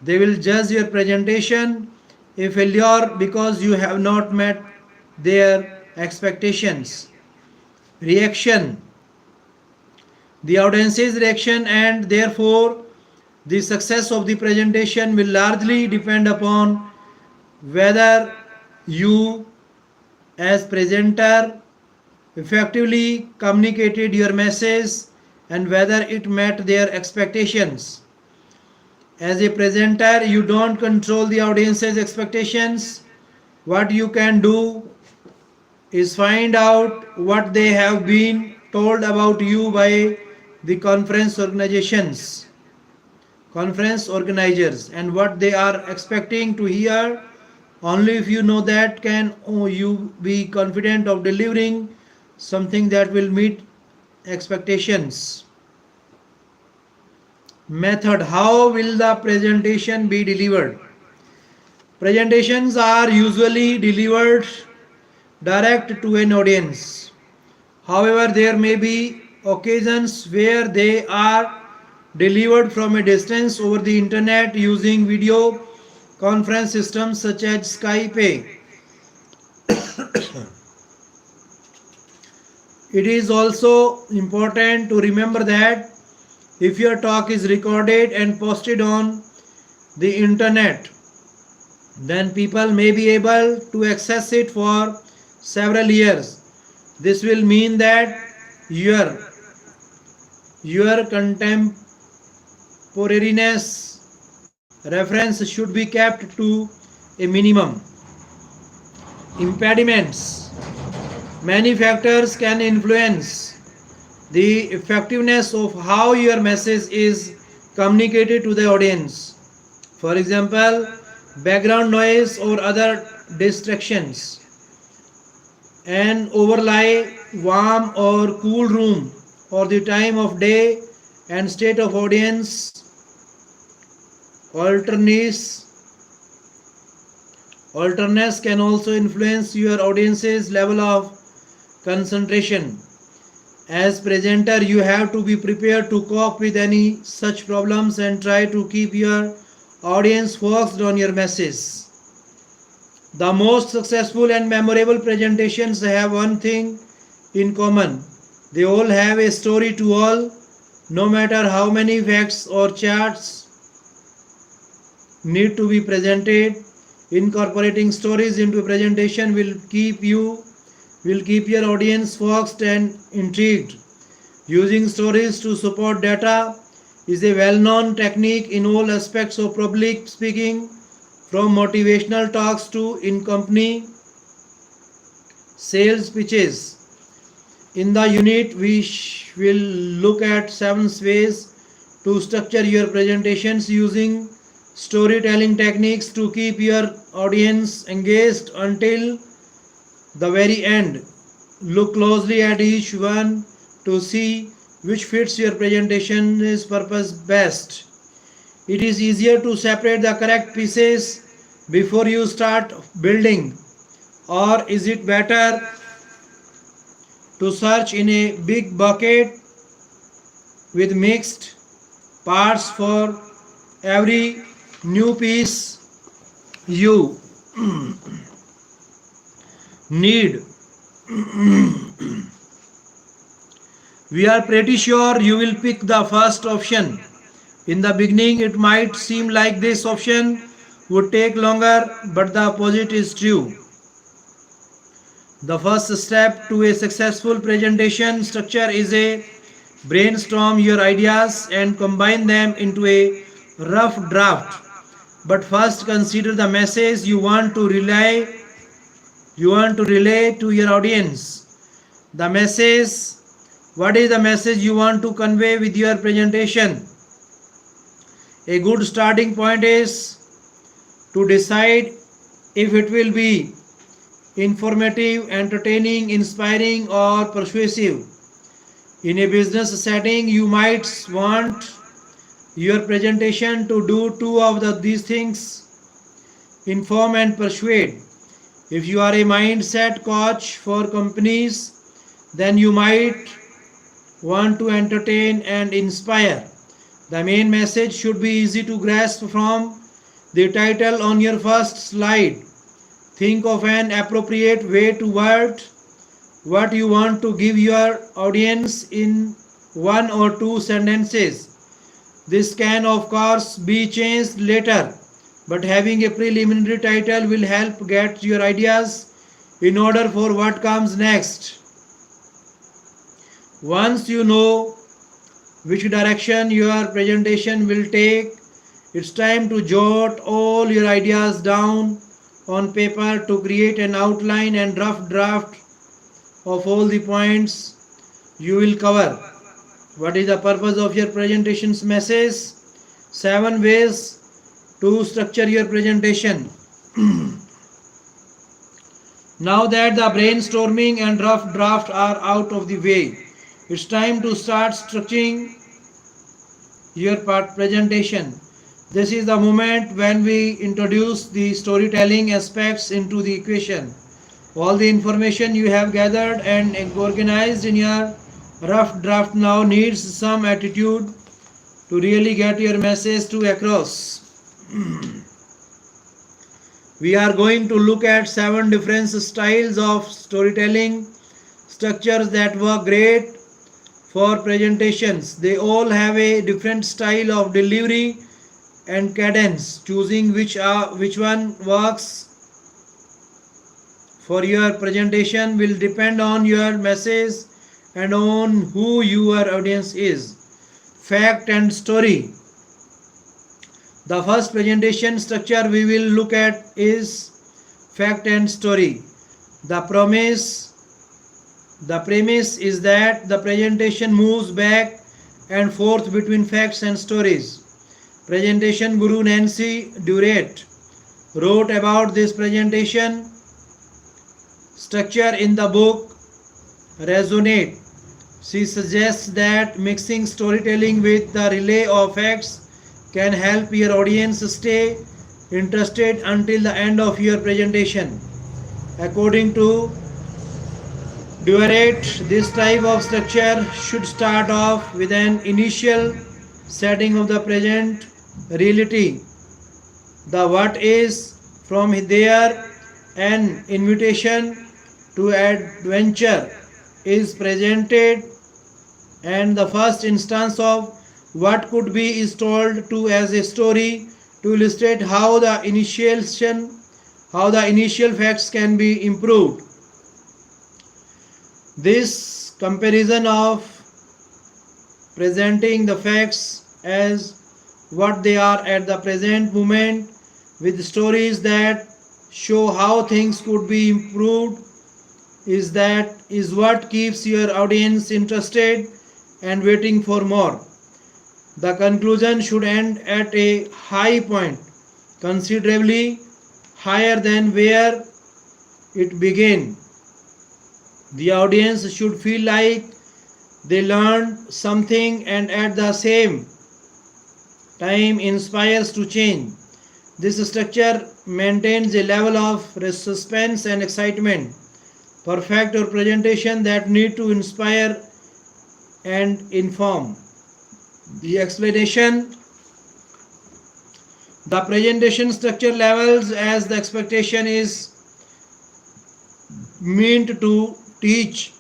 A: They will judge your presentation a failure because you have not met their expectations. Reaction. The audience's reaction and therefore the success of the presentation will largely depend upon whether you as presenter effectively communicated your message and whether it met their expectations. As a presenter, you don't control the audience's expectations. What you can do is find out what they have been told about you by the conference organizers, and what they are expecting to hear. Only if you know that can you be confident of delivering something that will meet expectations. Method. How will the presentation be delivered? Presentations are usually delivered direct to an audience. However, there may be occasions where they are delivered from a distance over the internet using video conference systems such as Skype. It is also important to remember that if your talk is recorded and posted on the internet, then people may be able to access it for several years. This will mean that your contemporaneous reference should be kept to a minimum. Impediments. Many factors can influence the effectiveness of how your message is communicated to the audience. For example, background noise or other distractions. An overlay, warm or cool room, or the time of day and state of audience. Alternates can also influence your audience's level of concentration. As presenter, you have to be prepared to cope with any such problems and try to keep your audience focused on your message. The most successful and memorable presentations have one thing in common. They all have a story to all. No matter how many facts or charts need to be presented, incorporating stories into a presentation will keep your audience focused and intrigued. Using stories to support data is a well-known technique in all aspects of public speaking, from motivational talks to in-company sales pitches. In the unit, we will look at 7 ways to structure your presentations using storytelling techniques to keep your audience engaged until the very end. Look closely at each one to see which fits your presentation's purpose best. It is easier to separate the correct pieces before you start building, or is it better to search in a big bucket with mixed parts for every new piece you need? We are pretty sure you will pick the first option. In the beginning, it might seem like this option would take longer, but the opposite is true. The first step to a successful presentation structure is a brainstorm your ideas and combine them into a rough draft. But first consider the message you want to relay to your audience. The message, what is the message you want to convey with your presentation? A good starting point is to decide if it will be informative, entertaining, inspiring, or persuasive. In a business setting, you might want your presentation to do two of these things: inform and persuade. If you are a mindset coach for companies, then you might want to entertain and inspire. The main message should be easy to grasp from the title on your first slide. Think of an appropriate way to word what you want to give your audience in one or two sentences. This can, of course, be changed later, but having a preliminary title will help get your ideas in order for what comes next. Once you know which direction your presentation will take, it's time to jot all your ideas down on paper to create an outline and rough draft of all the points you will cover. What is the purpose of your presentation's message? 7 ways to structure your presentation. Now that the brainstorming and rough draft are out of the way, it's time to start structuring your presentation. This is the moment when we introduce the storytelling aspects into the equation. All the information you have gathered and organized in your rough draft now needs some attitude to really get your message to across. We are going to look at 7 different styles of storytelling structures that work great for presentations. They all have a different style of delivery and cadence. Choosing which one works for your presentation will depend on your message and on who your audience is. Fact and story. The first presentation structure we will look at is fact and story. The premise is that the presentation moves back and forth between facts and stories. Presentation guru Nancy Durrett wrote about this presentation structure in the book Resonate. She suggests that mixing storytelling with the relay of facts can help your audience stay interested until the end of your presentation. According to Durrett, this type of structure should start off with an initial setting of the present reality. The what is, from there an invitation to adventure is presented, and the first instance of what could be is told to as a story to illustrate how the initial facts can be improved. This comparison of presenting the facts as what they are at the present moment with stories that show how things could be improved is what keeps your audience interested and waiting for more. The conclusion should end at a high point, considerably higher than where it began. The audience should feel like they learned something, and at the same Time inspires to change. This structure maintains a level of suspense and excitement, perfect or presentation that need to inspire and inform. The explanation, the presentation structure levels as the expectation is meant to teach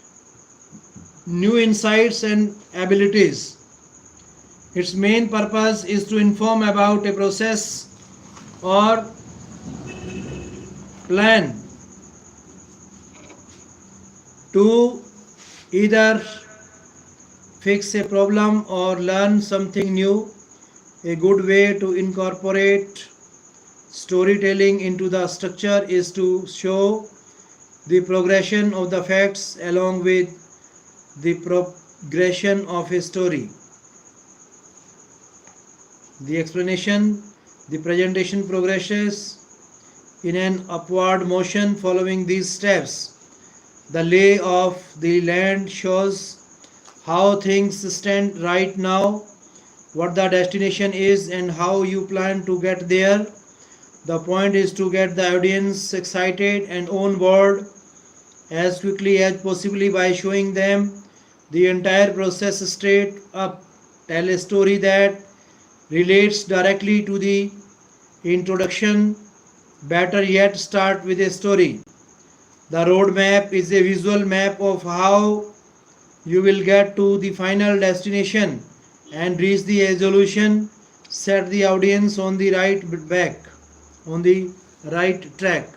A: new insights and abilities. Its main purpose is to inform about a process or plan to either fix a problem or learn something new. A good way to incorporate storytelling into the structure is to show the progression of the facts along with the progression of a story. The explanation, the presentation progresses in an upward motion following these steps. The lay of the land shows how things stand right now, what the destination is, and how you plan to get there. The point is to get the audience excited and on board as quickly as possibly by showing them the entire process straight up. Tell a story that relates directly to the introduction. Better yet, start with a story. The roadmap is a visual map of how you will get to the final destination and reach the resolution. Set the audience on the right track.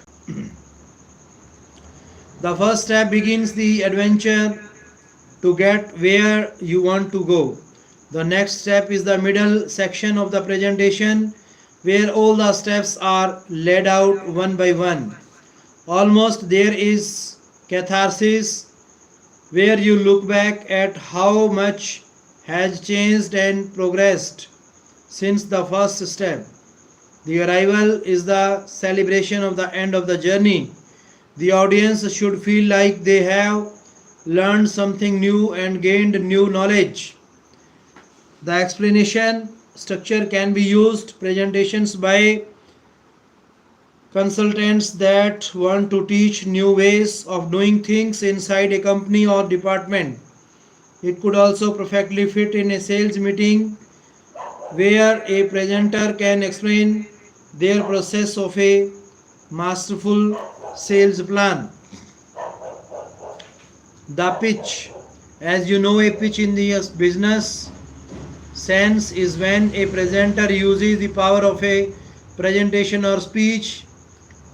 A: The first step begins the adventure to get where you want to go. The next step is the middle section of the presentation where all the steps are laid out one by one. Almost there is catharsis where you look back at how much has changed and progressed since the first step. The arrival is the celebration of the end of the journey. The audience should feel like they have learned something new and gained new knowledge. The explanation structure can be used presentations by consultants that want to teach new ways of doing things inside a company or department. It could also perfectly fit in a sales meeting where a presenter can explain their process of a masterful sales plan. The pitch. As you know, a pitch in the business sense is when a presenter uses the power of a presentation or speech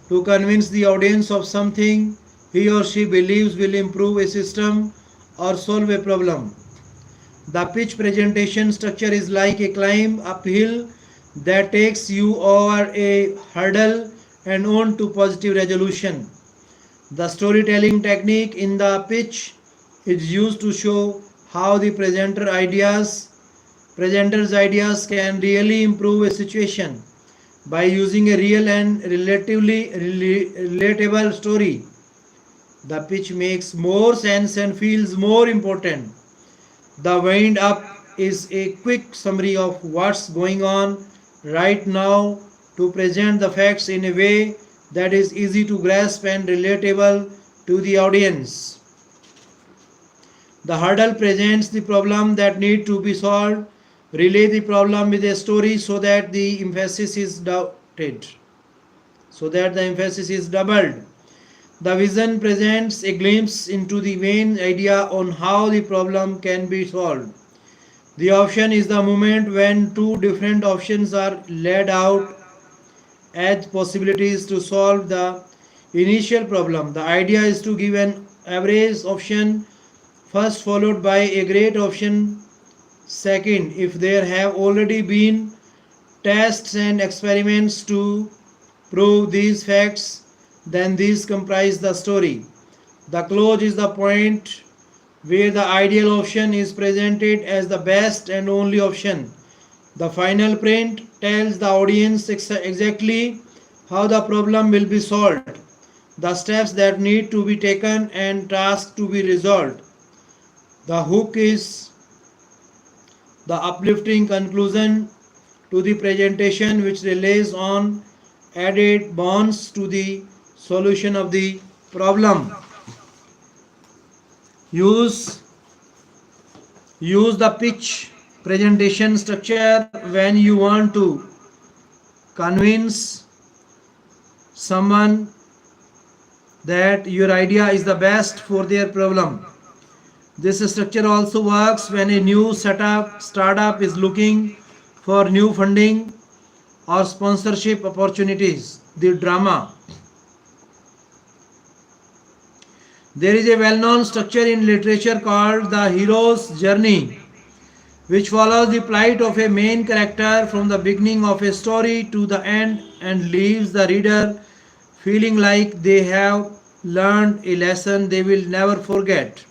A: to convince the audience of something he or she believes will improve a system or solve a problem. The pitch presentation structure is like a climb uphill that takes you over a hurdle and on to positive resolution. The storytelling technique in the pitch is used to show how the presenter's ideas can really improve a situation by using a real and relatively relatable story. The pitch makes more sense and feels more important. The wind up is a quick summary of what's going on right now to present the facts in a way that is easy to grasp and relatable to the audience. The hurdle presents the problem that need to be solved. Relay the problem with a story so that the emphasis is doubled. The vision presents a glimpse into the main idea on how the problem can be solved. The option is the moment when two different options are laid out as possibilities to solve the initial problem. The idea is to give an average option first, followed by a great option second. If there have already been tests and experiments to prove these facts, then these comprise the story. The close is the point where the ideal option is presented as the best and only option. The final print tells the audience exactly how the problem will be solved, the steps that need to be taken, and tasks to be resolved. The hook is the uplifting conclusion to the presentation which relies on added bonds to the solution of the problem. Use use the pitch presentation structure when you want to convince someone that your idea is the best for their problem. This structure also works when a new startup is looking for new funding or sponsorship opportunities. The drama. There is a well-known structure in literature called the hero's journey, which follows the plight of a main character from the beginning of a story to the end and leaves the reader feeling like they have learned a lesson they will never forget.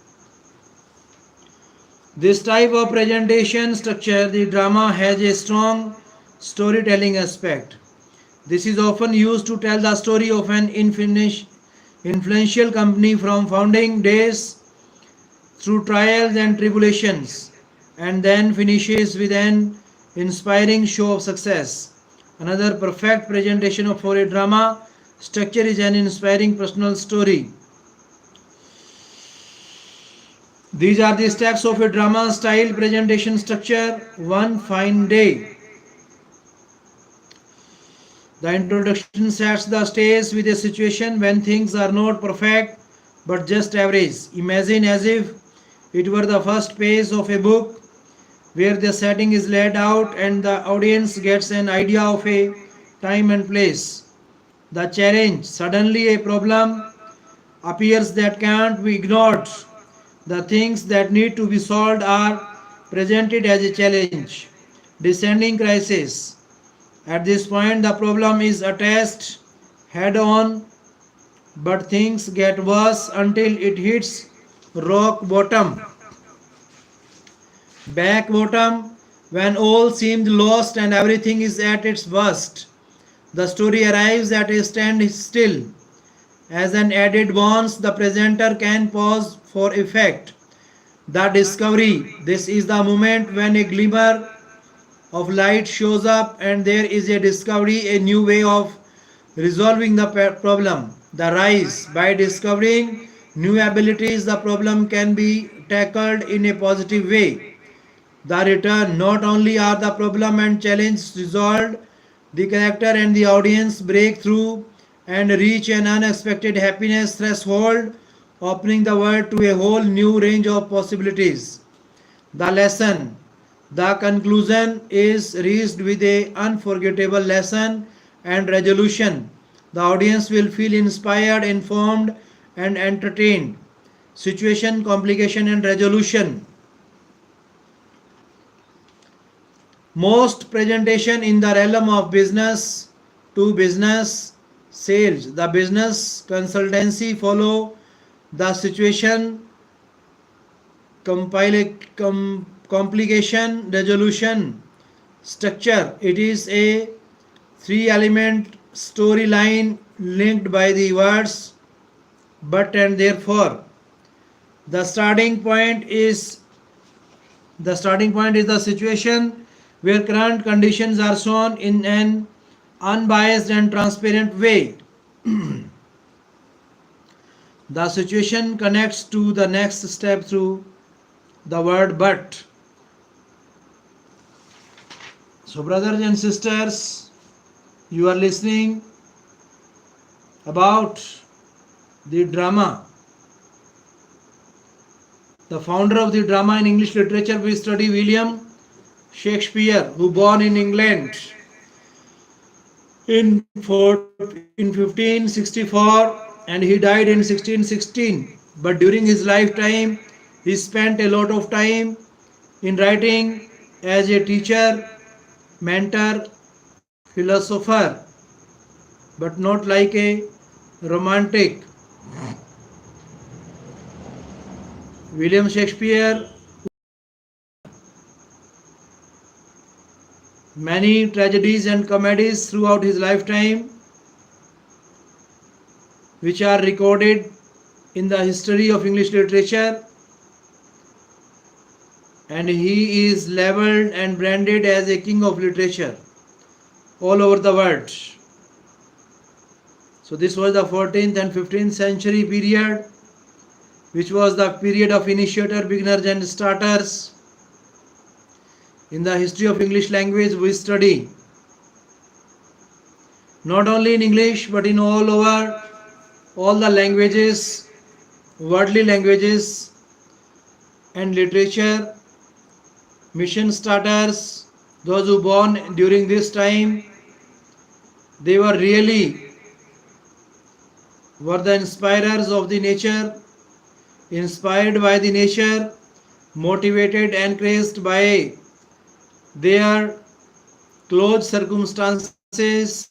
A: This type of presentation structure, the drama, has a strong storytelling aspect. This is often used to tell the story of an influential company from founding days through trials and tribulations, and then finishes with an inspiring show of success. Another perfect presentation for a drama structure is an inspiring personal story. These are the steps of a drama style presentation structure. One fine day. The introduction sets the stage with a situation when things are not perfect but just average. Imagine as if it were the first page of a book where the setting is laid out and the audience gets an idea of a time and place. The challenge, suddenly a problem appears that can't be ignored. The things that need to be solved are presented as a challenge. Descending crisis. At this point, the problem is addressed head on, but things get worse until it hits rock bottom. Back bottom, when all seems lost and everything is at its worst. The story arrives at a standstill. As an added bonus, the presenter can pause for effect. The discovery. This is the moment when a glimmer of light shows up and there is a discovery, a new way of resolving the problem. The rise. By discovering new abilities, the problem can be tackled in a positive way. The return. Not only are the problem and challenge resolved, the character and the audience break through and reach an unexpected happiness threshold, opening the world to a whole new range of possibilities. The lesson. The conclusion is reached with a unforgettable lesson and resolution. The audience will feel inspired, informed, and entertained. Situation, complication, and resolution. Most presentation in the realm of business to business sales. The business consultancy follow the situation complication resolution structure. It is a three element storyline linked by the words but and therefore. The starting point is the situation where current conditions are shown in an unbiased and transparent way. The situation connects to the next step through the word but. So, brothers and sisters, you are listening about the drama. The founder of the drama in English literature we study, William Shakespeare, who born in England in 1564 and he died in 1616. But during his lifetime, he spent a lot of time in writing as a teacher, mentor, philosopher, but not like a romantic. William Shakespeare, many tragedies and comedies throughout his lifetime, which are recorded in the history of English literature. and he is labeled and branded as a king of literature all over the world. So this was the 14th and 15th century period, which was the period of initiator, beginners and starters in the history of English language. We study not only in English but in all over all the languages, worldly languages and literature. Mission starters, those who born during this time, they were the inspirers of the nature, inspired by the nature, motivated and encouraged by their close circumstances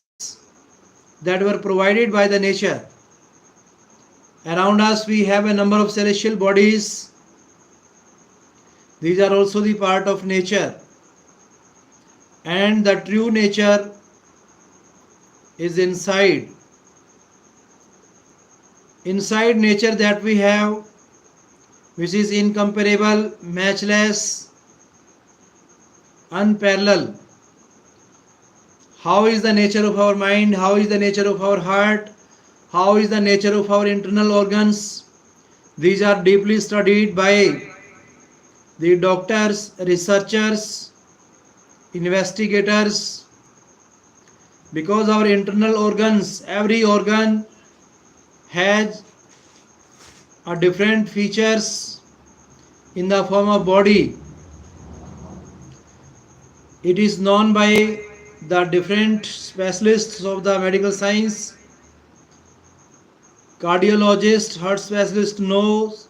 A: that were provided by the nature. Around us we have a number of celestial bodies. These are also the part of nature. And the true nature is inside. Inside nature that we have, which is incomparable, matchless, unparalleled. How is the nature of our mind? How is the nature of our heart? How is the nature of our internal organs? These are deeply studied by the doctors, researchers, investigators, because our internal organs, every organ has a different features in the form of body. It is known by the different specialists of the medical science. Cardiologist, heart specialist knows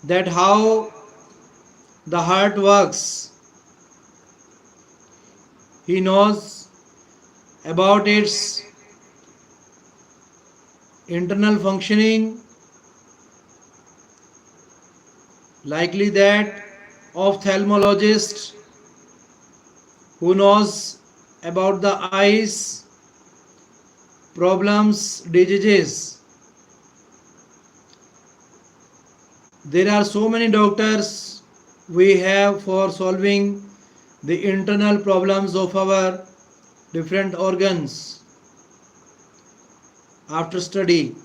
A: that how the heart works. He knows about its internal functioning, likely that ophthalmologist who knows about the eyes, problems, diseases. There are so many doctors we have for solving the internal problems of our different organs after study.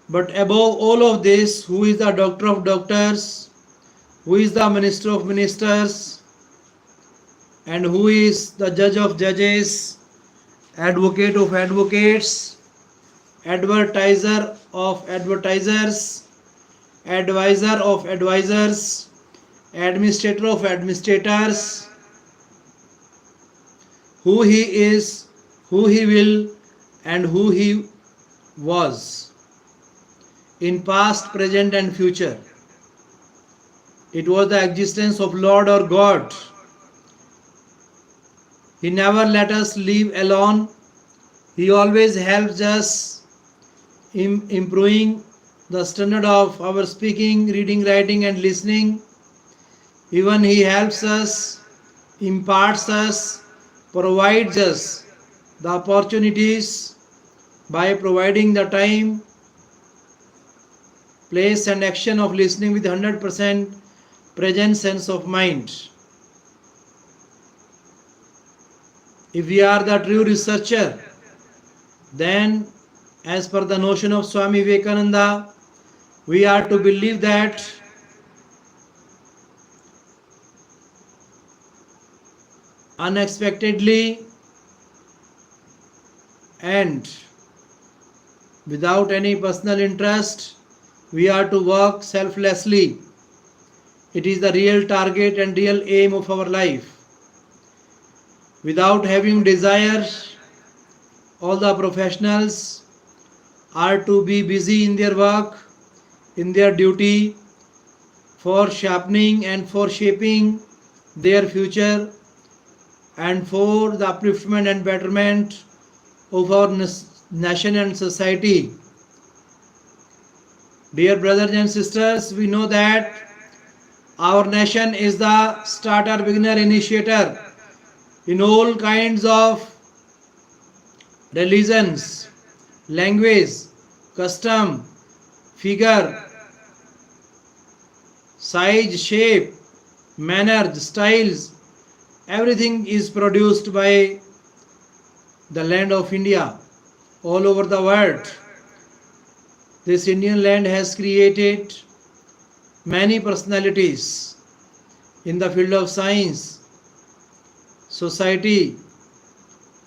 A: But above all of this, who is the doctor of doctors, who is the minister of ministers, and who is the judge of judges, advocate of advocates, advertiser of advertisers, advisor of advisors, administrator of administrators, who he is, who he will, and who he was in past, present and future. It was the existence of Lord or God. He never let us live alone. He always helps us in improving the standard of our speaking, reading, writing and listening. Even he helps us, imparts us, provides us the opportunities by providing the time, place and action of listening with 100% present sense of mind. If we are the true researcher, then as per the notion of Swami Vivekananda, we are to believe that unexpectedly and without any personal interest, we are to work selflessly. It is the real target and real aim of our life. Without having desire, all the professionals are to be busy in their work, in their duty, for sharpening and for shaping their future and for the upliftment and betterment of our nation and society. Dear brothers and sisters, we know that our nation is the starter, beginner, initiator in all kinds of religions, language, custom, figure, size, shape, manners, styles, everything is produced by the land of India all over the world. This Indian land has created many personalities in the field of science, society,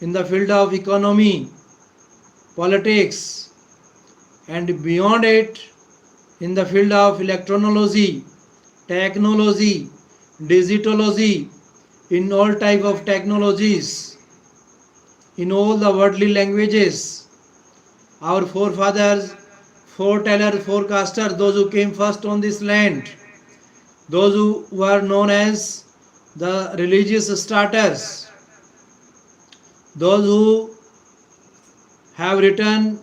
A: in the field of economy, politics, and beyond it, in the field of electronology, technology, digitology, in all type of technologies, in all the worldly languages. Our forefathers, foretellers, forecasters, those who came first on this land, those who were known as the religious starters, those who have written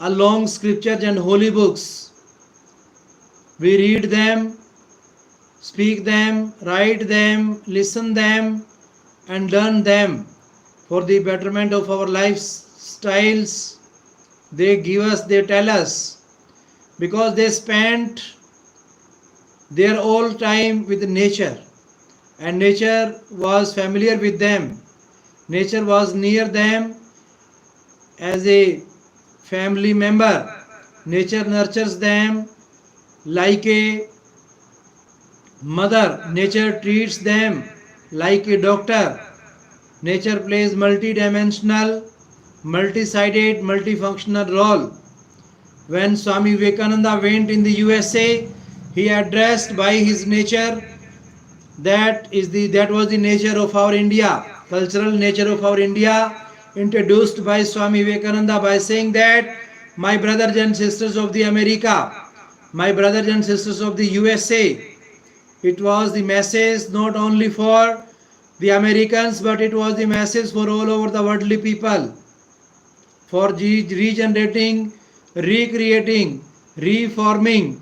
A: a long scriptures and holy books. We read them, speak them, write them, listen them, and learn them for the betterment of our lifestyles. They give us, they tell us, because they spent their whole time with nature, and nature was familiar with them. Nature was near them as a family member. Nature nurtures them like a mother. Nature treats them like a doctor. Nature plays multi-dimensional, multi-sided, multifunctional role. When Swami Vivekananda went in the USA, he addressed by his nature, that was the nature of our India, cultural nature of our India, introduced by Swami Vivekananda by saying that, my brothers and sisters of the America, my brothers and sisters of the USA. It was the message not only for the Americans, but it was the message for all over the worldly people, for regenerating, recreating, reforming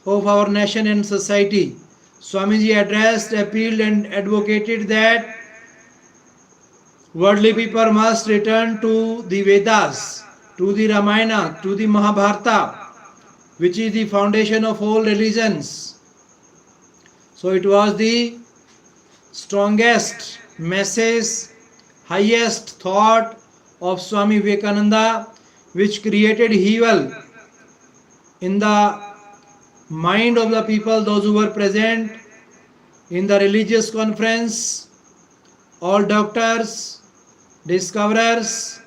A: of our nation and society. Swamiji addressed, appealed, and advocated that worldly people must return to the Vedas, to the Ramayana, to the Mahabharata, which is the foundation of all religions. So it was the strongest message, highest thought of Swami Vivekananda, which created evil in the mind of the people, those who were present in the religious conference, all doctors, discoverers,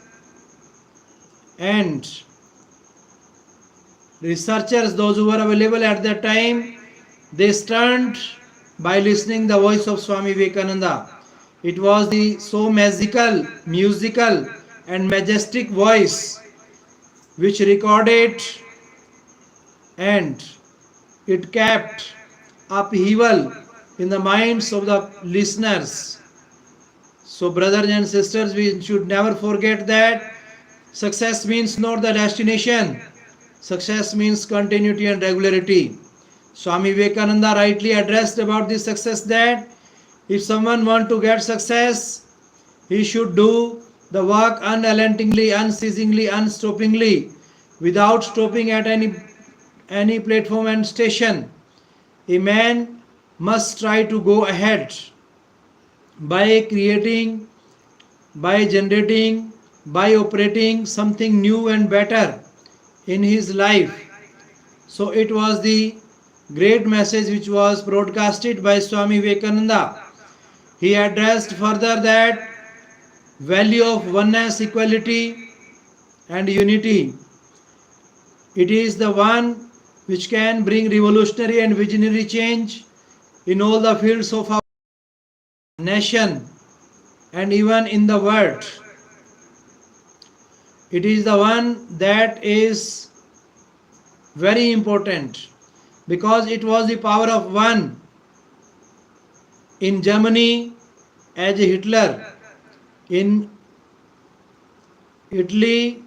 A: and researchers, those who were available at that time, they stunned by listening the voice of Swami Vivekananda. It was the so magical, musical, and majestic voice which recorded, and it kept upheaval in the minds of the listeners. So brothers and sisters, we should never forget that success means not the destination. Success means continuity and regularity. Swami Vivekananda rightly addressed about this success, that if someone wants to get success, he should do the work unrelentingly, unceasingly, unstoppingly, without stopping at any platform and station. A man must try to go ahead by creating, by generating, by operating something new and better in his life. So it was the great message which was broadcasted by Swami Vivekananda. He addressed further that value of oneness, equality, and unity. It is the one which can bring revolutionary and visionary change in all the fields of our nation and even in the world. It is the one that is very important, because it was the power of one in Germany as Hitler, in Italy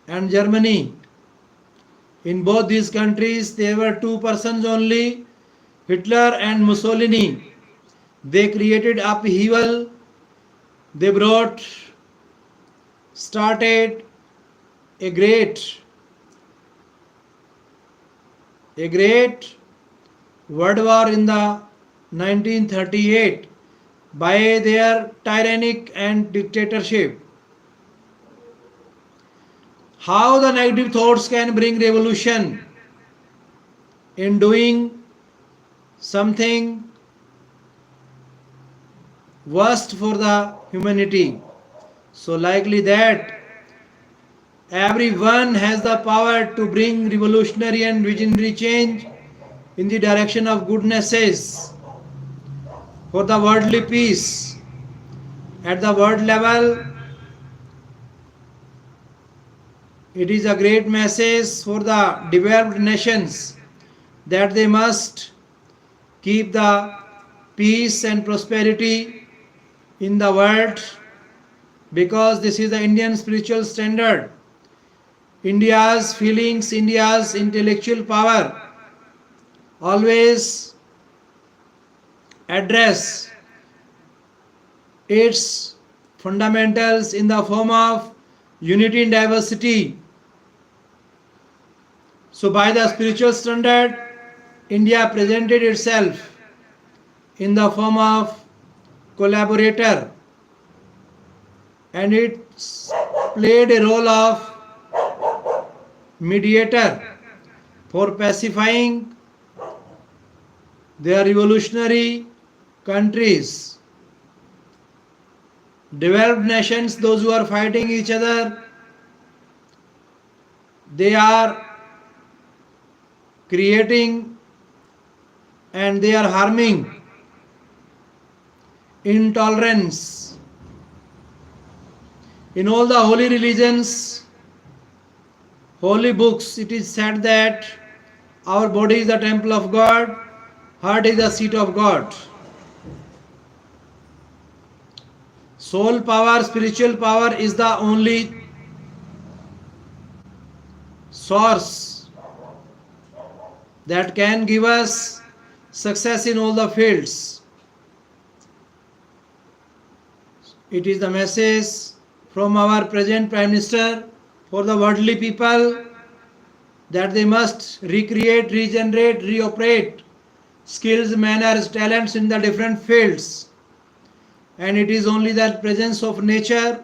A: and Germany. In both these countries there were two persons only, Hitler and Mussolini. They created upheaval. They started a great World War in the 1938 by their tyrannic and dictatorship. How the negative thoughts can bring revolution in doing something worst for the humanity. So likely that everyone has the power to bring revolutionary and visionary change in the direction of goodnesses for the worldly peace. At the world level, it is a great message for the developed nations that they must keep the peace and prosperity in the world, because this is the Indian spiritual standard. India's feelings, India's intellectual power always address its fundamentals in the form of unity in diversity. So by the spiritual standard, India presented itself in the form of collaborator, and it played a role of mediator for pacifying their revolutionary countries. Developed nations, those who are fighting each other, they are creating and they are harming intolerance. In all the holy religions, holy books, it is said that our body is the temple of God, heart is the seat of God. Soul power, spiritual power is the only source that can give us success in all the fields. It is the message from our present Prime Minister for the worldly people that they must recreate, regenerate, reoperate skills, manners, talents in the different fields. And it is only the presence of nature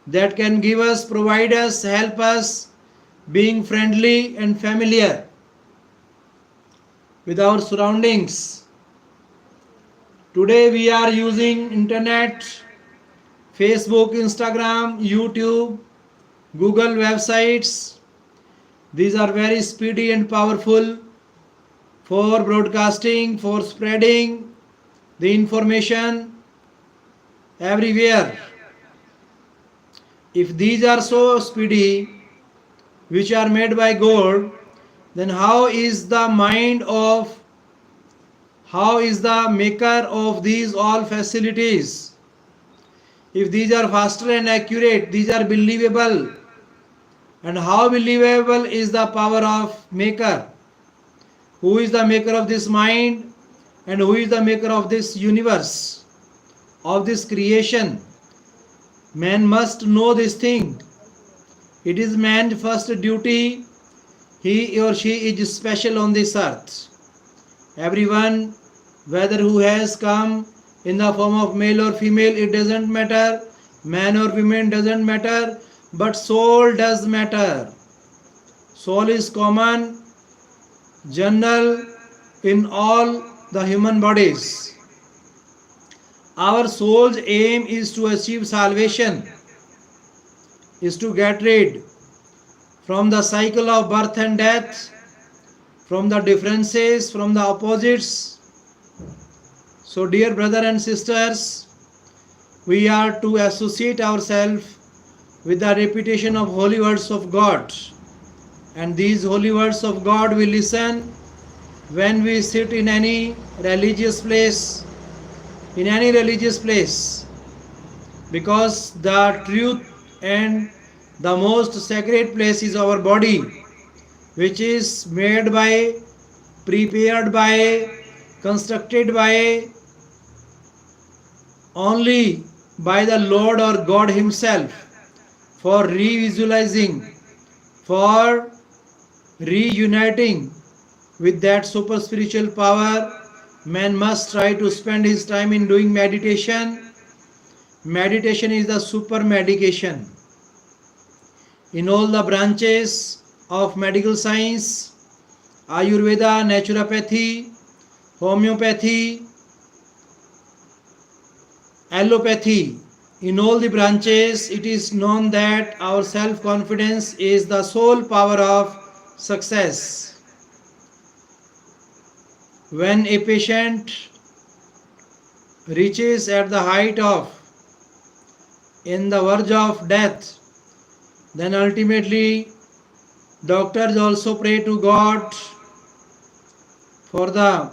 A: that can give us, provide us, help us being friendly and familiar with our surroundings. Today we are using internet, Facebook, Instagram, YouTube, Google websites. These are very speedy and powerful for broadcasting, for spreading the information everywhere. If these are so speedy, which are made by God, then how is the maker of these all facilities? If these are faster and accurate, these are believable. And how believable is the power of maker? Who is the maker of this mind and who is the maker of this universe, of this creation? Man must know this thing. It is man's first duty. He or she is special on this earth. Everyone, whether who has come in the form of male or female, it doesn't matter. Man or woman doesn't matter. But soul does matter. Soul is common, general in all the human bodies. Our soul's aim is to achieve salvation, is to get rid from the cycle of birth and death, from the differences, from the opposites. So dear brother and sisters, we are to associate ourselves with the repetition of holy words of God. And these holy words of God we listen when we sit in any religious place, because the truth and the most sacred place is our body, which is made by, prepared by, constructed by only by the Lord or God Himself for revisualizing, for reuniting with that super spiritual power, man must try to spend his time in doing meditation. Meditation is the super medication. In all the branches of medical science, Ayurveda, naturopathy, homeopathy, allopathy, in all the branches, it is known that our self-confidence is the sole power of success. When a patient reaches at the height of, in the verge of death, then ultimately doctors also pray to God for the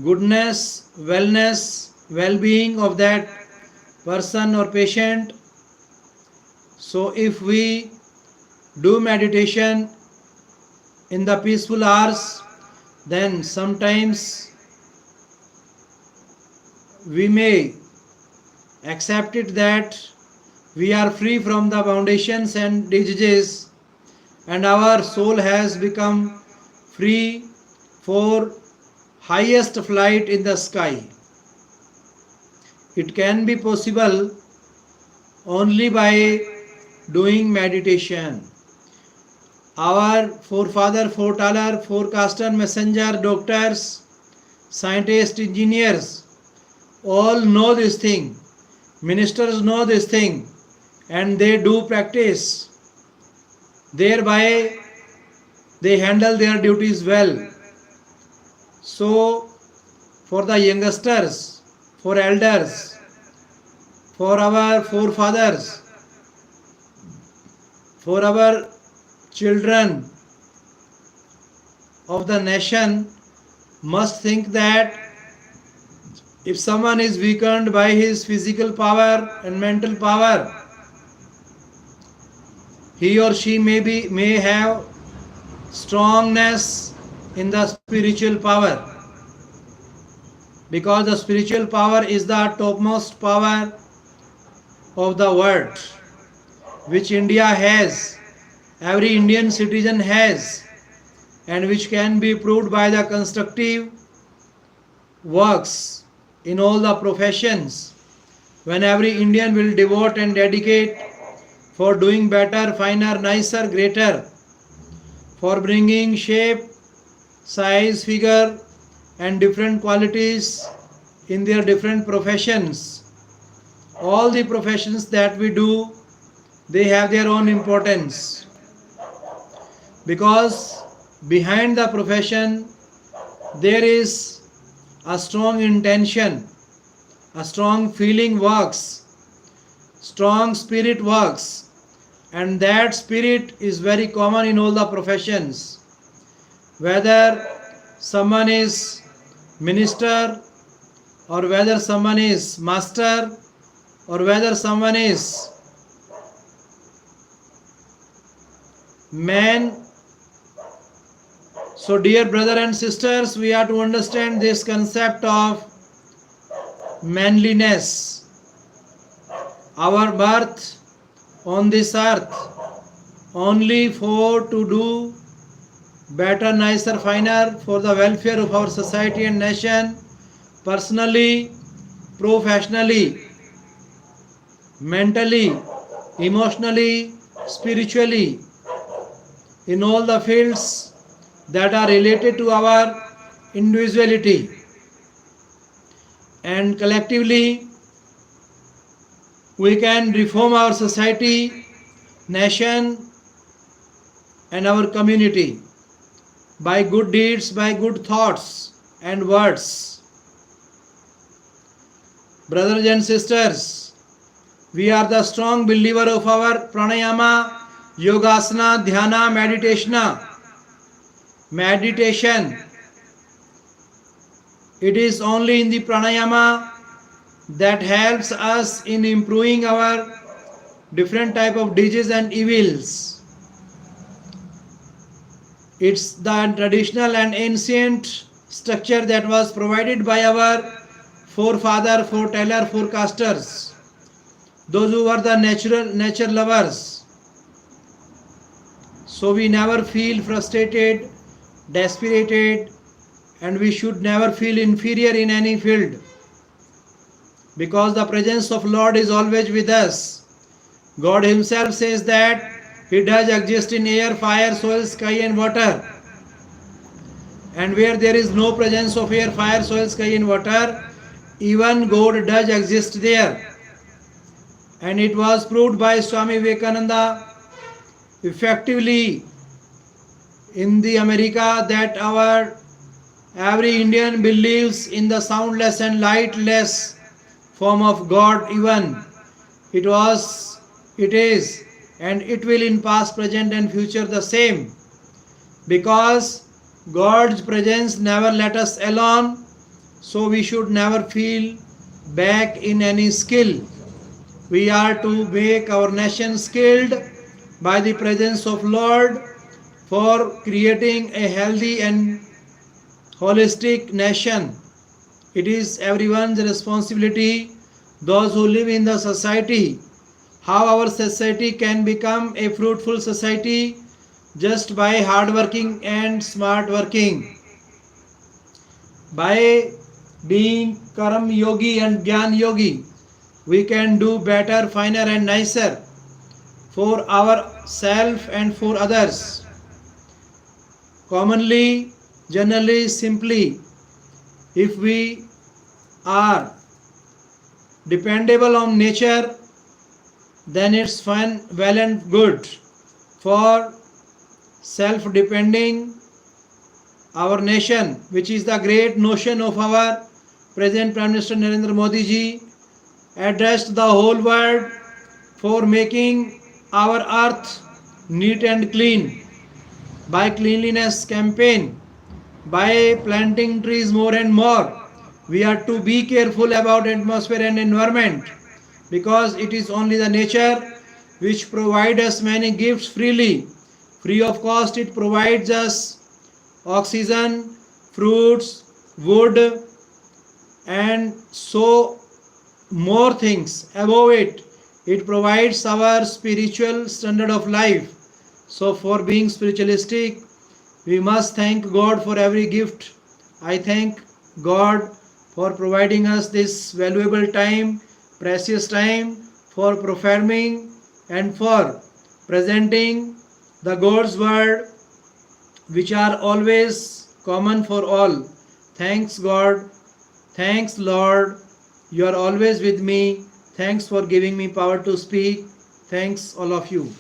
A: goodness, wellness, well-being of that person or patient. So if we do meditation in the peaceful hours, then sometimes we may accept it that we are free from the foundations and diseases, and our soul has become free for highest flight in the sky. It can be possible only by doing meditation. Our forefather, foreteller, forecaster, messenger, doctors, scientists, engineers, all know this thing. Ministers know this thing, and they do practice. Thereby they handle their duties well. So for the youngsters, for elders, for our forefathers, for our children of the nation, must think that if someone is weakened by his physical power and mental power, he or she may have strongness in the spiritual power, because the spiritual power is the topmost power of the world, which India has, every Indian citizen has, and which can be proved by the constructive works in all the professions, when every Indian will devote and dedicate for doing better, finer, nicer, greater, for bringing shape, size, figure and different qualities in their different professions. All the professions that we do, they have their own importance, because behind the profession there is a strong intention, a strong feeling works, strong spirit works, and that spirit is very common in all the professions. Whether someone is minister, or whether someone is master, or whether someone is man. So dear brother and sisters, we have to understand this concept of manliness. Our birth on this earth only for to do better, nicer, finer for the welfare of our society and nation, personally, professionally, mentally, emotionally, spiritually, in all the fields that are related to our individuality, and collectively we can reform our society, nation and our community by good deeds, by good thoughts and words. Brothers and sisters, we are the strong believer of our pranayama, yogasana, dhyana, meditation. It is only in the pranayama that helps us in improving our different type of diseases and evils. It's the traditional and ancient structure that was provided by our forefather, foreteller, forecasters, those who were the nature lovers. So we never feel frustrated desperate, and we should never feel inferior in any field, because the presence of Lord is always with us. God himself says that he does exist in air, fire, soil, sky and water. And where there is no presence of air, fire, soil, sky and water, even God does exist there. And it was proved by Swami Vivekananda effectively in the America that our every Indian believes in the soundless and lightless form of God. Even it was, it is, and it will in past, present and future the same, because God's presence never let us alone. So we should never feel back in any skill. We are to make our nation skilled by the presence of Lord for creating a healthy and holistic nation. It is everyone's responsibility, those who live in the society, how our society can become a fruitful society just by hard working and smart working. By being Karam Yogi and Gyan Yogi, we can do better, finer and nicer for ourselves and for others. Commonly, generally, simply, if we are dependable on nature, then it's fine, well and good. For self-depending our nation, which is the great notion of our present Prime Minister Narendra Modi ji, addressed the whole world for making our earth neat and clean by cleanliness campaign, by planting trees more and more. We are to be careful about atmosphere and environment, because it is only the nature which provides us many gifts freely. Free of cost, it provides us oxygen, fruits, wood, and so more things. Above it, it provides our spiritual standard of life. So for being spiritualistic, we must thank God for every gift. I thank God for providing us this valuable time, precious time, for performing and for presenting the God's word, which are always common for all. Thanks God, thanks Lord, you are always with me. Thanks for giving me power to speak. Thanks all of you.